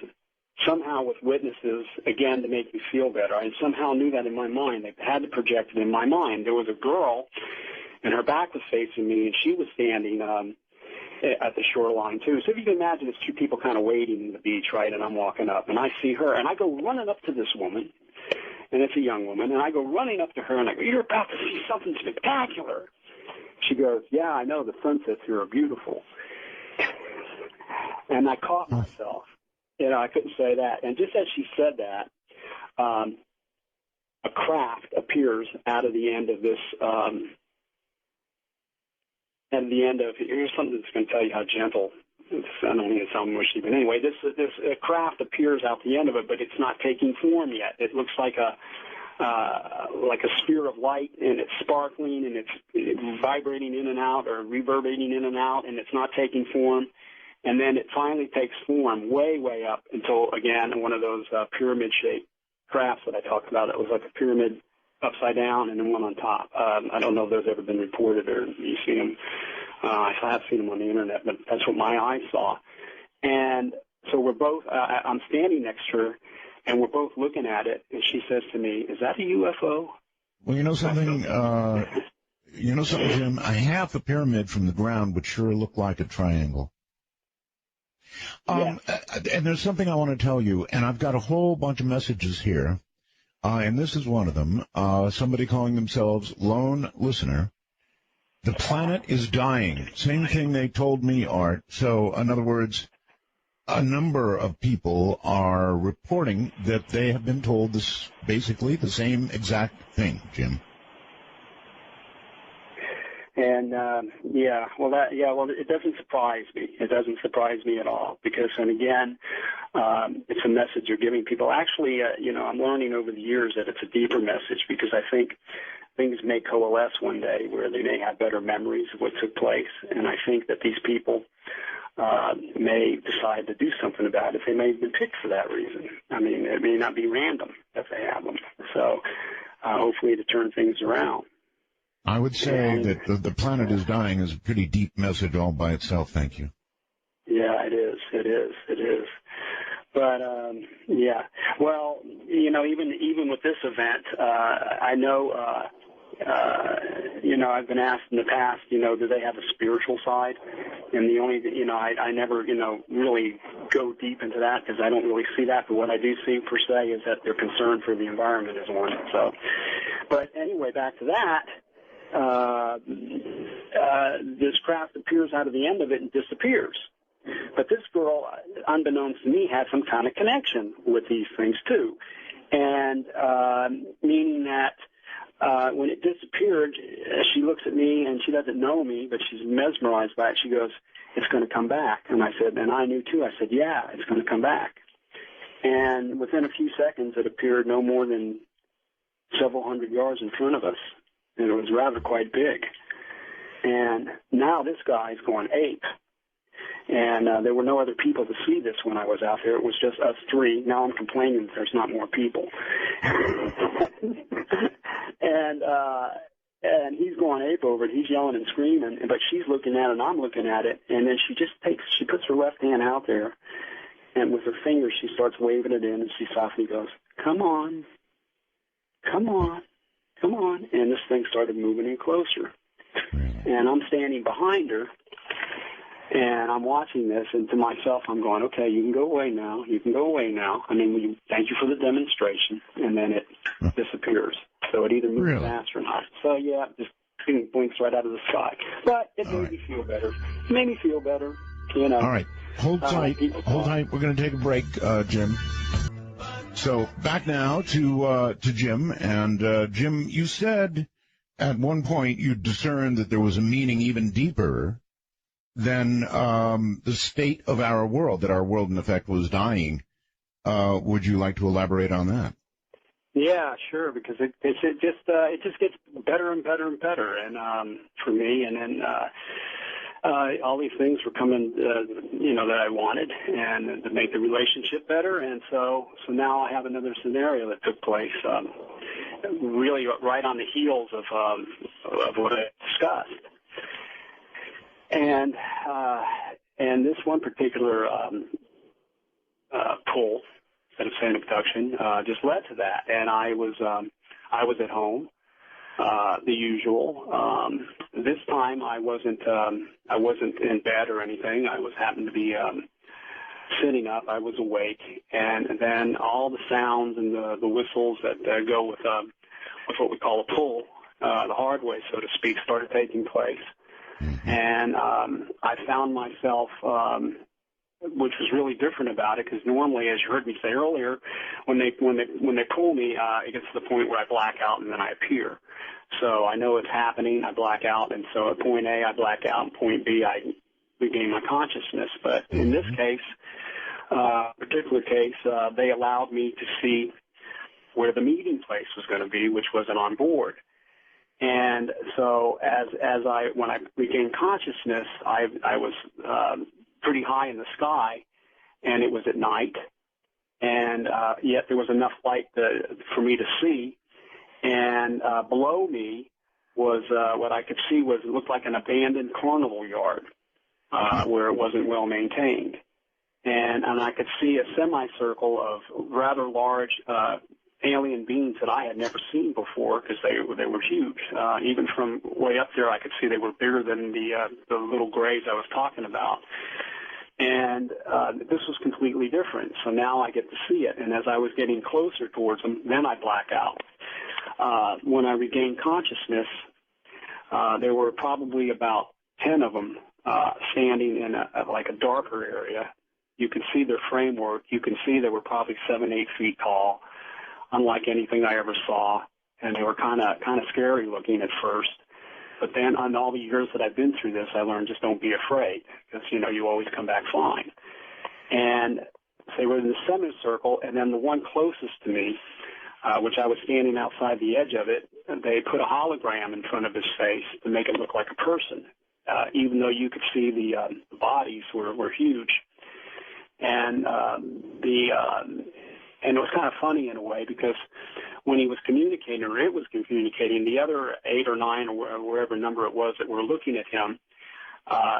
Speaker 3: somehow with witnesses, again, to make me feel better. I somehow knew that in my mind. They had to project it in my mind. There was a girl, and her back was facing me, and she was standing at the shoreline, too. So if you can imagine, it's two people kind of waiting in the beach, right, and I'm walking up, and I see her, and I go running up to this woman, and it's a young woman, and I go running up to her, and I go, you're about to see something spectacular. She goes, yeah, I know, the sunsets here are beautiful. And I caught myself. I couldn't say that. And just as she said that, a craft appears out of the end of this, here's something that's going to tell you how gentle, I don't mean to sound mushy, but anyway, this craft appears out the end of it, but it's not taking form yet. It looks like a sphere of light, and it's sparkling, and it's vibrating in and out or reverberating in and out, and it's not taking form. And then it finally takes form way, way up until, again, one of those pyramid-shaped crafts that I talked about. It was like a pyramid upside down and then one on top. I don't know if those ever been reported or you've seen them. I have seen them on the Internet, but that's what my eyes saw. And so we're both, I'm standing next to her, and we're both looking at it, and she says to me, is that a UFO?
Speaker 1: Well, you know something, Jim? A half a pyramid from the ground would sure look like a triangle. And there's something I want to tell you, and I've got a whole bunch of messages here, and this is one of them. Somebody calling themselves Lone Listener. The planet is dying. Same thing they told me, Art. So, in other words, a number of people are reporting that they have been told this, basically the same exact thing, Jim.
Speaker 3: And it doesn't surprise me. It doesn't surprise me at all because, and again, it's a message you're giving people. Actually, I'm learning over the years that it's a deeper message because I think things may coalesce one day where they may have better memories of what took place, and I think that these people may decide to do something about it. They may have been picked for that reason. I mean, it may not be random that they have them. So, hopefully, to turn things around.
Speaker 1: I would say that the planet is dying is a pretty deep message all by itself. Thank you.
Speaker 3: Yeah, it is. It is. It is. But yeah, well, you know, even with this event, I know, you know, I've been asked in the past, you know, do they have a spiritual side? And the only, you know, I never, you know, really go deep into that because I don't really see that. But what I do see per se is that they're concerned for the environment as one. So, but anyway, back to that. This craft appears out of the end of it and disappears. But this girl, unbeknownst to me, had some kind of connection with these things too, and meaning that when it disappeared, she looks at me and she doesn't know me, but she's mesmerized by it. She goes, "It's going to come back." And I said, and I knew too. I said, "Yeah, it's going to come back." And within a few seconds, it appeared no more than several hundred yards in front of us, and it was rather quite big. And now this guy's going ape. And there were no other people to see this when I was out there. It was just us three. Now I'm complaining that there's not more people. And he's going ape over it. He's yelling and screaming, but she's looking at it and I'm looking at it. And then she puts her left hand out there, and with her finger she starts waving it in, and she softly goes, "Come on, come on, come on." And this thing started moving in closer. And I'm standing behind her. And I'm watching this, and to myself, I'm going, "Okay, you can go away now. You can go away now. I mean, thank you for the demonstration." And then it disappears. So it either moves fast or not. So, yeah, it just blinks right out of the sky. But it made me feel better. It made me feel better, you know.
Speaker 1: All right. Hold tight. Hold tight. We're going to take a break, Jim. So back now to Jim. And, Jim, you said at one point you discerned that there was a meaning even deeper than the state of our world, that our world, in effect, was dying. Would you like to elaborate on that?
Speaker 3: Yeah, sure, because it just gets better and better and better, and for me, and then all these things were coming, you know, that I wanted, and to make the relationship better, and so now I have another scenario that took place, really right on the heels of what I discussed. And this one particular pull, instead of saying abduction, just led to that. And I was at home, the usual. This time I wasn't in bed or anything. I happened to be sitting up. I was awake, and then all the sounds and the whistles that go with what we call a pull, the hard way, so to speak, started taking place. And I found myself, which was really different about it, because normally, as you heard me say earlier, when they pull me, it gets to the point where I black out and then I appear. So I know it's happening. I black out, and so at point A, I black out, and point B, I regain my consciousness. But in this case, particular case, they allowed me to see where the meeting place was going to be, which wasn't on board. And so when I regained consciousness, I was pretty high in the sky, and it was at night, and yet there was enough light for me to see. And below me was what I could see looked like an abandoned carnival yard where it wasn't well maintained. And I could see a semicircle of rather large alien beings that I had never seen before, because they were huge. Even from way up there, I could see they were bigger than the little grays I was talking about. And this was completely different. So now I get to see it. And as I was getting closer towards them, then I black out. When I regained consciousness, there were probably about 10 of them standing in like a darker area. You could see their framework. You can see they were probably 7-8 feet tall, unlike anything I ever saw, and they were kind of scary looking at first. But then on all the years that I've been through this, I learned just don't be afraid, because, you know, you always come back fine. And they were in the semicircle, and then the one closest to me, which I was standing outside the edge of it, they put a hologram in front of his face to make it look like a person, even though you could see the bodies were huge. And and it was kind of funny in a way, because when he was communicating, or it was communicating, the other 8 or 9 or wherever number it was that were looking at him,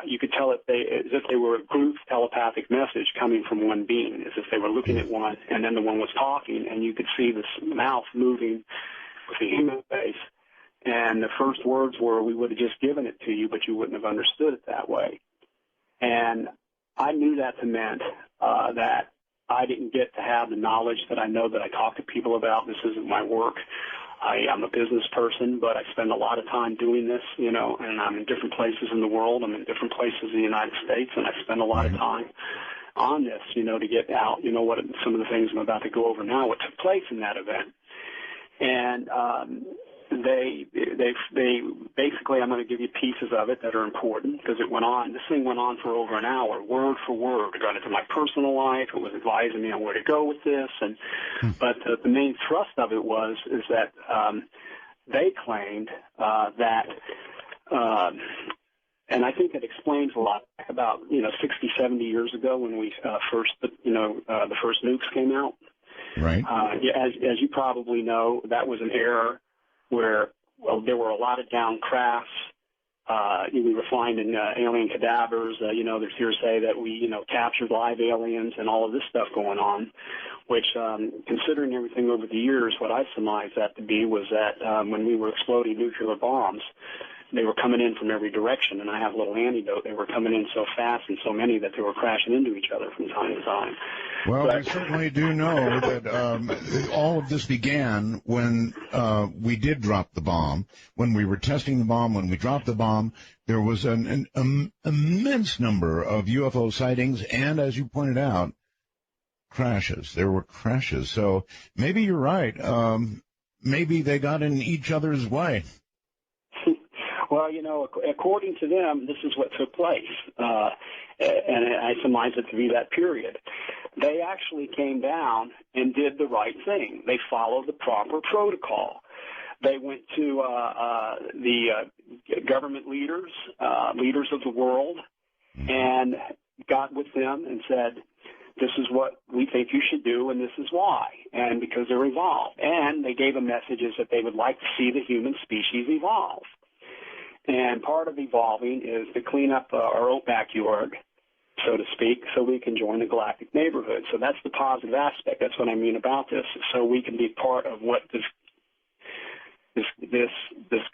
Speaker 3: You could tell as if they were a group telepathic message coming from one being, as if they were looking at one, and then the one was talking, and you could see this mouth moving with the human face. And the first words were, "We would have just given it to you, but you wouldn't have understood it that way." And I knew that meant that I didn't get to have the knowledge that I know that I talk to people about. This isn't my work. I'm a business person, but I spend a lot of time doing this, and I'm in different places in the world. I'm in different places in the United States, and I spend a lot of time on this, to get out, what some of the things I'm about to go over now, what took place in that event. And they basically, I'm going to give you pieces of it that are important because it went on. This thing went on for over an hour, word for word. It got into my personal life. It was advising me on where to go with this. But the main thrust of it is that they claimed that, and I think it explains a lot about 60, 70 years ago when we the first nukes came out.
Speaker 1: Right.
Speaker 3: As you probably know, that was an era where there were a lot of down crafts. We were finding alien cadavers. There's hearsay that we, captured live aliens and all of this stuff going on, which, considering everything over the years, what I surmised that to be was that when we were exploding nuclear bombs, they were coming in from every direction, and I have a little anecdote. They were coming in so fast and so many that they were crashing into each other from time to time.
Speaker 1: Well, we certainly do know that all of this began when we did drop the bomb, when we were testing the bomb, when we dropped the bomb. There was an immense number of UFO sightings, and as you pointed out, crashes. There were crashes. So maybe you're right. Maybe they got in each other's way.
Speaker 3: Well, according to them, this is what took place, and I surmise it to be that period. They actually came down and did the right thing. They followed the proper protocol. They went to the government leaders of the world, and got with them and said, this is what we think you should do, and this is why, and because they're evolved. And they gave them messages that they would like to see the human species evolve. And part of evolving is to clean up our own backyard, so to speak, so we can join the galactic neighborhood. So that's the positive aspect. That's what I mean about this. So we can be part of what this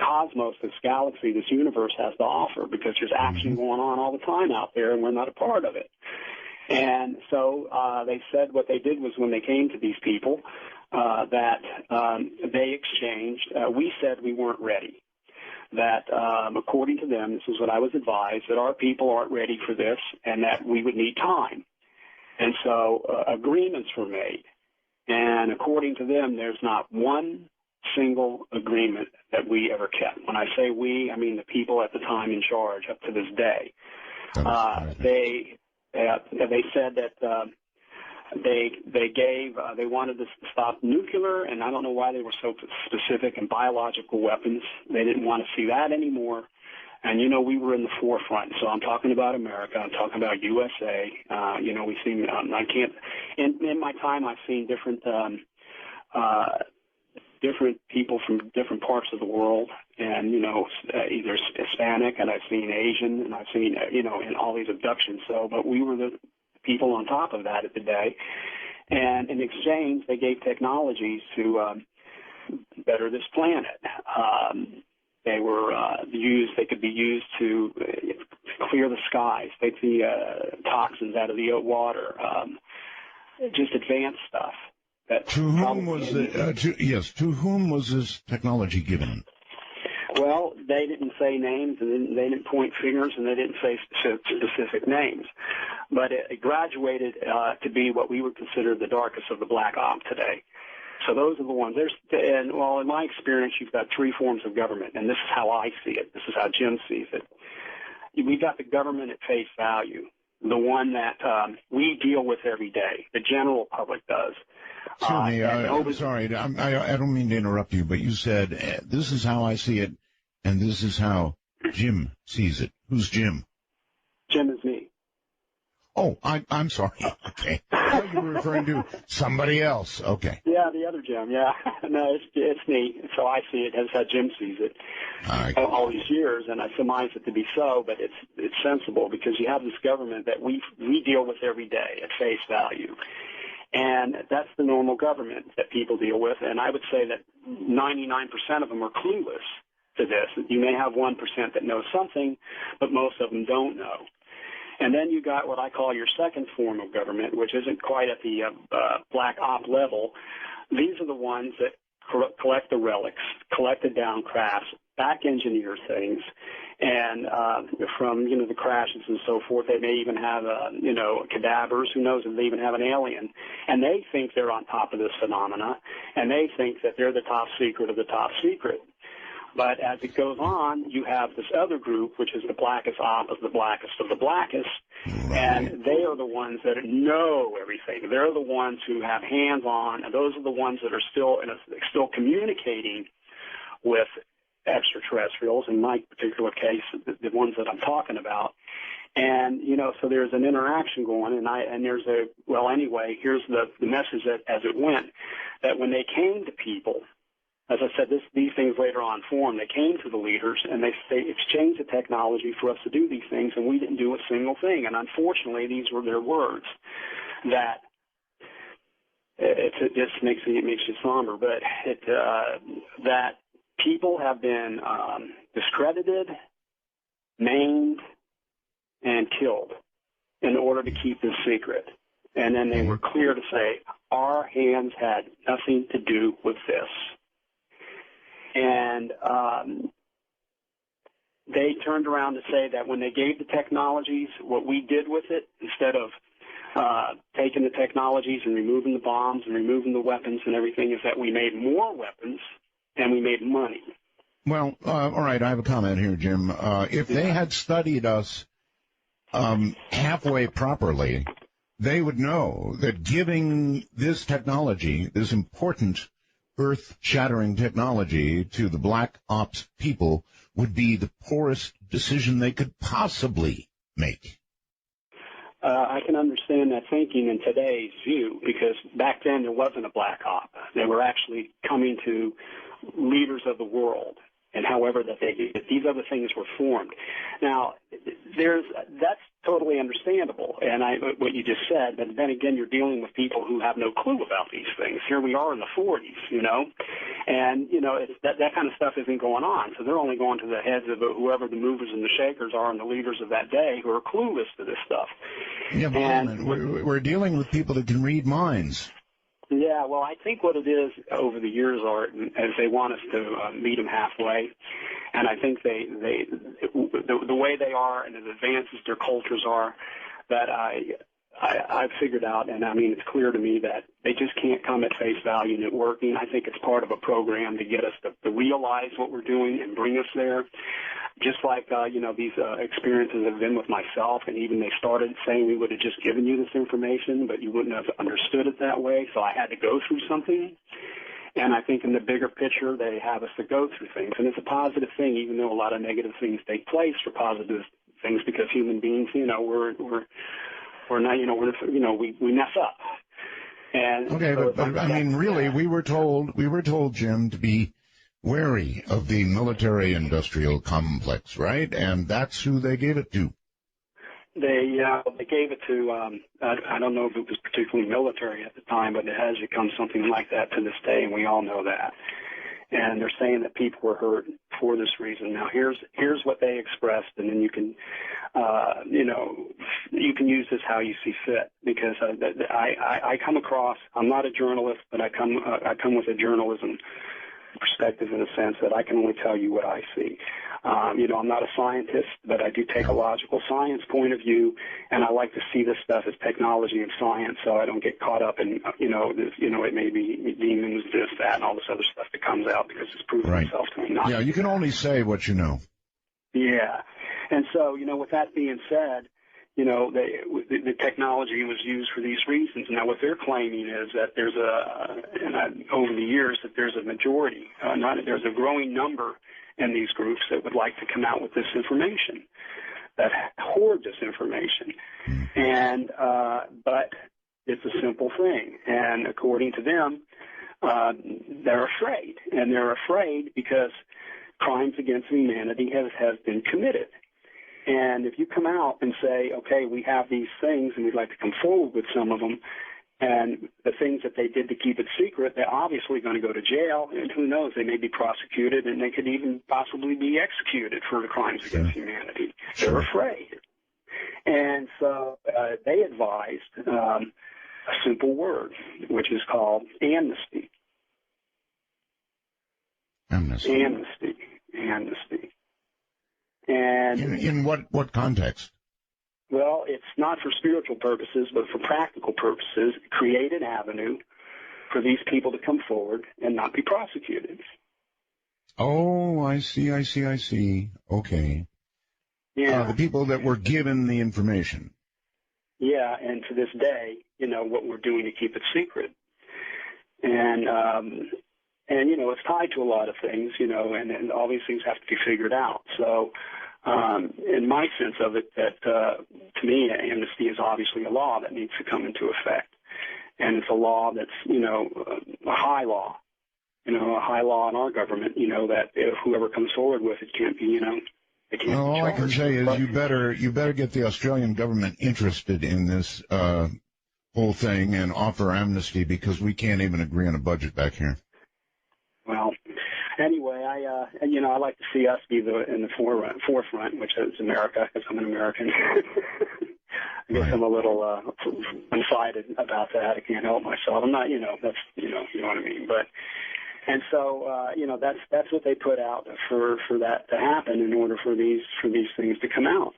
Speaker 3: cosmos, this galaxy, this universe has to offer, because there's action going on all the time out there, and we're not a part of it. And so they said what they did was, when they came to these people, that they exchanged. We said we weren't ready. That according to them, this is what I was advised, that our people aren't ready for this and that we would need time. And so agreements were made. And according to them, there's not one single agreement that we ever kept. When I say we, I mean the people at the time in charge up to this day. They said that they wanted to stop nuclear, and I don't know why they were so specific, and biological weapons. They didn't want to see that anymore. And, we were in the forefront. So I'm talking about America. I'm talking about USA. We've seen, I can't, in my time, I've seen different people from different parts of the world, and, either Hispanic, and I've seen Asian, and I've seen, in all these abductions. So, but we were the people on top of that at the day. And in exchange, they gave technologies to better this planet. They were they could be used to clear the skies, take the toxins out of the water, just advanced stuff.
Speaker 1: To whom was this technology given?
Speaker 3: Well, they didn't say names, and they didn't point fingers, and they didn't say specific names. But it graduated to be what we would consider the darkest of the black op today. So those are the ones. In my experience, you've got three forms of government, and this is how I see it. This is how Jim sees it. We've got the government at face value, the one that we deal with every day, the general public does.
Speaker 1: Excuse me, I'm sorry, I don't mean to interrupt you, but you said, this is how I see it, and this is how Jim sees it. Who's Jim?
Speaker 3: Jim is me.
Speaker 1: Oh, I'm sorry. Okay. I thought you were referring to somebody else. Okay.
Speaker 3: Yeah, the other Jim. Yeah, no, it's me. So I see it as how Jim sees it all these years, and I surmise it to be so. But it's sensible because you have this government that we deal with every day at face value, and that's the normal government that people deal with. And I would say that 99% of them are clueless to this. You may have 1% that knows something, but most of them don't know. And then you got what I call your second form of government, which isn't quite at the black op level. These are the ones that collect the relics, collect the down crafts, back engineer things, and from the crashes and so forth. They may even have cadavers. Who knows if they even have an alien? And they think they're on top of this phenomena, and they think that they're the top secret of the top secret. But as it goes on, you have this other group, which is the blackest op of the blackest of the blackest, and they are the ones that know everything. They're the ones who have hands-on, and those are the ones that are still communicating with extraterrestrials, in my particular case, the ones that I'm talking about. And, so there's an interaction going, and there's here's the message that as it went, that when they came to people, as I said, these things later on formed. They came to the leaders, and they exchanged the technology for us to do these things, and we didn't do a single thing. And unfortunately, these were their words. That it just makes you somber, but that people have been discredited, maimed, and killed in order to keep this secret. And then they were clear to say, our hands had nothing to do with this. And they turned around to say that when they gave the technologies, what we did with it, instead of taking the technologies and removing the bombs and removing the weapons and everything, is that we made more weapons and we made money.
Speaker 1: Well, all right, I have a comment here, Jim. If they had studied us halfway properly, they would know that giving this technology, this important earth-shattering technology to the black ops people would be the poorest decision they could possibly make.
Speaker 3: I can understand that thinking in today's view, because back then there wasn't a black op. They were actually coming to leaders of the world, and however that these other things were formed. Now, that's totally understandable, and what you just said, but then again, you're dealing with people who have no clue about these things. Here we are in the 40s, and, that kind of stuff isn't going on, so they're only going to the heads of whoever the movers and the shakers are and the leaders of that day who are clueless to this stuff.
Speaker 1: Yeah, but we're dealing with people that can read minds.
Speaker 3: Yeah, well, I think what it is over the years, Art, is they want us to meet them halfway, and I think the way they are and as advanced as their cultures are, that I've figured out, and I mean it's clear to me that they just can't come at face value and it working. I think it's part of a program to get us to realize what we're doing and bring us there. Just like, these experiences have been with myself, and even they started saying we would have just given you this information, but you wouldn't have understood it that way, so I had to go through something. And I think in the bigger picture, they have us to go through things. And it's a positive thing, even though a lot of negative things take place for positive things, because human beings, we're not, we mess up. And
Speaker 1: okay,
Speaker 3: so
Speaker 1: but I mean, really, we were told, Jim, to be wary of the military-industrial complex, right? And that's who they gave it to.
Speaker 3: They gave it to, I don't know if it was particularly military at the time, but it has become something like that to this day, and we all know that. And they're saying that people were hurt for this reason. Now, here's what they expressed, and then you can, you can use this how you see fit, because I come across, I'm not a journalist, but I come with a journalism perspective in the sense that I can only tell you what I see. I'm not a scientist, but I do take a logical science point of view, and I like to see this stuff as technology and science, so I don't get caught up in, it may be demons, this, that, and all this other stuff that comes out because it's proven itself to me not.
Speaker 1: Yeah, you can only say what you know. Yeah.
Speaker 3: And so, with that being said, the technology was used for these reasons. Now, what they're claiming is that there's over the years, that there's a majority, there's a growing number in these groups that would like to come out with this information. That record this information. And but it's a simple thing, and according to them, they're afraid, and they're afraid because crimes against humanity have been committed. And if you come out and say, okay, we have these things and we'd like to come forward with some of them, and the things that they did to keep it secret, they're obviously going to go to jail, and who knows, they may be prosecuted, and they could even possibly be executed for the crimes against humanity. They're afraid. And so they advised a simple word, which is called amnesty.
Speaker 1: Amnesty.
Speaker 3: Amnesty. And
Speaker 1: in what context?
Speaker 3: Well, it's not for spiritual purposes, but for practical purposes, create an avenue for these people to come forward and not be prosecuted.
Speaker 1: Oh, I see. Okay.
Speaker 3: Yeah.
Speaker 1: The people that were given the information.
Speaker 3: Yeah, and to this day, what we're doing to keep it secret. And it's tied to a lot of things, and all these things have to be figured out. So, in my sense of it, that to me, amnesty is obviously a law that needs to come into effect, and it's a law that's a high law, a high law in our government, that if whoever comes forward with it can't be, they can't.
Speaker 1: Well, all I can say is you better get the Australian government interested in this whole thing and offer amnesty, because we can't even agree on a budget back here. Well,
Speaker 3: anyway, I like to see us be in the forefront, which is America, because I'm an American. I guess I'm a little one-sided about that. I can't help myself. I'm not, that's, you know what I mean. But, and so, that's what they put out for that to happen in order for these things to come out.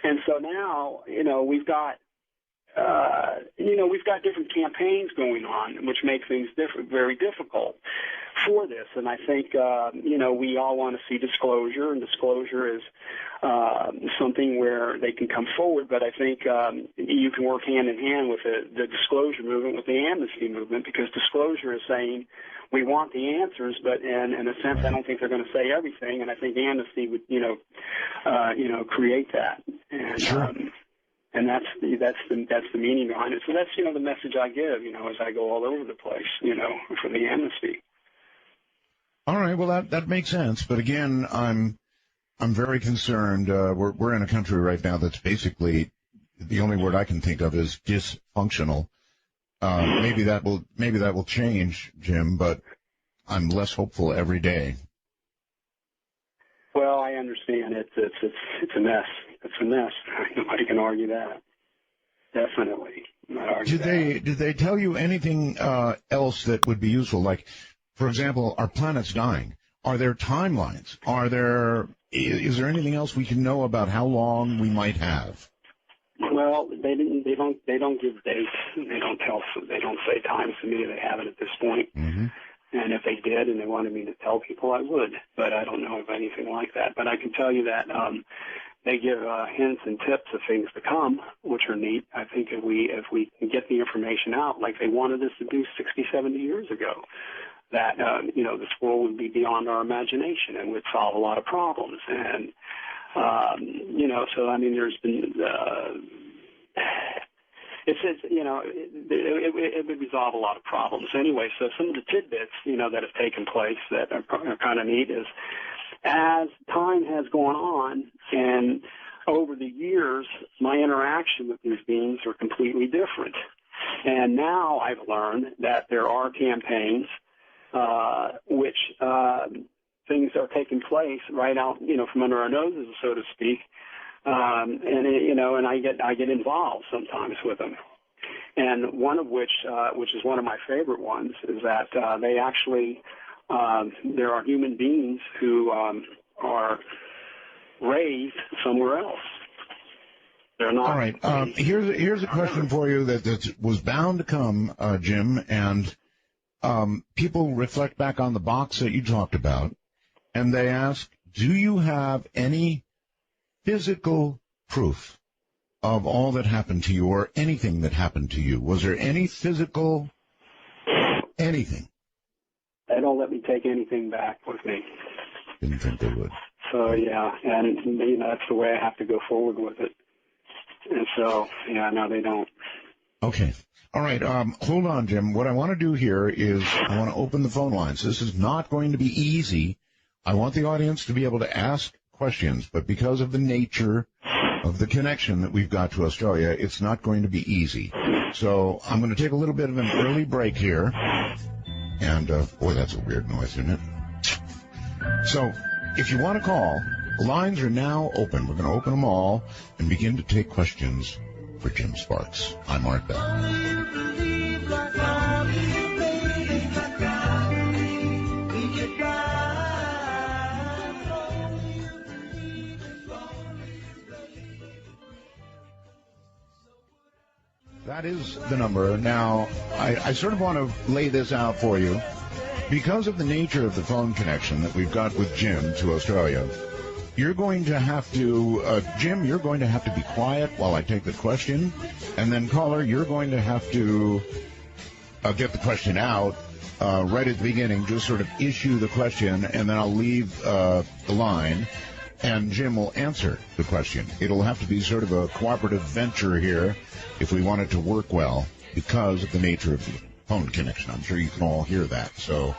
Speaker 3: And so now, we've got different campaigns going on, which make things very difficult for this. And I think, we all want to see disclosure, and disclosure is something where they can come forward. But I think you can work hand in hand with the disclosure movement, with the amnesty movement, because disclosure is saying we want the answers, but in a sense, I don't think they're going to say everything. And I think amnesty would, create that. And,
Speaker 1: sure.
Speaker 3: And that's the meaning behind it. So that's the message I give as I go all over the place for the amnesty.
Speaker 1: All right, well that makes sense. But again, I'm very concerned. We're in a country right now that's basically, the only word I can think of is dysfunctional. Maybe that will change, Jim, but I'm less hopeful every day.
Speaker 3: Well, I understand it's a mess. It's a mess. Nobody can argue that. Definitely.
Speaker 1: Did they tell you anything else that would be useful? Like, for example, our planet's dying. Are there timelines? Is there anything else we can know about how long we might have?
Speaker 3: Well, they don't give dates. They don't say times to me. They haven't at this point. Mm-hmm. And if they did and they wanted me to tell people, I would. But I don't know of anything like that. But I can tell you that they give hints and tips of things to come, which are neat. I think if we can get the information out, like they wanted us to do 60, 70 years ago, that this world would be beyond our imagination and would solve a lot of problems. And so I mean, there's been it would resolve a lot of problems anyway. So some of the tidbits that have taken place that are kind of neat is, as time has gone on and over the years, my interaction with these beings are completely different. And now I've learned that there are campaigns which things are taking place right out, from under our noses, so to speak. And I get involved sometimes with them. And one of which is one of my favorite ones, is that they actually, there are human beings who are raised somewhere else. They're not.
Speaker 1: All right. Here's a question for you that was bound to come, Jim, and people reflect back on the box that you talked about, and they ask, do you have any physical proof of all that happened to you, or anything that happened to you? Was there any physical anything?
Speaker 3: They don't let me take anything back with me.
Speaker 1: Didn't think they would.
Speaker 3: So, yeah, and that's the way I have to go forward with it. And so, yeah, no, they don't.
Speaker 1: Okay. All right. Hold on, Jim. What I want to do here is I want to open the phone lines. This is not going to be easy. I want the audience to be able to ask questions, but because of the nature of the connection that we've got to Australia, it's not going to be easy. So I'm going to take a little bit of an early break here. And, boy, that's a weird noise, isn't it? So if you want to call, the lines are now open. We're going to open them all and begin to take questions for Jim Sparks. I'm Art Bell. That is the number. Now, I sort of want to lay this out for you. Because of the nature of the phone connection that we've got with Jim to Australia, you're going to have to, Jim, you're going to have to be quiet while I take the question. And then, caller, you're going to have to get the question out right at the beginning, just sort of issue the question, and then I'll leave the line, and Jim will answer the question. It'll have to be sort of a cooperative venture here if we want it to work well because of the nature of the phone connection. I'm sure you can all hear that. So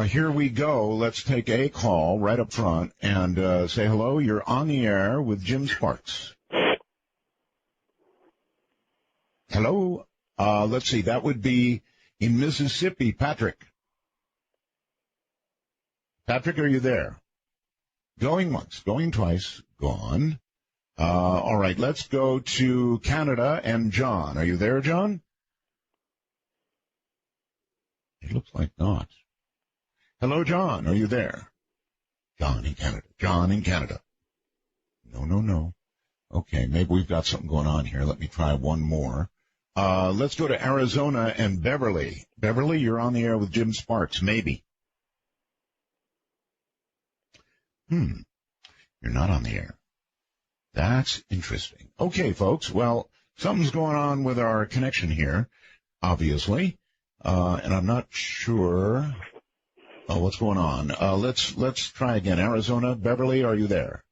Speaker 1: here we go. Let's take a call right up front and say hello. You're on the air with Jim Sparks. Hello. Let's see. That would be in Mississippi. Patrick. Patrick, are you there? Going once, going twice, gone. All right, let's go to Canada and John. Are you there, John? It looks like not. Hello, John. Are you there? John in Canada. John in Canada. No. Okay, maybe we've got something going on here. Let me try one more. Let's go to Arizona and Beverly. Beverly, you're on the air with Jim Sparks. Maybe. You're not on the air. That's interesting. Okay, folks. Well, something's going on with our connection here, obviously. And I'm not sure what's going on. Let's try again. Arizona, Beverly, are you there?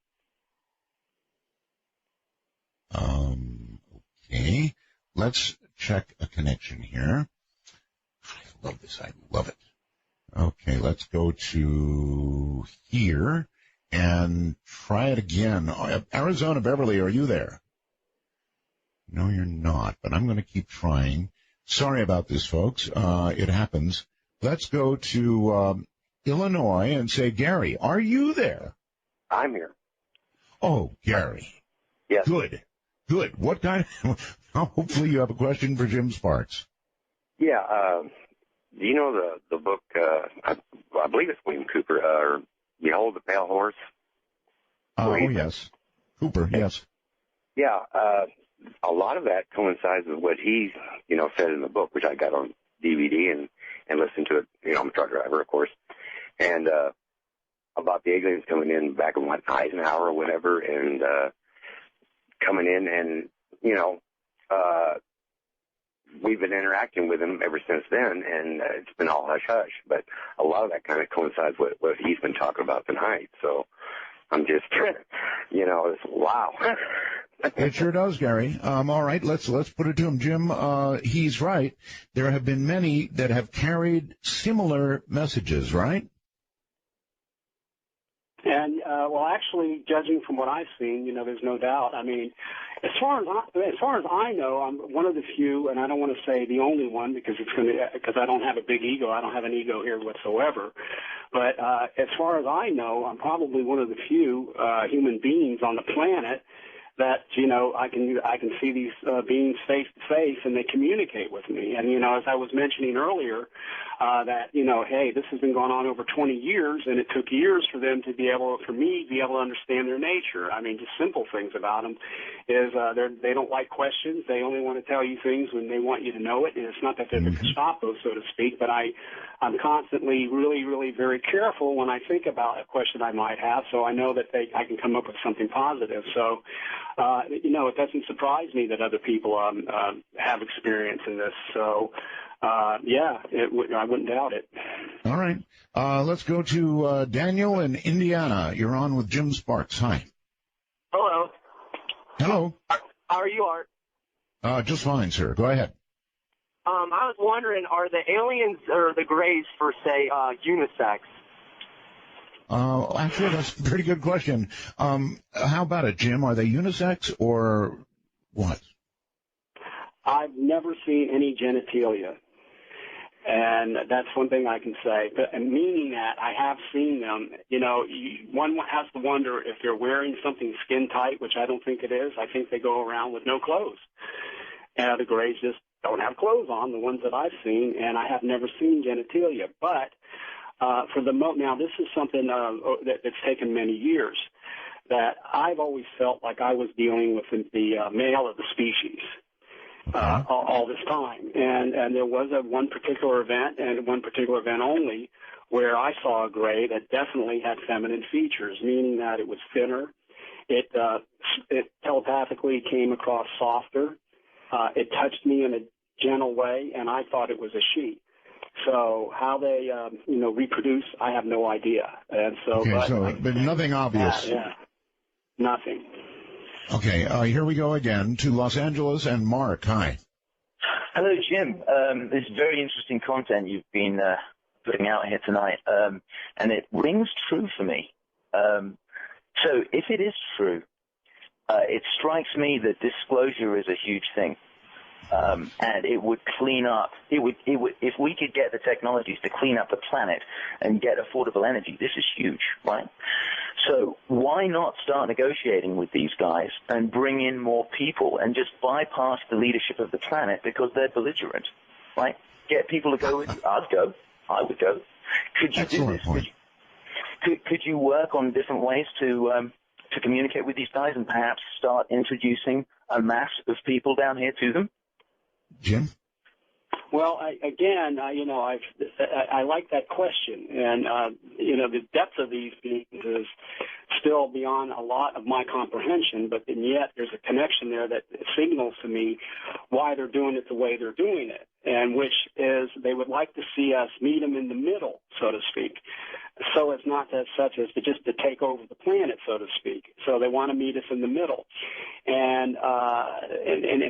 Speaker 1: Okay. Let's check a connection here. I love this. I love it. Okay, let's go to here and try it again. Arizona, Beverly, are you there? No, you're not, but I'm going to keep trying. Sorry about this, folks. It happens. Let's go to Illinois and say, Gary, are you there?
Speaker 5: I'm here.
Speaker 1: Oh, Gary.
Speaker 5: Yes.
Speaker 1: Good. What kind of, hopefully you have a question for Jim Sparks.
Speaker 5: Yeah. Do you know the book, I believe it's William Cooper, or Behold the Pale Horse?
Speaker 1: Oh, yes. Cooper, yes.
Speaker 5: Yeah. A lot of that coincides with what he, said in the book, which I got on DVD and listened to it. I'm a truck driver, of course. And about the aliens coming in back in Eisenhower or whatever, and coming in and, we've been interacting with him ever since then, and it's been all hush-hush. But a lot of that kind of coincides with what he's been talking about tonight. So I'm just, it's wow.
Speaker 1: It sure does, Gary. All right, let's put it to him. Jim, he's right. There have been many that have carried similar messages, right?
Speaker 3: And, well, actually, judging from what I've seen, there's no doubt. I mean, as far as I know, I'm one of the few, and I don't want to say the only one because I don't have a big ego. I don't have an ego here whatsoever. But as far as I know, I'm probably one of the few human beings on the planet that, I can see these beings face to face, and they communicate with me. And, as I was mentioning earlier, that, hey, this has been going on over 20 years, and it took years for me to be able to understand their nature. I mean, just simple things about them is they don't like questions. They only want to tell you things when they want you to know it. And it's not that they're the Gestapo, so to speak, but I'm constantly really, really very careful when I think about a question I might have, so I know that I can come up with something positive. So, it doesn't surprise me that other people have experience in this. So, I wouldn't doubt it.
Speaker 1: All right. Let's go to Daniel in Indiana. You're on with Jim Sparks. Hi.
Speaker 6: Hello.
Speaker 1: Hello.
Speaker 6: How are you, Art?
Speaker 1: Just fine, sir. Go ahead.
Speaker 6: I was wondering, are the aliens or the Greys, for say, unisex?
Speaker 1: Actually, that's a pretty good question. How about it, Jim? Are they unisex or what?
Speaker 3: I've never seen any genitalia. And that's one thing I can say. But meaning that I have seen them, one has to wonder if they're wearing something skin tight, which I don't think it is. I think they go around with no clothes. The Greys just don't have clothes on, the ones that I've seen, and I have never seen genitalia. But now this is something that's taken many years, that I've always felt like I was dealing with the male of the species. All this time. And there was one particular event, and one particular event only, where I saw a Gray that definitely had feminine features, meaning that it was thinner. It telepathically came across softer. It touched me in a gentle way, and I thought it was a she. So how they, reproduce, I have no idea. And so,
Speaker 1: but nothing obvious.
Speaker 3: Yeah, nothing.
Speaker 1: Okay, here we go again to Los Angeles and Mark. Hi.
Speaker 7: Hello, Jim. This is very interesting content you've been putting out here tonight, and it rings true for me. So if it is true, it strikes me that disclosure is a huge thing. And it would clean up, if we could get the technologies to clean up the planet and get affordable energy, this is huge, right? So why not start negotiating with these guys and bring in more people and just bypass the leadership of the planet because they're belligerent, right? Get people to go with you. I would go. Could you do this? Could you work on different ways to communicate with these guys and perhaps start introducing a mass of people down here to them?
Speaker 1: Jim?
Speaker 3: Well, I like that question, and the depth of these beings is still beyond a lot of my comprehension. But and yet, there's a connection there that signals to me why they're doing it the way they're doing it, and which is they would like to see us meet them in the middle, so to speak. So it's not as such as to take over the planet, so to speak. So they want to meet us in the middle, and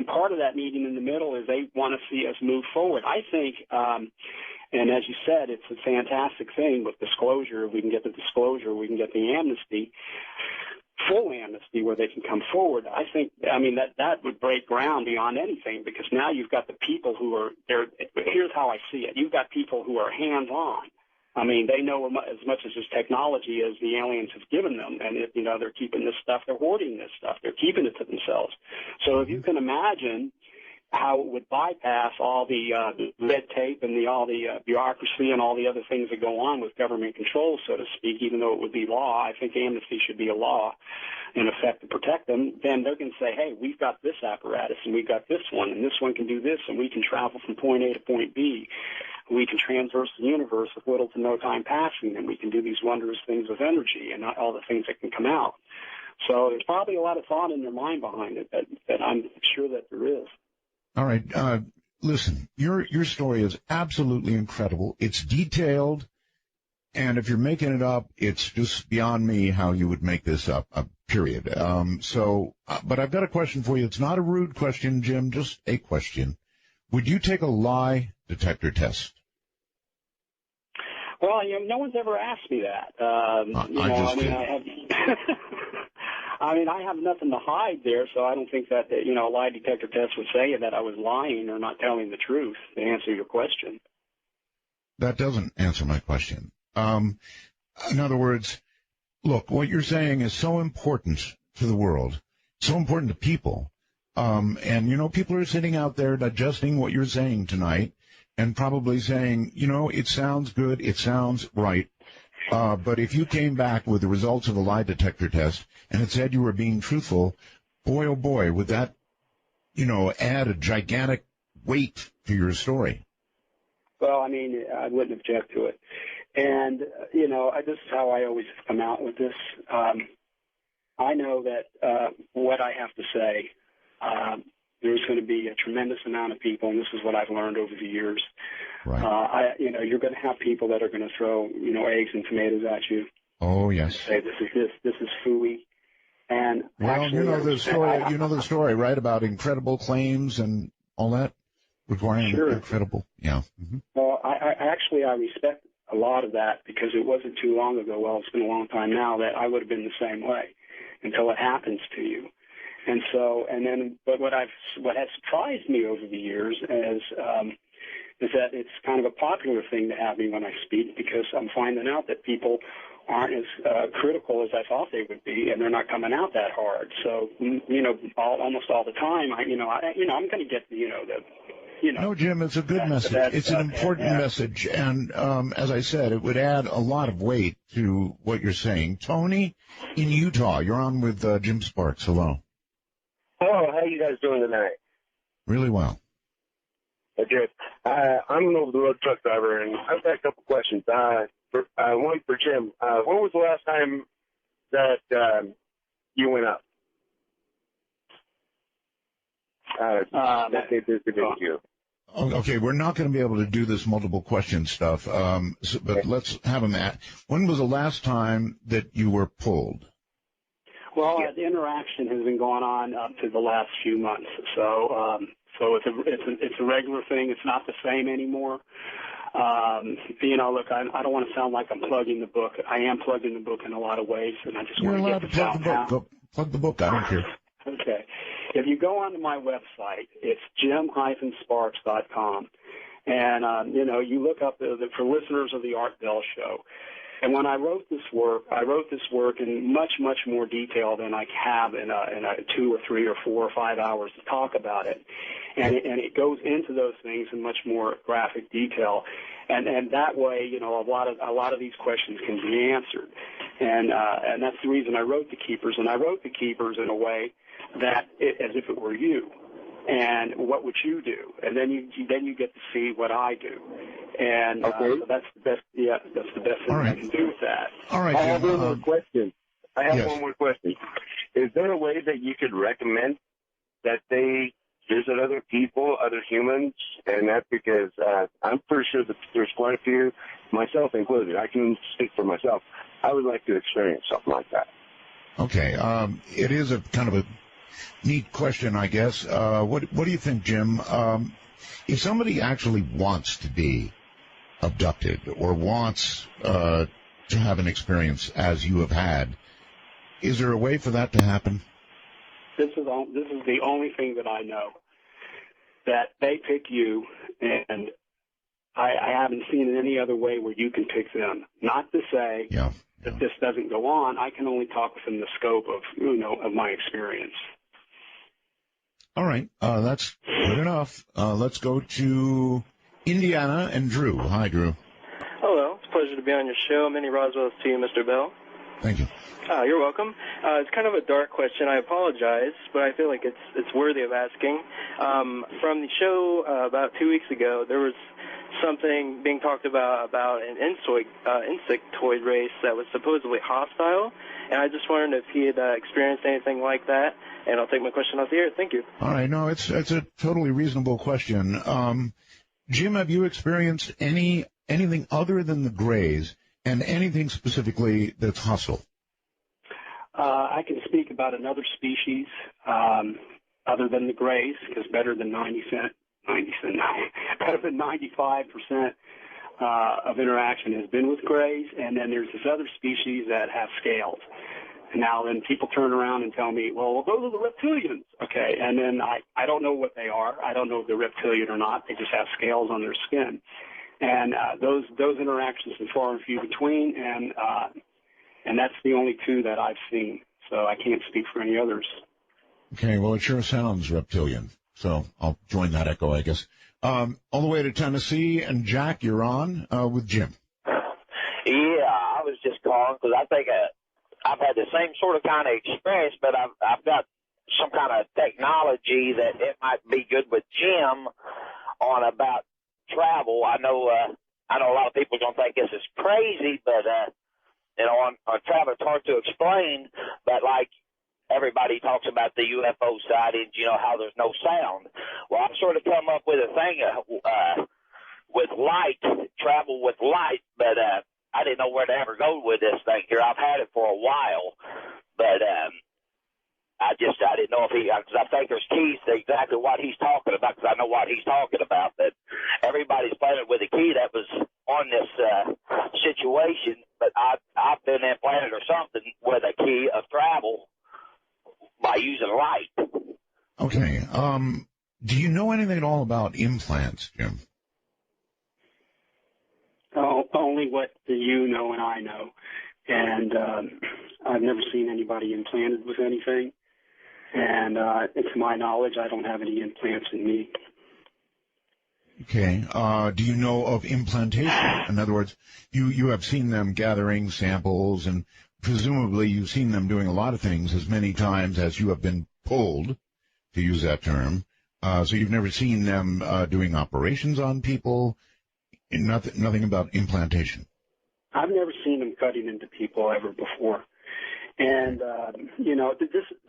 Speaker 3: part of that meeting in the middle is they want to see us move forward. I think, and as you said, it's a fantastic thing with disclosure. If we can get the disclosure, we can get the amnesty, full amnesty, where they can come forward. I think, that would break ground beyond anything, because now you've got the people who are there. Here's how I see it: you've got people who are hands-on. They know as much as this technology as the aliens have given them, and they're keeping this stuff, they're hoarding this stuff, they're keeping it to themselves. So if you can imagine how it would bypass all the red tape and all the bureaucracy and all the other things that go on with government control, so to speak, even though it would be law, I think amnesty should be a law in effect to protect them. Then they're going to say, hey, we've got this apparatus and we've got this one, and this one can do this, and we can travel from point A to point B. We can transverse the universe with little to no time passing, and we can do these wondrous things with energy and all the things that can come out. So there's probably a lot of thought in their mind behind it that I'm sure that there is.
Speaker 1: All right. Listen, your story is absolutely incredible. It's detailed, and if you're making it up, it's just beyond me how you would make this up, period. But I've got a question for you. It's not a rude question, Jim, just a question. Would you take a lie detector test?
Speaker 3: Well, no one's ever asked me that. I have nothing to hide there, so I don't think that a lie detector test would say that I was lying or not telling the truth, to answer your question.
Speaker 1: That doesn't answer my question. In other words, look, what you're saying is so important to the world, so important to people. And people are sitting out there digesting what you're saying tonight and probably saying, it sounds good, it sounds right. But if you came back with the results of a lie detector test and it said you were being truthful, boy, oh boy, would that, add a gigantic weight to your story.
Speaker 3: Well, I wouldn't object to it. And, this is how I always come out with this. I know that what I have to say, there's going to be a tremendous amount of people, and this is what I've learned over the years. Right. You're going to have people that are going to throw, eggs and tomatoes at you.
Speaker 1: Oh, yes.
Speaker 3: Say this is phooey, And
Speaker 1: Well,
Speaker 3: actually,
Speaker 1: you know the story. You know the story, right, about incredible claims and all that, requiring
Speaker 3: Sure.
Speaker 1: incredible. Yeah. Mm-hmm.
Speaker 3: Well, I respect a lot of that because it wasn't too long ago. Well, it's been a long time now that I would have been the same way until it happens to you. And so, but what has surprised me over the years is that it's kind of a popular thing to have me when I speak, because I'm finding out that people aren't as critical as I thought they would be, and they're not coming out that hard. So, almost all the time, I'm going to get
Speaker 1: No, Jim, it's a good message. It's an important message, and as I said, it would add a lot of weight to what you're saying. Tony, in Utah, you're on with Jim Sparks. Hello.
Speaker 8: Hello, how you guys doing tonight?
Speaker 1: Really well.
Speaker 8: Good. I'm an over-the-road truck driver, and I've got a couple questions. One for Jim. When was the last time that you went up? That they visited you.
Speaker 1: Okay, we're not going to be able to do this multiple question stuff, but let's have them at. When was the last time that you were pulled?
Speaker 3: Well, the interaction has been going on up to the last few months, so it's a regular thing. It's not the same anymore. Look, I don't want to sound like I'm plugging the book. I am plugging the book in a lot of ways, and I just
Speaker 1: You're
Speaker 3: want to
Speaker 1: allowed
Speaker 3: get
Speaker 1: to
Speaker 3: this
Speaker 1: plug
Speaker 3: out
Speaker 1: the book.
Speaker 3: now.
Speaker 1: Go plug the book. I don't care.
Speaker 3: Okay. If you go onto my website, it's jim-sparks.com, and you look up for listeners of the Art Bell Show. And when I wrote this work in much, much more detail than I have in a 2 or 3 or 4 or 5 hours to talk about it. And it goes into those things in much more graphic detail. And that way, a lot of these questions can be answered. And that's the reason I wrote The Keepers. And I wrote The Keepers in a way that as if it were you. And what would you do? And then you get to see what I do. And so that's the best. Yeah, that's the best thing I can do with that.
Speaker 1: All right,
Speaker 8: I have
Speaker 1: Jim,
Speaker 8: one more question.
Speaker 1: yes.
Speaker 8: One more question. Is there a way that you could recommend that they visit other people, other humans, and that's because I'm pretty sure that there's quite a few, myself included. I can speak for myself. I would like to experience something like that.
Speaker 1: Okay, it is a kind of a neat question, I guess. What do you think, Jim? If somebody actually wants to be abducted or wants to have an experience as you have had, is there a way for that to happen?
Speaker 3: This is the only thing that I know, that they pick you, and I haven't seen it any other way where you can pick them. Not to say that this doesn't go on. I can only talk within the scope of my experience.
Speaker 1: All right, that's good enough. Let's go to Indiana and Drew. Hi, Drew.
Speaker 9: Hello, it's a pleasure to be on your show. Many Roswells to you, Mr. Bell.
Speaker 1: Thank you.
Speaker 9: You're welcome. It's kind of a dark question. I apologize, but I feel like it's worthy of asking. From the show about 2 weeks ago, there was something being talked about an insectoid race that was supposedly hostile, and I just wondered if he had experienced anything like that. And I'll take my question off the air. Thank you.
Speaker 1: All right. No, it's a totally reasonable question. Jim, have you experienced anything other than the Greys and anything specifically that's hostile?
Speaker 3: I can speak about another species other than the Greys, because better than 95% of interaction has been with Greys, and then there's this other species that have scales. Now, then people turn around and tell me, well, those are the reptilians. Okay, and then I don't know what they are. I don't know if they're reptilian or not. They just have scales on their skin. And those interactions are far and few between, and that's the only two that I've seen. So I can't speak for any others.
Speaker 1: Okay, well, it sure sounds reptilian. So I'll join that echo, I guess. All the way to Tennessee, and Jack, you're on with Jim.
Speaker 10: Yeah, I was just calling because I think I've had the same sort of kind of experience, but I've got some kind of technology that it might be good with Jim on about travel. I know a lot of people don't think this is crazy, but on travel it's hard to explain. But like everybody talks about the UFO sightings, how there's no sound. Well, I've sort of come up with a thing with light, travel with light, but I didn't know where to ever go with this thing here. I've had it for a while, but I didn't know if because I think there's keys to exactly what he's talking about, because I know what he's talking about, that everybody's planted with a key that was on this situation, but I've been implanted or something with a key of travel by using light.
Speaker 1: Okay. Do you know anything at all about implants, Jim?
Speaker 3: Oh, only what you know and I know. And I've never seen anybody implanted with anything. And to my knowledge, I don't have any implants in me.
Speaker 1: Okay. Do you know of implantation? In other words, you have seen them gathering samples, and presumably you've seen them doing a lot of things as many times as you have been pulled, to use that term. So you've never seen them doing operations on people, nothing about implantation.
Speaker 3: I've never seen them cutting into people ever before. And,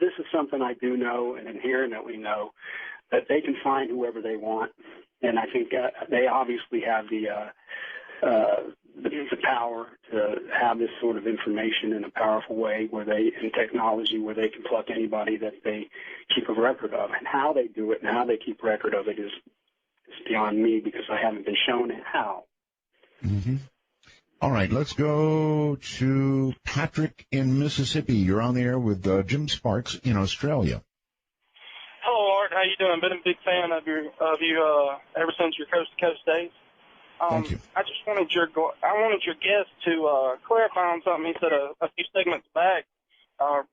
Speaker 3: this is something I do know and inherently know, that they can find whoever they want. And I think they obviously have the power to have this sort of information in a powerful way, in technology, where they can pluck anybody that they keep a record of. And how they do it and how they keep record of it is beyond me, because I haven't been shown how.
Speaker 1: Mm-hmm. All right, let's go to Patrick in Mississippi. You're on the air with Jim Sparks in Australia.
Speaker 11: Hello, Art. How you doing? Been a big fan of you ever since your Coast to Coast days.
Speaker 1: Thank you.
Speaker 11: I just wanted your guest to clarify on something he said a few segments back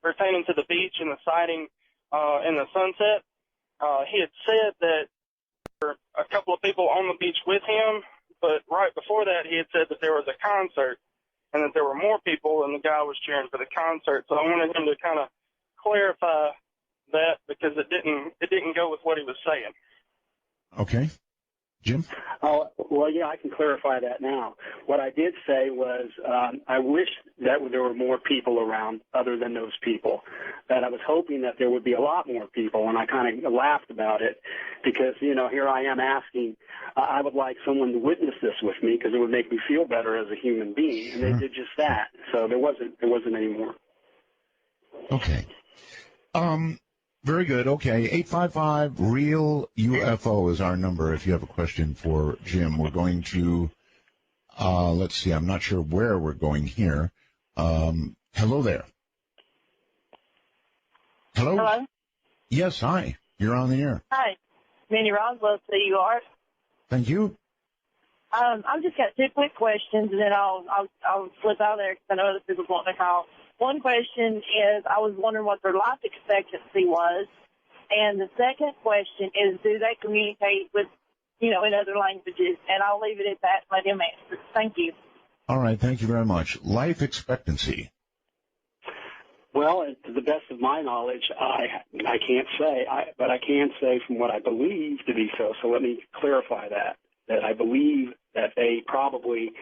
Speaker 11: pertaining to the beach and the sighting in the sunset. He had said that there were a couple of people on the beach with him, but right before that he had said that there was a concert and that there were more people and the guy was cheering for the concert. So I wanted him to kind of clarify that, because it didn't go with what he was saying.
Speaker 1: Okay. Jim?
Speaker 3: Oh, well, yeah, I can clarify that now. What I did say was I wish that there were more people around other than those people, that I was hoping that there would be a lot more people, and I kind of laughed about it because, here I am asking, I would like someone to witness this with me because it would make me feel better as a human being, and they did just that. So there wasn't any more.
Speaker 1: Okay. Very good. Okay. 855-REAL-UFO is our number if you have a question for Jim. We're going to, let's see, I'm not sure where we're going here. Hello there. Hello?
Speaker 12: Hello?
Speaker 1: Yes, hi. You're on the air.
Speaker 12: Hi. Minnie Roswell, so you are.
Speaker 1: Thank you.
Speaker 12: I've just got two quick questions, and then I'll slip out of there because I know other people want to call. One question is, I was wondering what their life expectancy was, and the second question is, do they communicate with, in other languages? And I'll leave it at that and let him answer. Thank you.
Speaker 1: All right, thank you very much. Life expectancy.
Speaker 3: Well, to the best of my knowledge, I can't say, but I can say from what I believe to be so. So let me clarify that I believe that they probably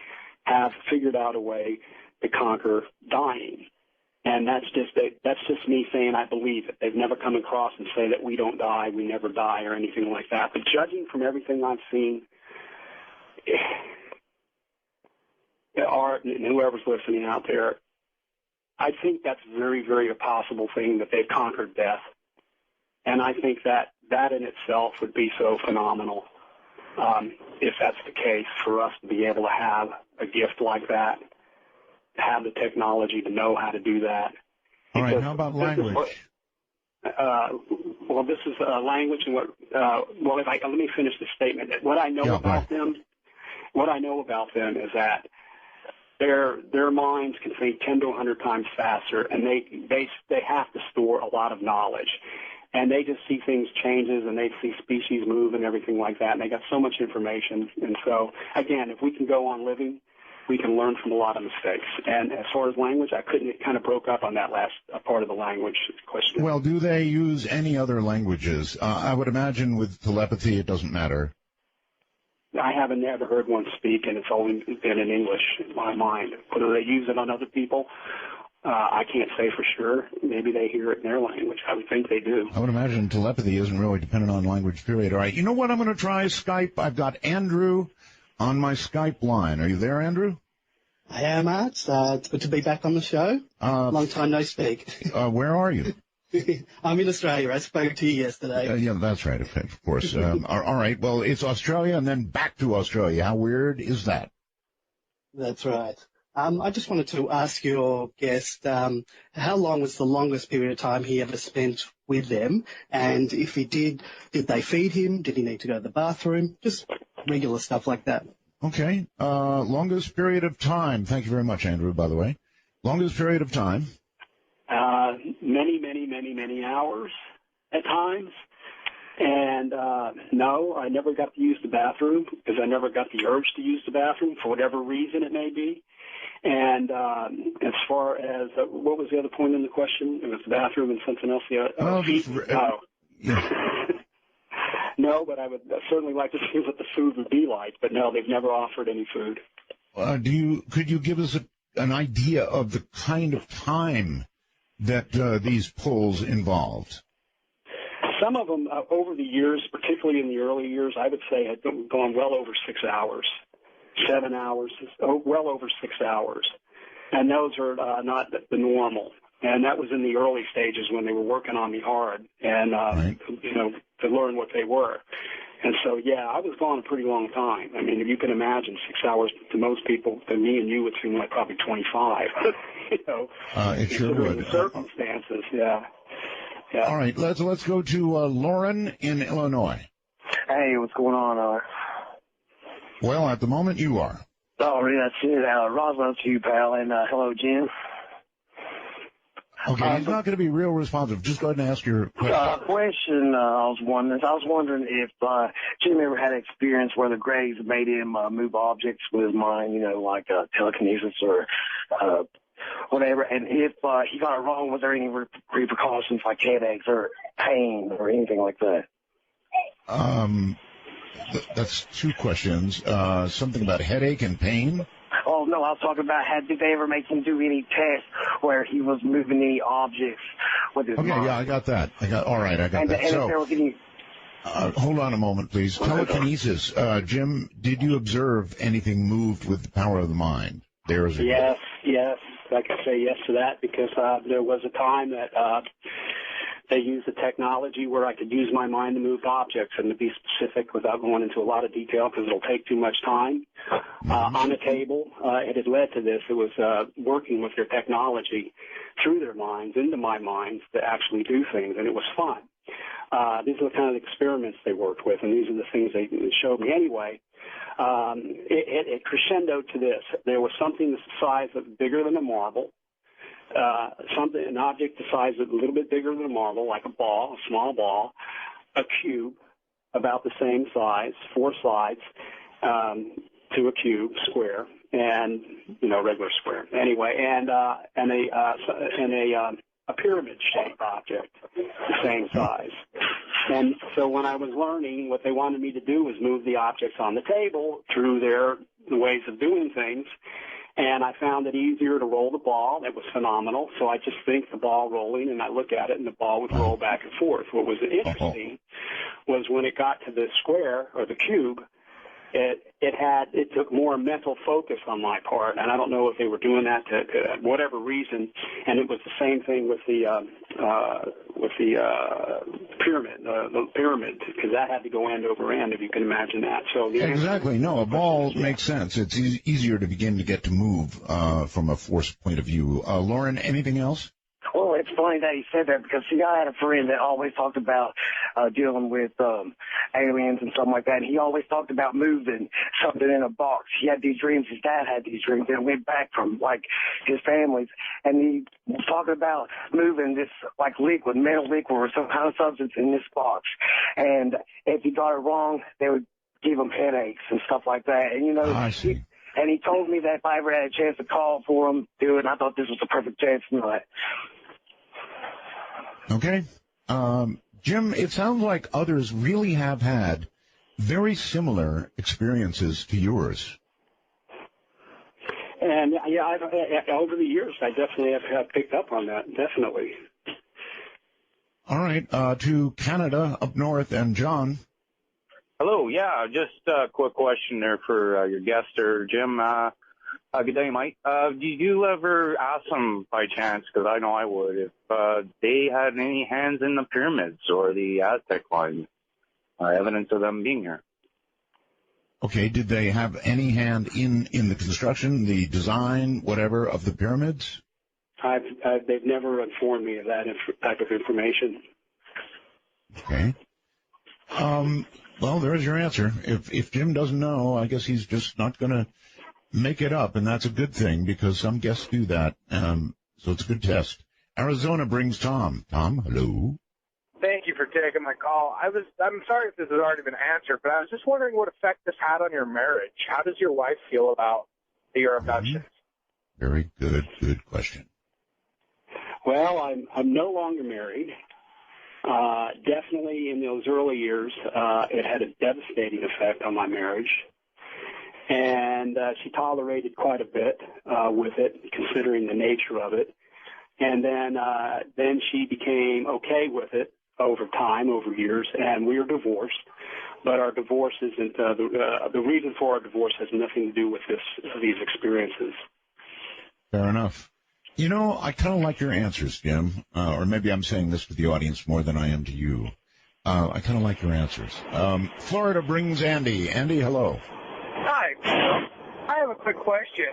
Speaker 3: have figured out a way to conquer dying. And that's just me saying I believe it. They've never come across and say that we don't die, we never die, or anything like that. But judging from everything I've seen, Art and whoever's listening out there, I think that's very, very a possible thing that they've conquered death. And I think that in itself would be so phenomenal, if that's the case, for us to be able to have a gift like that, to have the technology to know how to do that.
Speaker 1: All right, how about language?
Speaker 3: This is language, and let me finish the statement. What I know about them is that their minds can think 10 to 100 times faster, and they have to store a lot of knowledge. And they just see things changes, and they see species move and everything like that, and they got so much information. And so, again, if we can go on living, we can learn from a lot of mistakes. And as far as language, it kind of broke up on that last part of the language question.
Speaker 1: Well, do they use any other languages? I would imagine with telepathy it doesn't matter.
Speaker 3: I haven't ever heard one speak, and it's only been in English in my mind. Whether they use it on other people, I can't say for sure. Maybe they hear it in their language. I would think they do.
Speaker 1: I would imagine telepathy isn't really dependent on language, period. All right, you know what? I'm going to try Skype. I've got Andrew on my Skype line. Are you there, Andrew?
Speaker 13: I am, Art. It's good to be back on the show. Long time no speak.
Speaker 1: Where are you?
Speaker 13: I'm in Australia. I spoke to you yesterday.
Speaker 1: Yeah, that's right, of course. All right, well, it's Australia and then back to Australia. How weird is that?
Speaker 13: That's right. I just wanted to ask your guest, how long was the longest period of time he ever spent with them? And if he did they feed him? Did he need to go to the bathroom? Just regular stuff like that.
Speaker 1: Okay. Longest period of time. Thank you very much, Andrew, by the way. Longest period of time.
Speaker 3: Many hours at times. And no, I never got to use the bathroom because I never got the urge to use the bathroom for whatever reason it may be. And as far as what was the other point in the question? It was the bathroom and something else. No, but I would certainly like to see what the food would be like. But no, they've never offered any food.
Speaker 1: Could you give us an idea of the kind of time that these pulls involved?
Speaker 3: Some of them over the years, particularly in the early years, I would say had gone well over 6 hours, 7 hours, well over 6 hours. And those are not the normal. And that was in the early stages when they were working on me hard and, to learn what they were. And so, yeah, I was gone a pretty long time. I mean, if you can imagine 6 hours to most people, to me and you would seem like probably 25,
Speaker 1: it sure would.
Speaker 3: The circumstances, yeah.
Speaker 1: All right, let's go to Lauren in Illinois.
Speaker 14: Hey, what's going on?
Speaker 1: Well, at the moment, you are.
Speaker 14: Oh, that's it. Roswell to you, pal, and hello, Jim.
Speaker 1: Okay, he's not going to be real responsive. Just go ahead and ask your question.
Speaker 14: I was wondering if Jim ever had experience where the Greys made him move objects with his mind, like telekinesis or whatever, and if he got it wrong, was there any repercussions like headaches or pain or anything like that?
Speaker 1: That's two questions. Something about headache and pain?
Speaker 14: Oh, no, I was talking about did they ever make him do any tests where he was moving any objects with his mind?
Speaker 1: Okay, yeah, I got that. I got that.
Speaker 14: And if there was any...
Speaker 1: hold on a moment, please. Telekinesis. Jim, did you observe anything moved with the power of the mind?
Speaker 3: Yes. I can say yes to that because there was a time that they used the technology where I could use my mind to move objects, and to be specific without going into a lot of detail because it'll take too much time. On the table, it had led to this. It was working with their technology through their minds, into my minds, to actually do things, and it was fun. These are the kind of experiments they worked with, and these are the things they showed me. Anyway, it crescendoed to this. There was something the size of bigger than a marble, an object the size of a little bit bigger than a marble, like a ball, a small ball, a cube about the same size, 4 sides to a cube, square, and regular square. Anyway, and a pyramid-shaped object, the same size. And so when I was learning, what they wanted me to do was move the objects on the table through their ways of doing things. And I found it easier to roll the ball. It was phenomenal. So I just think the ball rolling, and I look at it, and the ball would roll back and forth. What was interesting was when it got to the square or the cube, it took more mental focus on my part, and I don't know if they were doing that to whatever reason. And it was the same thing with the pyramid, because that had to go end over end, if you can imagine that. So
Speaker 1: exactly. No, a ball makes sense. It's easier to begin to get to move from a force point of view. Lauren, anything else?
Speaker 14: Well, it's funny that you said that because, see, I had a friend that always talked about dealing with aliens and something like that. And he always talked about moving something in a box. He had these dreams. His dad had these dreams and went back from, like, his family's. And he was talking about moving this, like, liquid, metal liquid or some kind of substance in this box. And if he got it wrong, they would give him headaches and stuff like that. And,
Speaker 1: I see.
Speaker 14: And he told me that if I ever had a chance to call for him, do it. And I thought this was the perfect chance tonight.
Speaker 1: Okay. Jim, it sounds like others really have had very similar experiences to yours.
Speaker 3: And, yeah, over the years, I definitely have picked up on that, definitely.
Speaker 1: All right. To Canada, up north, and John.
Speaker 15: Hello. Yeah, just a quick question there for your guest there, Jim. Good day, Mike. Did you ever ask them by chance, because I know I would, if they had any hands in the pyramids or the Aztec lines, evidence of them being here?
Speaker 1: Okay, did they have any hand in the construction, the design, whatever, of the pyramids?
Speaker 3: They've never informed me of that type of information.
Speaker 1: Okay. Well, there's your answer. If Jim doesn't know, I guess he's just not going to make it up, and that's a good thing because some guests do that. So it's a good test. Arizona brings Tom. Tom, hello.
Speaker 16: Thank you for taking my call. I'm sorry if this has already been answered, but I was just wondering what effect this had on your marriage. How does your wife feel about your abductions?
Speaker 1: Very good question.
Speaker 3: Well, I'm no longer married. Definitely in those early years, it had a devastating effect on my marriage. And she tolerated quite a bit with it, considering the nature of it. And then she became okay with it over time, over years, and we are divorced. But our divorce isn't the reason for our divorce has nothing to do with these experiences.
Speaker 1: Fair enough. You know, I kind of like your answers, Jim, or maybe I'm saying this to the audience more than I am to you. I kind of like your answers. Florida brings Andy. Andy, hello.
Speaker 16: Hi. I have a quick question.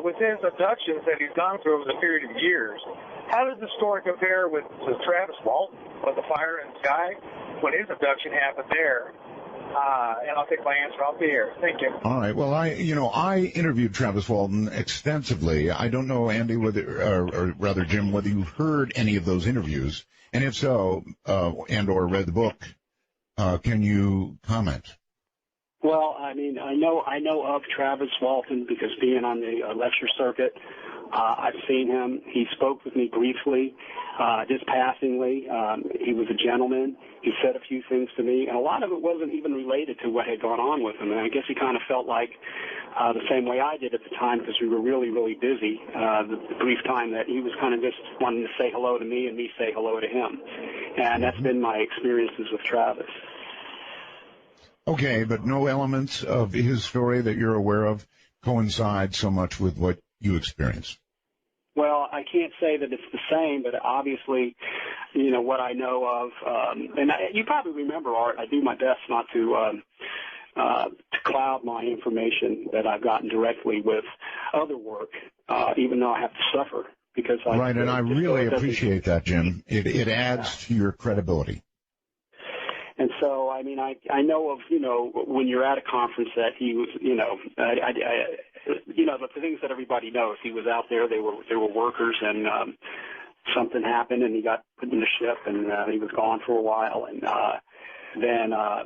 Speaker 16: With his abductions that he's gone through over the period of years, how does the story compare with Travis Walton, with the fire in the sky, when his abduction happened there? And I'll take my answer off the air. Thank you.
Speaker 1: All right. Well, I interviewed Travis Walton extensively. I don't know, Andy, or rather, Jim, whether you heard any of those interviews, and if so, and or read the book, can you comment?
Speaker 3: Well, I mean, I know of Travis Walton because being on the lecture circuit, I've seen him. He spoke with me briefly, just passingly. He was a gentleman. He said a few things to me, and a lot of it wasn't even related to what had gone on with him. And I guess he kind of felt like the same way I did at the time because we were really, really busy. The brief time that he was kind of just wanting to say hello to me and me say hello to him. And that's been my experiences with Travis.
Speaker 1: Okay, but no elements of his story that you're aware of coincide so much with what you experienced.
Speaker 3: Well, I can't say that it's the same, but obviously, you know, what I know of, and you probably remember, Art, I do my best not to cloud my information that I've gotten directly with other work, even though I have to suffer. Because
Speaker 1: right, and I really appreciate that, Jim. It adds to your credibility.
Speaker 3: And so, I mean, I know of, you know, when you're at a conference that he was, you know, you know, the things that everybody knows. He was out there. They were workers, and something happened, and he got put in the ship, and he was gone for a while, and then I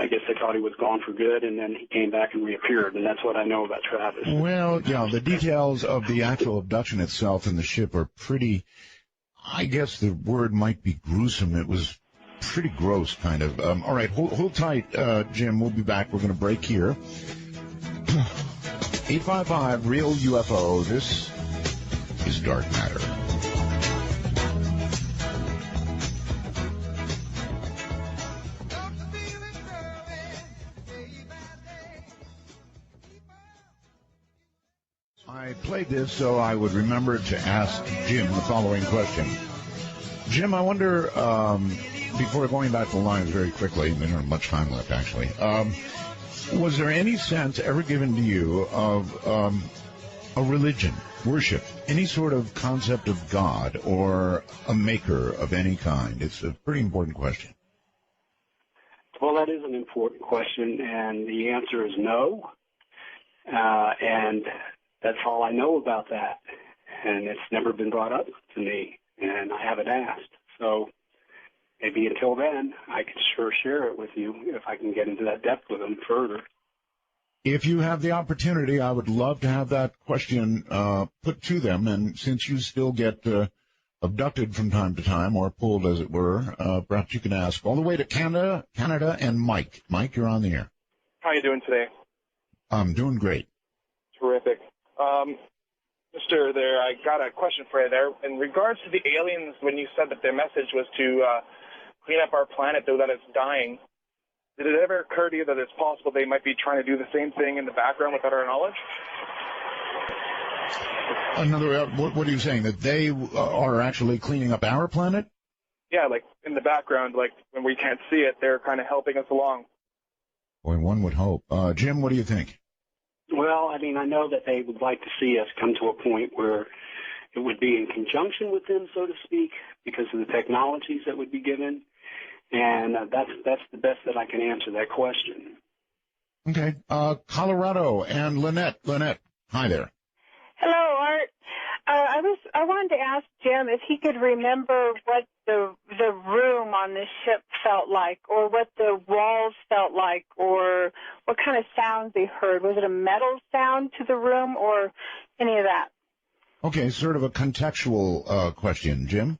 Speaker 3: guess they thought he was gone for good, and then he came back and reappeared, and that's what I know about Travis.
Speaker 1: Well, yeah, the details of the actual abduction itself in the ship are pretty, I guess the word might be gruesome. It was pretty gross, kind of. All right, hold tight, Jim. We'll be back. We're going to break here. 855-REAL-UFO. This is Dark Matter. I played this so I would remember to ask Jim the following question. Jim, I wonder, before going back to the lines very quickly, we don't have much time left, actually, was there any sense ever given to you of a religion, worship, any sort of concept of God or a maker of any kind? It's a pretty important question.
Speaker 3: Well, that is an important question, and the answer is no. And that's all I know about that. And it's never been brought up to me, and I haven't asked. So maybe until then, I could sure share it with you if I can get into that depth with them further.
Speaker 1: If you have the opportunity, I would love to have that question put to them. And since you still get abducted from time to time, or pulled, as it were, perhaps you can ask all the way to Canada, and Mike. Mike, you're on the air.
Speaker 16: How are you doing today?
Speaker 1: I'm doing great.
Speaker 16: Terrific. Mr. There, I got a question for you there. In regards to the aliens, when you said that their message was to clean up our planet so that it's dying, did it ever occur to you that it's possible they might be trying to do the same thing in the background without our knowledge?
Speaker 1: What are you saying? That they are actually cleaning up our planet?
Speaker 16: Yeah, like in the background, like when we can't see it, they're kind of helping us along.
Speaker 1: Boy, one would hope. Jim, what do you think?
Speaker 3: Well, I mean, I know that they would like to see us come to a point where it would be in conjunction with them, so to speak, because of the technologies that would be given. And that's the best that I can answer that question.
Speaker 1: Okay. Colorado and Lynette. Lynette, hi there.
Speaker 17: Hello, Art. I wanted to ask Jim if he could remember what the room on the ship felt like, or what the walls felt like, or what kind of sounds they heard. Was it a metal sound to the room, or any of that?
Speaker 1: Okay, sort of a contextual question. Jim?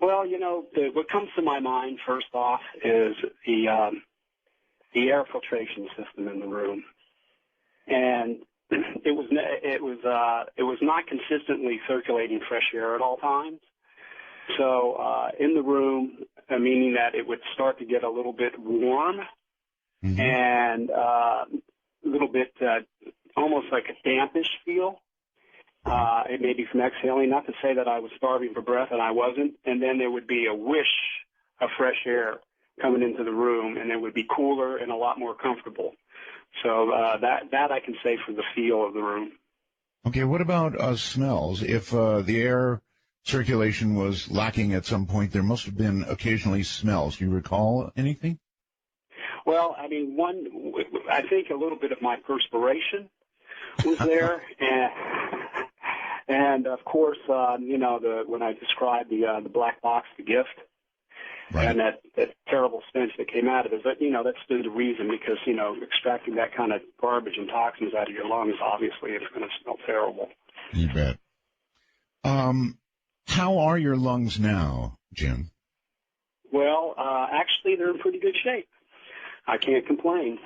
Speaker 3: Well, you know, what comes to my mind first off is the air filtration system in the room, and it was not consistently circulating fresh air at all times. So in the room, meaning that it would start to get a little bit warm and a little bit almost like a dampish feel. It may be from exhaling, not to say that I was starving for breath, and I wasn't. And then there would be a whish of fresh air coming into the room, and it would be cooler and a lot more comfortable. So that I can say for the feel of the room.
Speaker 1: Okay, what about smells? If the air circulation was lacking at some point, there must have been occasionally smells. Do you recall anything?
Speaker 3: Well, I mean, I think a little bit of my perspiration was there, and of course, you know, when I described the black box, the gift. Right. And that terrible stench that came out of it. But, you know, that's the reason, because, you know, extracting that kind of garbage and toxins out of your lungs, obviously, it's going to smell terrible.
Speaker 1: You bet. How are your lungs now, Jim?
Speaker 3: Well, actually, they're in pretty good shape. I can't complain.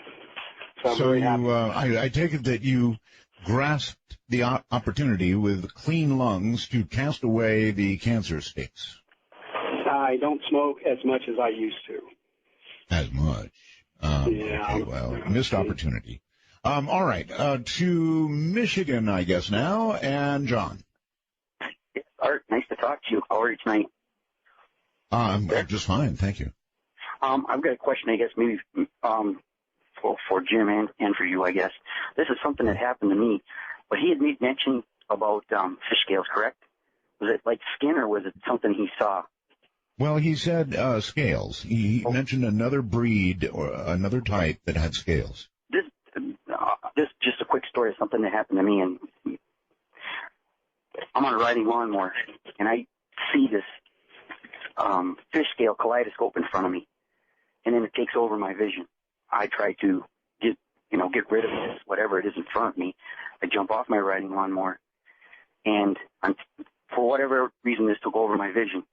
Speaker 3: So
Speaker 1: you, I take it that you grasped the opportunity with clean lungs to cast away the cancer sticks.
Speaker 3: I don't smoke as much as I used to.
Speaker 1: As much?
Speaker 3: Yeah.
Speaker 1: Okay, well, missed opportunity. All right, to Michigan, I guess, now, and John.
Speaker 18: Art, nice to talk to you. How are you tonight?
Speaker 1: I'm just fine, thank you.
Speaker 18: I've got a question, I guess, maybe for Jim and for you, I guess. This is something that happened to me, but he had made mention about fish scales, correct? Was it like skin, or was it something he saw?
Speaker 1: Well, he said scales. He mentioned another breed or another type that had scales.
Speaker 18: This just a quick story of something that happened to me. And I'm on a riding lawnmower, and I see this fish scale kaleidoscope in front of me, and then it takes over my vision. I try to get rid of this, whatever it is in front of me. I jump off my riding lawnmower, and for whatever reason, this took over my vision.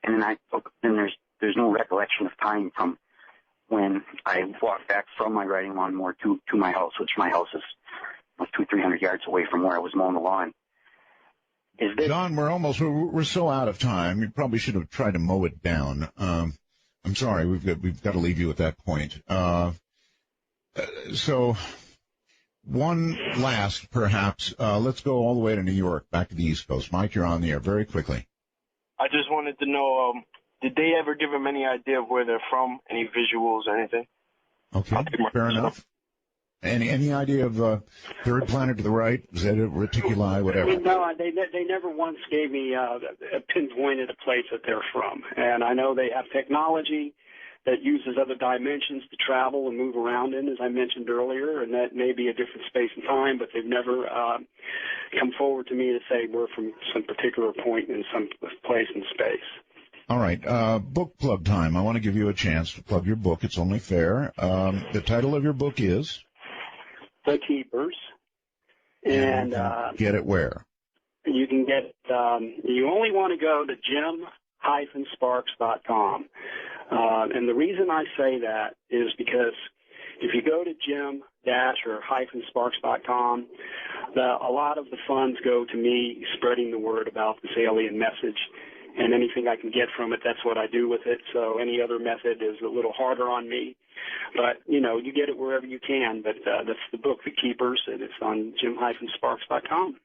Speaker 18: And then there's no recollection of time from when I walked back from my riding lawnmower to my house, which my house is 200-300 yards away from where I was mowing the lawn.
Speaker 1: John, we're so out of time. You probably should have tried to mow it down. I'm sorry, we've got to leave you at that point. So one last, perhaps, let's go all the way to New York, back to the East Coast. Mike, you're on the air very quickly.
Speaker 19: I just wanted to know, did they ever give him any idea of where they're from, any visuals or anything?
Speaker 1: Okay, fair enough. Any idea of third planet to the right, Zeta Reticuli, whatever?
Speaker 3: No, they never once gave me a pinpointed a place that they're from. And I know they have technology that uses other dimensions to travel and move around in, as I mentioned earlier, and that may be a different space and time, but they've never come forward to me to say we're from some particular point in some place in space.
Speaker 1: All right, book plug time. I want to give you a chance to plug your book. It's only fair. The title of your book is?
Speaker 3: The Keepers. And
Speaker 1: get it where?
Speaker 3: You can get, you only want to go to jim-sparks.com. And the reason I say that is because if you go to jim-sparks.com, a lot of the funds go to me spreading the word about this alien message, and anything I can get from it, that's what I do with it. So any other method is a little harder on me. But, you know, you get it wherever you can. But that's the book, The Keepers, and it's on jim-sparks.com.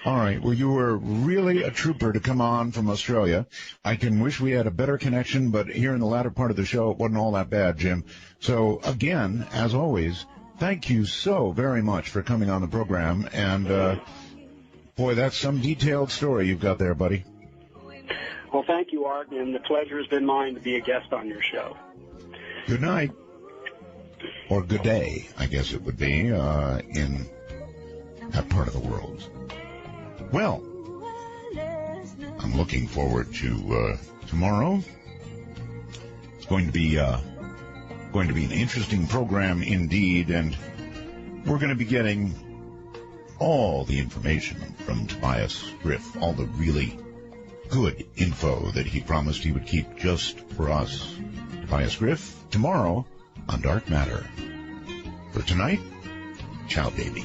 Speaker 1: All right. Well, you were really a trooper to come on from Australia. I can wish we had a better connection, but here in the latter part of the show, it wasn't all that bad, Jim. So, again, as always, thank you so very much for coming on the program. And, boy, that's some detailed story you've got there, buddy.
Speaker 3: Well, thank you, Art, and the pleasure has been mine to be a guest on your show.
Speaker 1: Good night. Or good day, I guess it would be, in that part of the world. Well, I'm looking forward to tomorrow. It's going to be an interesting program indeed, and we're going to be getting all the information from Tobias Griff, all the really good info that he promised he would keep just for us. Tobias Griff, tomorrow on Dark Matter. For tonight, ciao, baby.